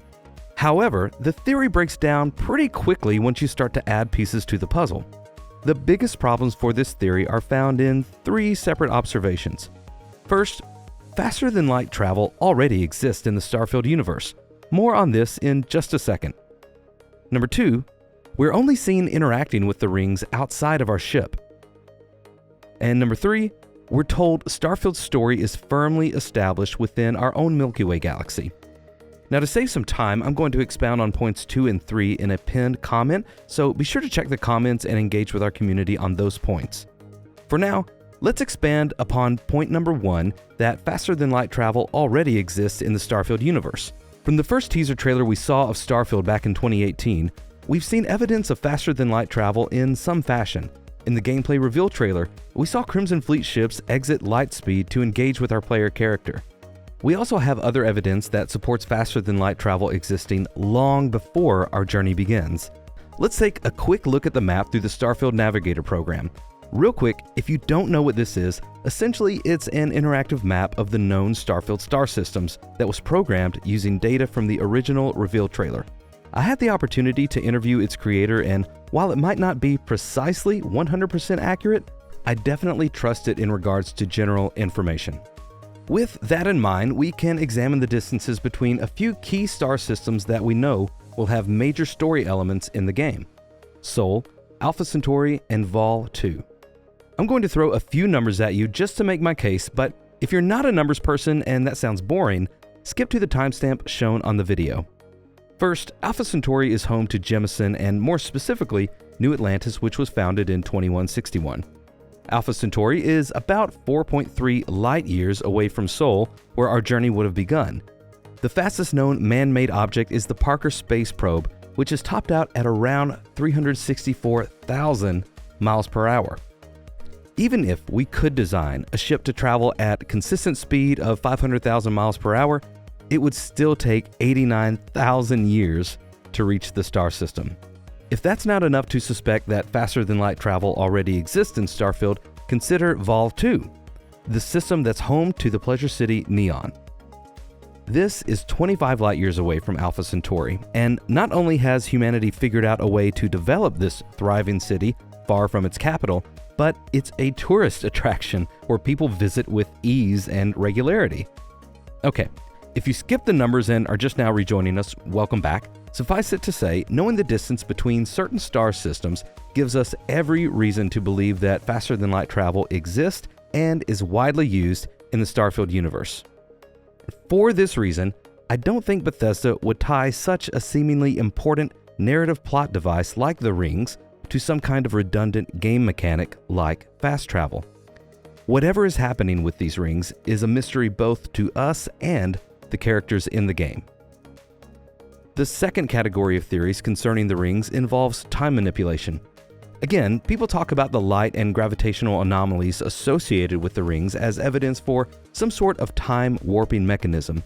However, the theory breaks down pretty quickly once you start to add pieces to the puzzle. The biggest problems for this theory are found in 3 separate observations. First, faster-than-light travel already exists in the Starfield universe. More on this in just a second. Number 2, we're only seen interacting with the rings outside of our ship. And number 3, we're told Starfield's story is firmly established within our own Milky Way galaxy. Now, to save some time, I'm going to expound on points 2 and 3 in a pinned comment, so be sure to check the comments and engage with our community on those points. For now, let's expand upon point number 1, that faster-than-light travel already exists in the Starfield universe. From the first teaser trailer we saw of Starfield back in 2018, we've seen evidence of faster-than-light travel in some fashion. In the gameplay reveal trailer, we saw Crimson Fleet ships exit light speed to engage with our player character. We also have other evidence that supports faster-than-light travel existing long before our journey begins. Let's take a quick look at the map through the Starfield Navigator program. Real quick, if you don't know what this is, essentially it's an interactive map of the known Starfield star systems that was programmed using data from the original reveal trailer. I had the opportunity to interview its creator, and while it might not be precisely 100% accurate, I definitely trust it in regards to general information. With that in mind, we can examine the distances between a few key star systems that we know will have major story elements in the game: Sol, Alpha Centauri, and Vol 2. I'm going to throw a few numbers at you just to make my case, but if you're not a numbers person and that sounds boring, skip to the timestamp shown on the video. First, Alpha Centauri is home to Jemison and more specifically, New Atlantis, which was founded in 2161. Alpha Centauri is about 4.3 light years away from Sol, where our journey would have begun. The fastest known man-made object is the Parker Space Probe, which is topped out at around 364,000 miles per hour. Even if we could design a ship to travel at consistent speed of 500,000 miles per hour, it would still take 89,000 years to reach the star system. If that's not enough to suspect that faster-than-light travel already exists in Starfield, consider Vol 2, the system that's home to the Pleasure City Neon. This is 25 light years away from Alpha Centauri, and not only has humanity figured out a way to develop this thriving city far from its capital, but it's a tourist attraction where people visit with ease and regularity. Okay, if you skip the numbers and are just now rejoining us, welcome back. Suffice it to say, knowing the distance between certain star systems gives us every reason to believe that faster-than-light travel exists and is widely used in the Starfield universe. For this reason, I don't think Bethesda would tie such a seemingly important narrative plot device like the rings to some kind of redundant game mechanic like fast travel. Whatever is happening with these rings is a mystery both to us and the characters in the game. The second category of theories concerning the rings involves time manipulation. Again, people talk about the light and gravitational anomalies associated with the rings as evidence for some sort of time warping mechanism.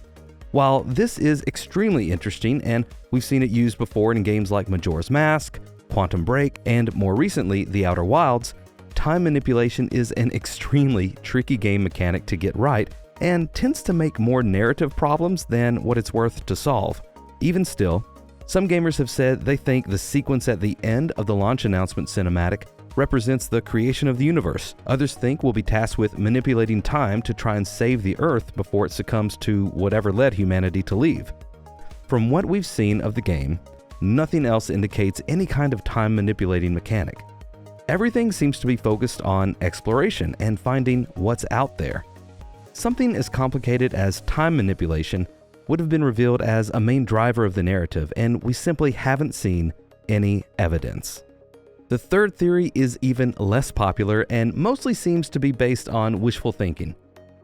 While this is extremely interesting, and we've seen it used before in games like Majora's Mask, Quantum Break, and more recently, The Outer Wilds, time manipulation is an extremely tricky game mechanic to get right and tends to make more narrative problems than what it's worth to solve. Even still, some gamers have said they think the sequence at the end of the launch announcement cinematic represents the creation of the universe. Others think we'll be tasked with manipulating time to try and save the Earth before it succumbs to whatever led humanity to leave. From what we've seen of the game, nothing else indicates any kind of time manipulating mechanic. Everything seems to be focused on exploration and finding what's out there. Something as complicated as time manipulation would have been revealed as a main driver of the narrative, and we simply haven't seen any evidence. The third theory is even less popular and mostly seems to be based on wishful thinking.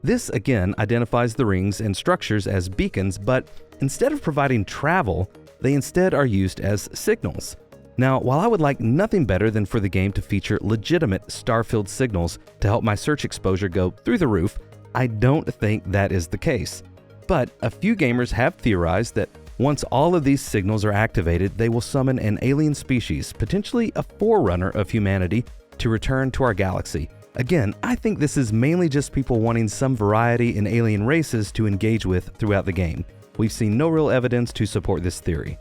This again identifies the rings and structures as beacons, but instead of providing travel, they instead are used as signals. Now, while I would like nothing better than for the game to feature legitimate Starfield signals to help my search exposure go through the roof, I don't think that is the case. But a few gamers have theorized that once all of these signals are activated, they will summon an alien species, potentially a forerunner of humanity, to return to our galaxy. Again, I think this is mainly just people wanting some variety in alien races to engage with throughout the game. We've seen no real evidence to support this theory.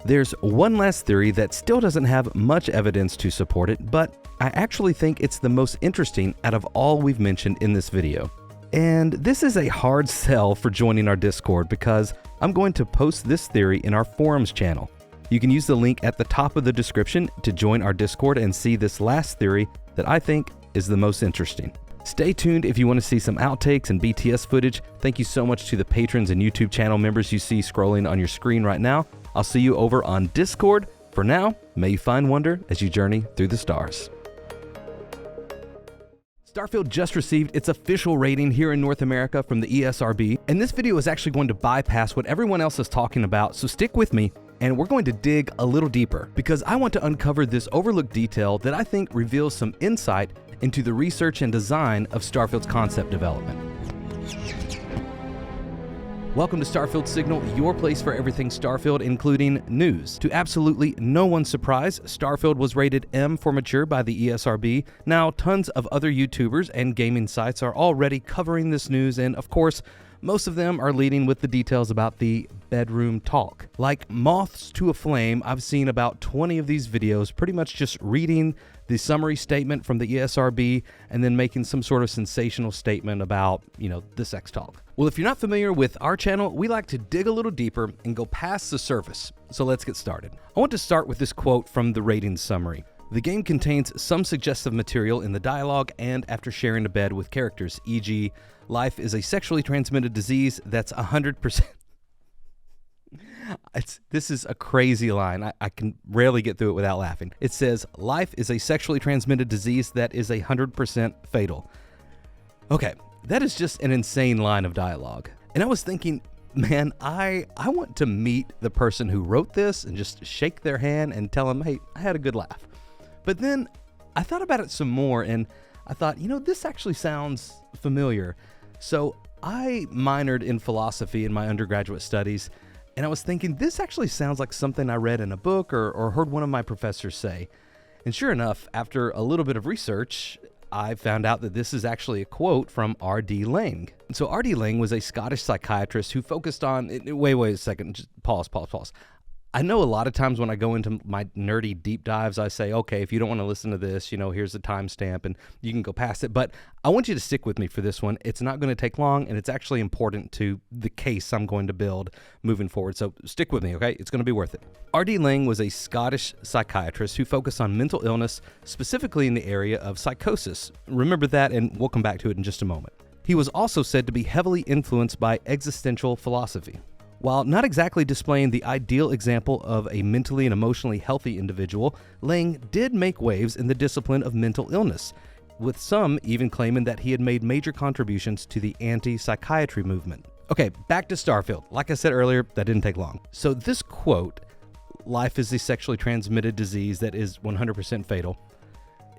There's one last theory that still doesn't have much evidence to support it, but I actually think it's the most interesting out of all we've mentioned in this video. And this is a hard sell for joining our Discord because I'm going to post this theory in our forums channel. You can use the link at the top of the description to join our Discord and see this last theory that I think is the most interesting. Stay tuned if you want to see some outtakes and BTS footage. Thank you so much to the patrons and YouTube channel members you see scrolling on your screen right now. I'll see you over on Discord. For now, may you find wonder as you journey through the stars. Starfield just received its official rating here in North America from the ESRB, and this video is actually going to bypass what everyone else is talking about, so stick with me, and we're going to dig a little deeper, because I want to uncover this overlooked detail that I think reveals some insight into the research and design of Starfield's concept development. Welcome to Starfield Signal, your place for everything Starfield, including news. To absolutely no one's surprise, Starfield was rated M for mature by the ESRB. Now, tons of other YouTubers and gaming sites are already covering this news, and of course, most of them are leading with the details about the bedroom talk. Like moths to a flame, I've seen about 20 of these videos pretty much just reading the summary statement from the ESRB and then making some sort of sensational statement about, the sex talk. Well, if you're not familiar with our channel, we like to dig a little deeper and go past the surface. So let's get started. I want to start with this quote from the rating summary. The game contains some suggestive material in the dialogue and after sharing a bed with characters, e.g., life is a sexually transmitted disease that's 100%. This is a crazy line. I can rarely get through it without laughing. It says, life is a sexually transmitted disease that is 100% fatal. Okay, that is just an insane line of dialogue. And I was thinking, man, I want to meet the person who wrote this and just shake their hand and tell them, hey, I had a good laugh. But then I thought about it some more, and I thought, this actually sounds familiar. So I minored in philosophy in my undergraduate studies, and I was thinking, this actually sounds like something I read in a book or heard one of my professors say. And sure enough, after a little bit of research, I found out that this is actually a quote from R.D. Laing. So R.D. Laing was a Scottish psychiatrist who focused on, wait a second, just pause. I know a lot of times when I go into my nerdy deep dives, I say, okay, if you don't want to listen to this, here's the timestamp and you can go past it. But I want you to stick with me for this one. It's not going to take long, and it's actually important to the case I'm going to build moving forward. So stick with me, okay? It's going to be worth it. R.D. Laing was a Scottish psychiatrist who focused on mental illness, specifically in the area of psychosis. Remember that, and we'll come back to it in just a moment. He was also said to be heavily influenced by existential philosophy. While not exactly displaying the ideal example of a mentally and emotionally healthy individual, Laing did make waves in the discipline of mental illness, with some even claiming that he had made major contributions to the anti-psychiatry movement. Okay, back to Starfield. Like I said earlier, that didn't take long. So this quote, "Life is a sexually transmitted disease that is 100% fatal,"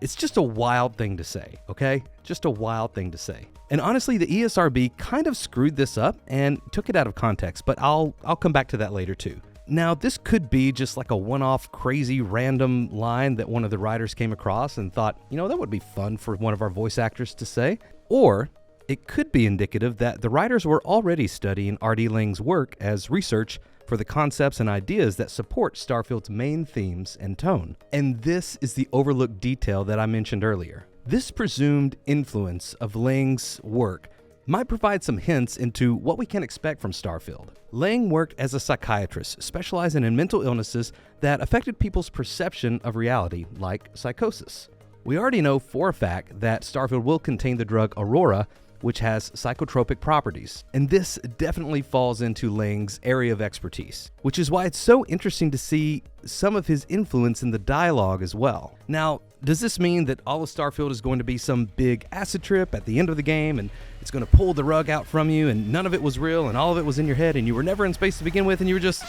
it's just a wild thing to say, okay? Just a wild thing to say. And honestly, the ESRB kind of screwed this up and took it out of context, but I'll come back to that later too. Now, this could be just like a one-off crazy random line that one of the writers came across and thought, that would be fun for one of our voice actors to say. Or it could be indicative that the writers were already studying R.D. Laing's work as research for the concepts and ideas that support Starfield's main themes and tone. And this is the overlooked detail that I mentioned earlier. This presumed influence of Laing's work might provide some hints into what we can expect from Starfield. Laing worked as a psychiatrist, specializing in mental illnesses that affected people's perception of reality, like psychosis. We already know for a fact that Starfield will contain the drug Aurora, which has psychotropic properties. And this definitely falls into Laing's area of expertise, which is why it's so interesting to see some of his influence in the dialogue as well. Now, does this mean that all of Starfield is going to be some big acid trip at the end of the game and it's going to pull the rug out from you and none of it was real and all of it was in your head and you were never in space to begin with and you were just...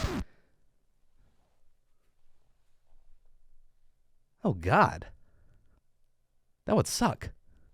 Oh God. That would suck.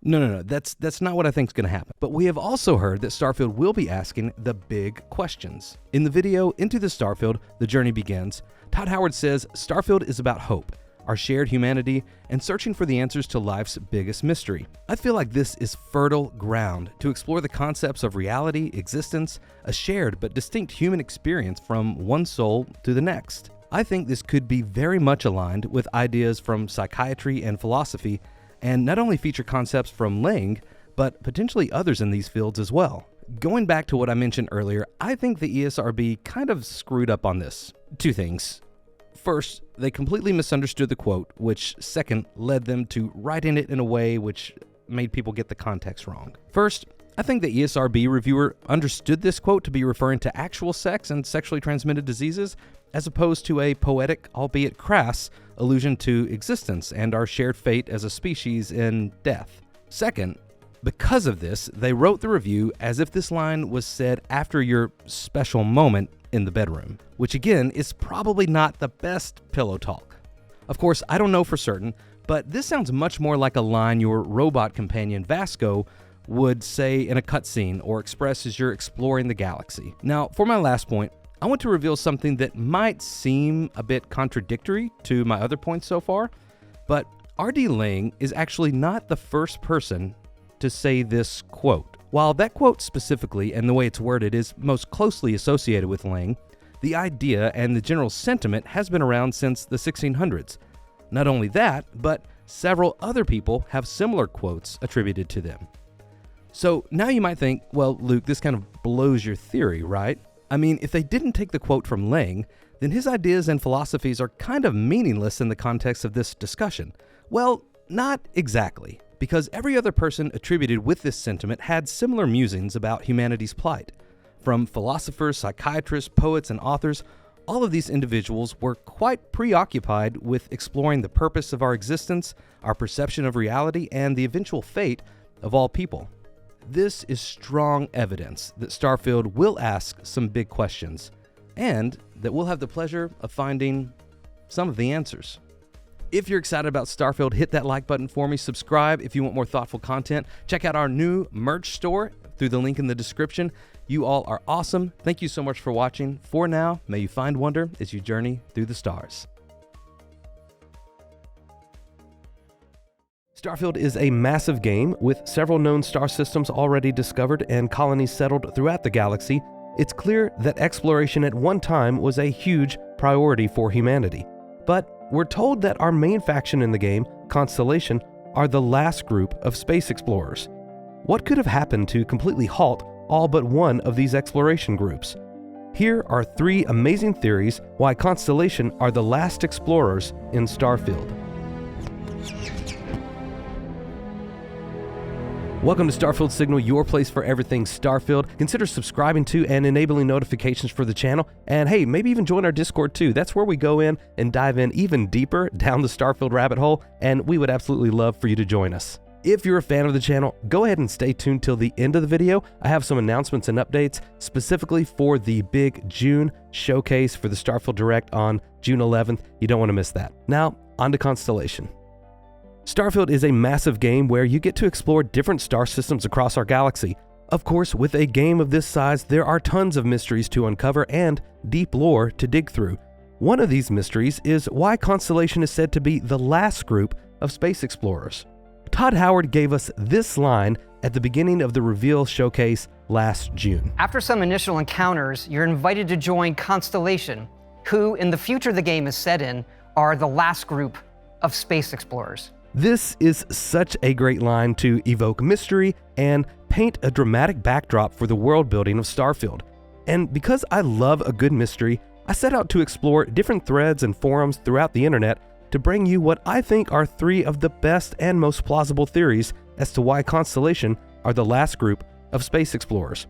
No, that's not what I think is going to happen. But we have also heard that Starfield will be asking the big questions. In the video, Into the Starfield, The Journey Begins, Todd Howard says Starfield is about hope, our shared humanity, and searching for the answers to life's biggest mystery. I feel like this is fertile ground to explore the concepts of reality, existence, a shared but distinct human experience from one soul to the next. I think this could be very much aligned with ideas from psychiatry and philosophy, and not only feature concepts from Laing, but potentially others in these fields as well. Going back to what I mentioned earlier, I think the ESRB kind of screwed up on this. Two things. First, they completely misunderstood the quote, which second led them to writing it in a way which made people get the context wrong. First, I think the ESRB reviewer understood this quote to be referring to actual sex and sexually transmitted diseases, as opposed to a poetic, albeit crass, allusion to existence and our shared fate as a species in death. Second, because of this, they wrote the review as if this line was said after your special moment in the bedroom, which again is probably not the best pillow talk. Of course, I don't know for certain, but this sounds much more like a line your robot companion Vasco would say in a cutscene or express as you're exploring the galaxy. Now, for my last point, I want to reveal something that might seem a bit contradictory to my other points so far, but R.D. Laing is actually not the first person to say this quote. While that quote specifically and the way it's worded is most closely associated with Laing, the idea and the general sentiment has been around since the 1600s. Not only that, but several other people have similar quotes attributed to them. So now you might think, well, Luke, this kind of blows your theory, right? I mean, if they didn't take the quote from Laing, then his ideas and philosophies are kind of meaningless in the context of this discussion. Well, not exactly, because every other person attributed with this sentiment had similar musings about humanity's plight. From philosophers, psychiatrists, poets, and authors, all of these individuals were quite preoccupied with exploring the purpose of our existence, our perception of reality, and the eventual fate of all people. This is strong evidence that Starfield will ask some big questions, and that we'll have the pleasure of finding some of the answers. If you're excited about Starfield, hit that like button for me. Subscribe if you want more thoughtful content. Check out our new merch store through the link in the description. You all are awesome. Thank you so much for watching. For now, may you find wonder as you journey through the stars. Starfield is a massive game with several known star systems already discovered and colonies settled throughout the galaxy. It's clear that exploration at one time was a huge priority for humanity. But we're told that our main faction in the game, Constellation, are the last group of space explorers. What could have happened to completely halt all but one of these exploration groups? Here are 3 amazing theories why Constellation are the last explorers in Starfield. Welcome to Starfield Signal, your place for everything Starfield. Consider subscribing to and enabling notifications for the channel. And hey, maybe even join our Discord too. That's where we go in and dive in even deeper down the Starfield rabbit hole, and we would absolutely love for you to join us. If you're a fan of the channel, go ahead and stay tuned till the end of the video. I have some announcements and updates specifically for the big June showcase for the Starfield Direct on June 11th. You don't want to miss that. Now, on to Constellation. Starfield is a massive game where you get to explore different star systems across our galaxy. Of course, with a game of this size, there are tons of mysteries to uncover and deep lore to dig through. One of these mysteries is why Constellation is said to be the last group of space explorers. Todd Howard gave us this line at the beginning of the reveal showcase last June. After some initial encounters, you're invited to join Constellation, who, in the future the game is set in, are the last group of space explorers. This is such a great line to evoke mystery and paint a dramatic backdrop for the world building of Starfield. And because I love a good mystery, I set out to explore different threads and forums throughout the internet to bring you what I think are 3 of the best and most plausible theories as to why Constellation are the last group of space explorers.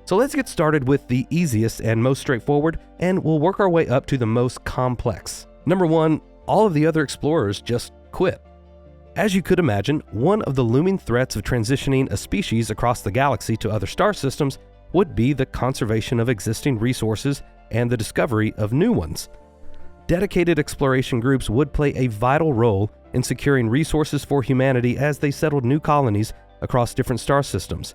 So let's get started with the easiest and most straightforward, and we'll work our way up to the most complex. Number 1, all of the other explorers just quit. As you could imagine, one of the looming threats of transitioning a species across the galaxy to other star systems would be the conservation of existing resources and the discovery of new ones. Dedicated exploration groups would play a vital role in securing resources for humanity as they settled new colonies across different star systems.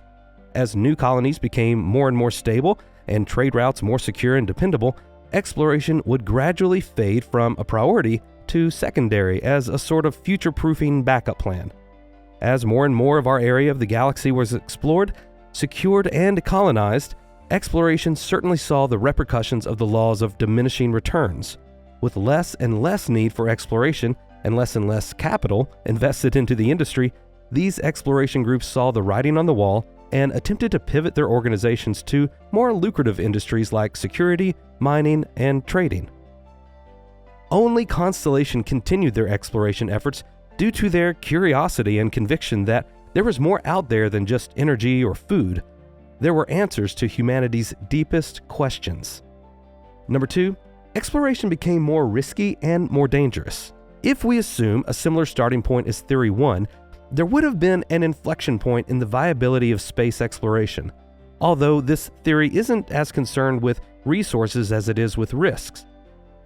As new colonies became more and more stable and trade routes more secure and dependable, exploration would gradually fade from a priority to secondary as a sort of future-proofing backup plan. As more and more of our area of the galaxy was explored, secured, and colonized, exploration certainly saw the repercussions of the laws of diminishing returns. With less and less need for exploration and less capital invested into the industry, these exploration groups saw the writing on the wall and attempted to pivot their organizations to more lucrative industries like security, mining, and trading. Only Constellation continued their exploration efforts due to their curiosity and conviction that there was more out there than just energy or food. There were answers to humanity's deepest questions. Number 2, exploration became more risky and more dangerous. If we assume a similar starting point as Theory 1, there would have been an inflection point in the viability of space exploration, although this theory isn't as concerned with resources as it is with risks.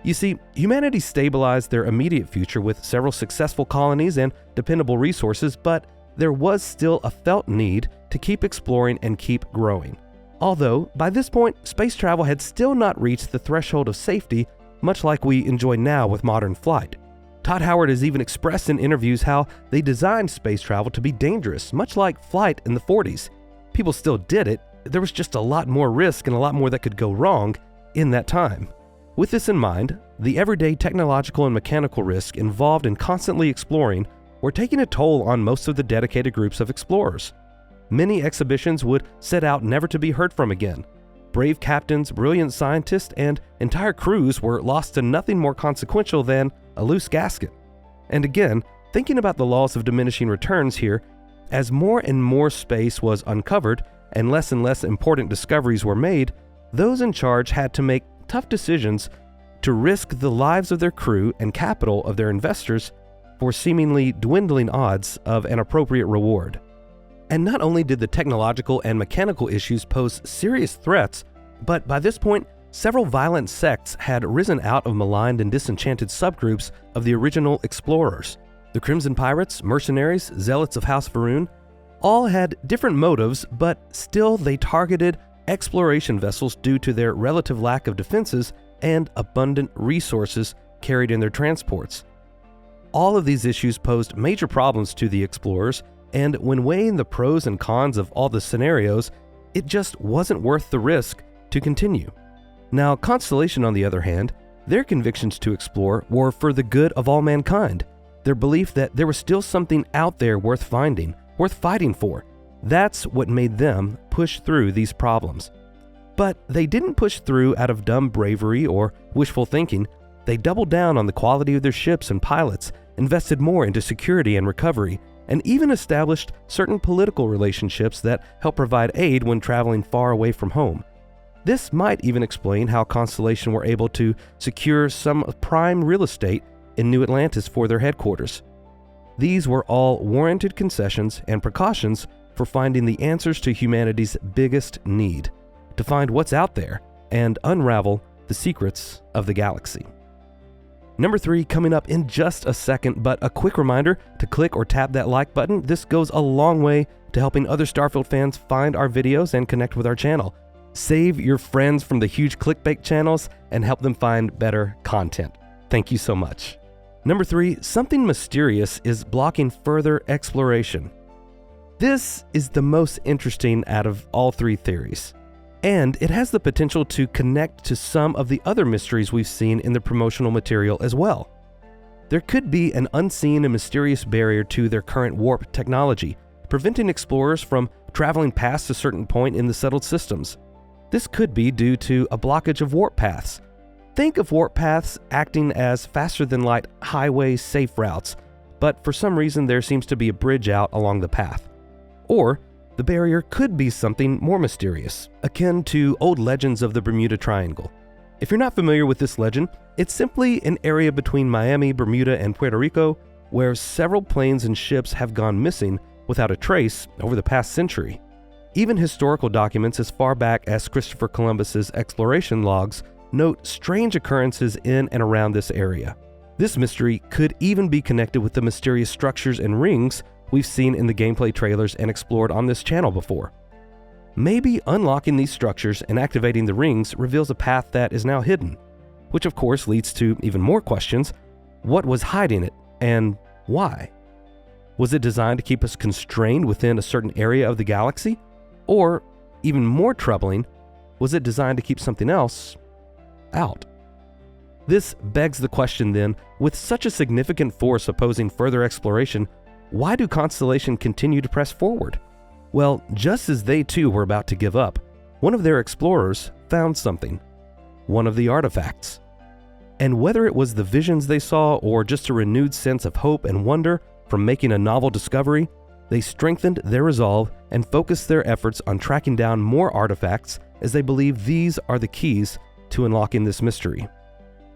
You see, humanity stabilized their immediate future with several successful colonies and dependable resources, but there was still a felt need to keep exploring and keep growing. Although, by this point, space travel had still not reached the threshold of safety, much like we enjoy now with modern flight. Todd Howard has even expressed in interviews how they designed space travel to be dangerous, much like flight in the 40s. People still did it, there was just a lot more risk and a lot more that could go wrong in that time. With this in mind, the everyday technological and mechanical risk involved in constantly exploring were taking a toll on most of the dedicated groups of explorers. Many exhibitions would set out never to be heard from again. Brave captains, brilliant scientists, and entire crews were lost to nothing more consequential than a loose gasket. And again, thinking about the laws of diminishing returns here, as more and more space was uncovered and less important discoveries were made, those in charge had to make tough decisions to risk the lives of their crew and capital of their investors for seemingly dwindling odds of an appropriate reward. And not only did the technological and mechanical issues pose serious threats, but by this point, several violent sects had risen out of maligned and disenchanted subgroups of the original explorers. The Crimson Pirates, Mercenaries, Zealots of House Varun, all had different motives, but still they targeted exploration vessels due to their relative lack of defenses and abundant resources carried in their transports. All of these issues posed major problems to the explorers, and when weighing the pros and cons of all the scenarios, it just wasn't worth the risk to continue. Now, Constellation, on the other hand, their convictions to explore were for the good of all mankind. Their belief that there was still something out there worth finding, worth fighting for. That's what made them push through these problems. But they didn't push through out of dumb bravery or wishful thinking. They doubled down on the quality of their ships and pilots, invested more into security and recovery, and even established certain political relationships that help provide aid when traveling far away from home. This might even explain how Constellation were able to secure some prime real estate in New Atlantis for their headquarters. These were all warranted concessions and precautions for finding the answers to humanity's biggest need, to find what's out there and unravel the secrets of the galaxy. Number 3 coming up in just a second, but a quick reminder to click or tap that like button. This goes a long way to helping other Starfield fans find our videos and connect with our channel. Save your friends from the huge clickbait channels and help them find better content. Thank you so much. Number 3, something mysterious is blocking further exploration. This is the most interesting out of all 3 theories, and it has the potential to connect to some of the other mysteries we've seen in the promotional material as well. There could be an unseen and mysterious barrier to their current warp technology, preventing explorers from traveling past a certain point in the settled systems. This could be due to a blockage of warp paths. Think of warp paths acting as faster-than-light highway safe routes, but for some reason there seems to be a bridge out along the path. Or the barrier could be something more mysterious, akin to old legends of the Bermuda Triangle. If you're not familiar with this legend, it's simply an area between Miami, Bermuda, and Puerto Rico where several planes and ships have gone missing without a trace over the past century. Even historical documents as far back as Christopher Columbus's exploration logs note strange occurrences in and around this area. This mystery could even be connected with the mysterious structures and rings we've seen in the gameplay trailers and explored on this channel before. Maybe unlocking these structures and activating the rings reveals a path that is now hidden, which of course leads to even more questions. What was hiding it, and why? Was it designed to keep us constrained within a certain area of the galaxy? Or, even more troubling, was it designed to keep something else out? This begs the question then, with such a significant force opposing further exploration, why do Constellation continue to press forward? Well, just as they too were about to give up, one of their explorers found something, one of the artifacts. And whether it was the visions they saw or just a renewed sense of hope and wonder from making a novel discovery, they strengthened their resolve and focused their efforts on tracking down more artifacts as they believe these are the keys to unlocking this mystery.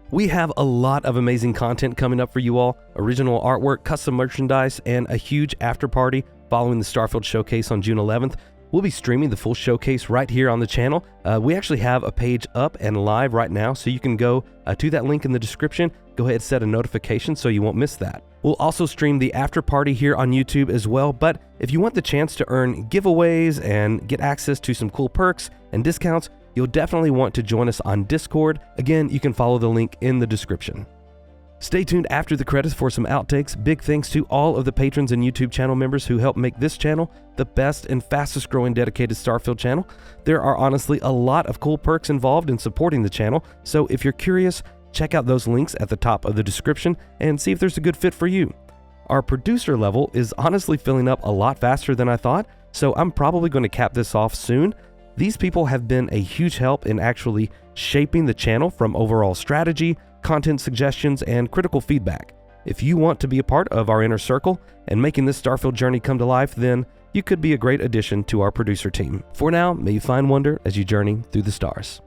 We have a lot of amazing content coming up for you all, original artwork, custom merchandise, and a huge after party following the Starfield Showcase on June 11th. We'll be streaming the full showcase right here on the channel. We actually have a page up and live right now, so you can go to that link in the description. Go ahead and set a notification so you won't miss that. We'll also stream the after party here on YouTube as well, but if you want the chance to earn giveaways and get access to some cool perks and discounts, you'll definitely want to join us on Discord. Again, you can follow the link in the description. Stay tuned after the credits for some outtakes. Big thanks to all of the patrons and YouTube channel members who help make this channel the best and fastest growing dedicated Starfield channel. There are honestly a lot of cool perks involved in supporting the channel, so if you're curious, check out those links at the top of the description and see if there's a good fit for you. Our producer level is honestly filling up a lot faster than I thought, so I'm probably going to cap this off soon. These people have been a huge help in actually shaping the channel from overall strategy, content suggestions, and critical feedback. If you want to be a part of our inner circle and making this Starfield journey come to life, then you could be a great addition to our producer team. For now, may you find wonder as you journey through the stars.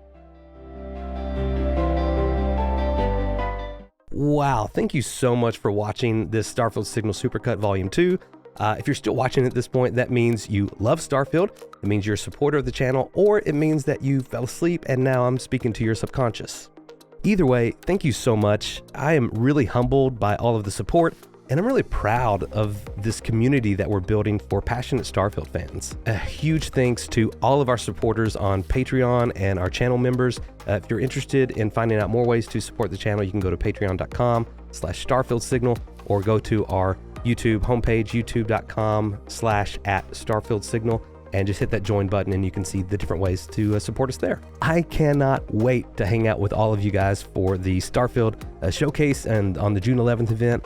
Wow, thank you so much for watching this Starfield Signal Supercut Volume 2. If you're still watching at this point, that means you love Starfield, it means you're a supporter of the channel, or it means that you fell asleep and now I'm speaking to your subconscious. Either way, thank you so much. I am really humbled by all of the support, and I'm really proud of this community that we're building for passionate Starfield fans. A huge thanks to all of our supporters on Patreon and our channel members. If you're interested in finding out more ways to support the channel, you can go to patreon.com/StarfieldSignal or go to our YouTube homepage, youtube.com/@StarfieldSignal, and just hit that join button and you can see the different ways to support us there. I cannot wait to hang out with all of you guys for the Starfield showcase and on the June 11th event.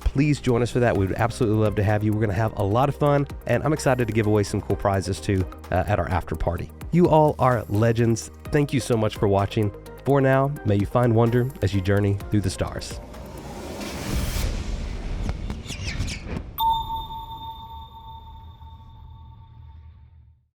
Please join us for that. We would absolutely love to have you. We're gonna have a lot of fun, and I'm excited to give away some cool prizes too at our after party. You all are legends. Thank you so much for watching. For now, may you find wonder as you journey through the stars.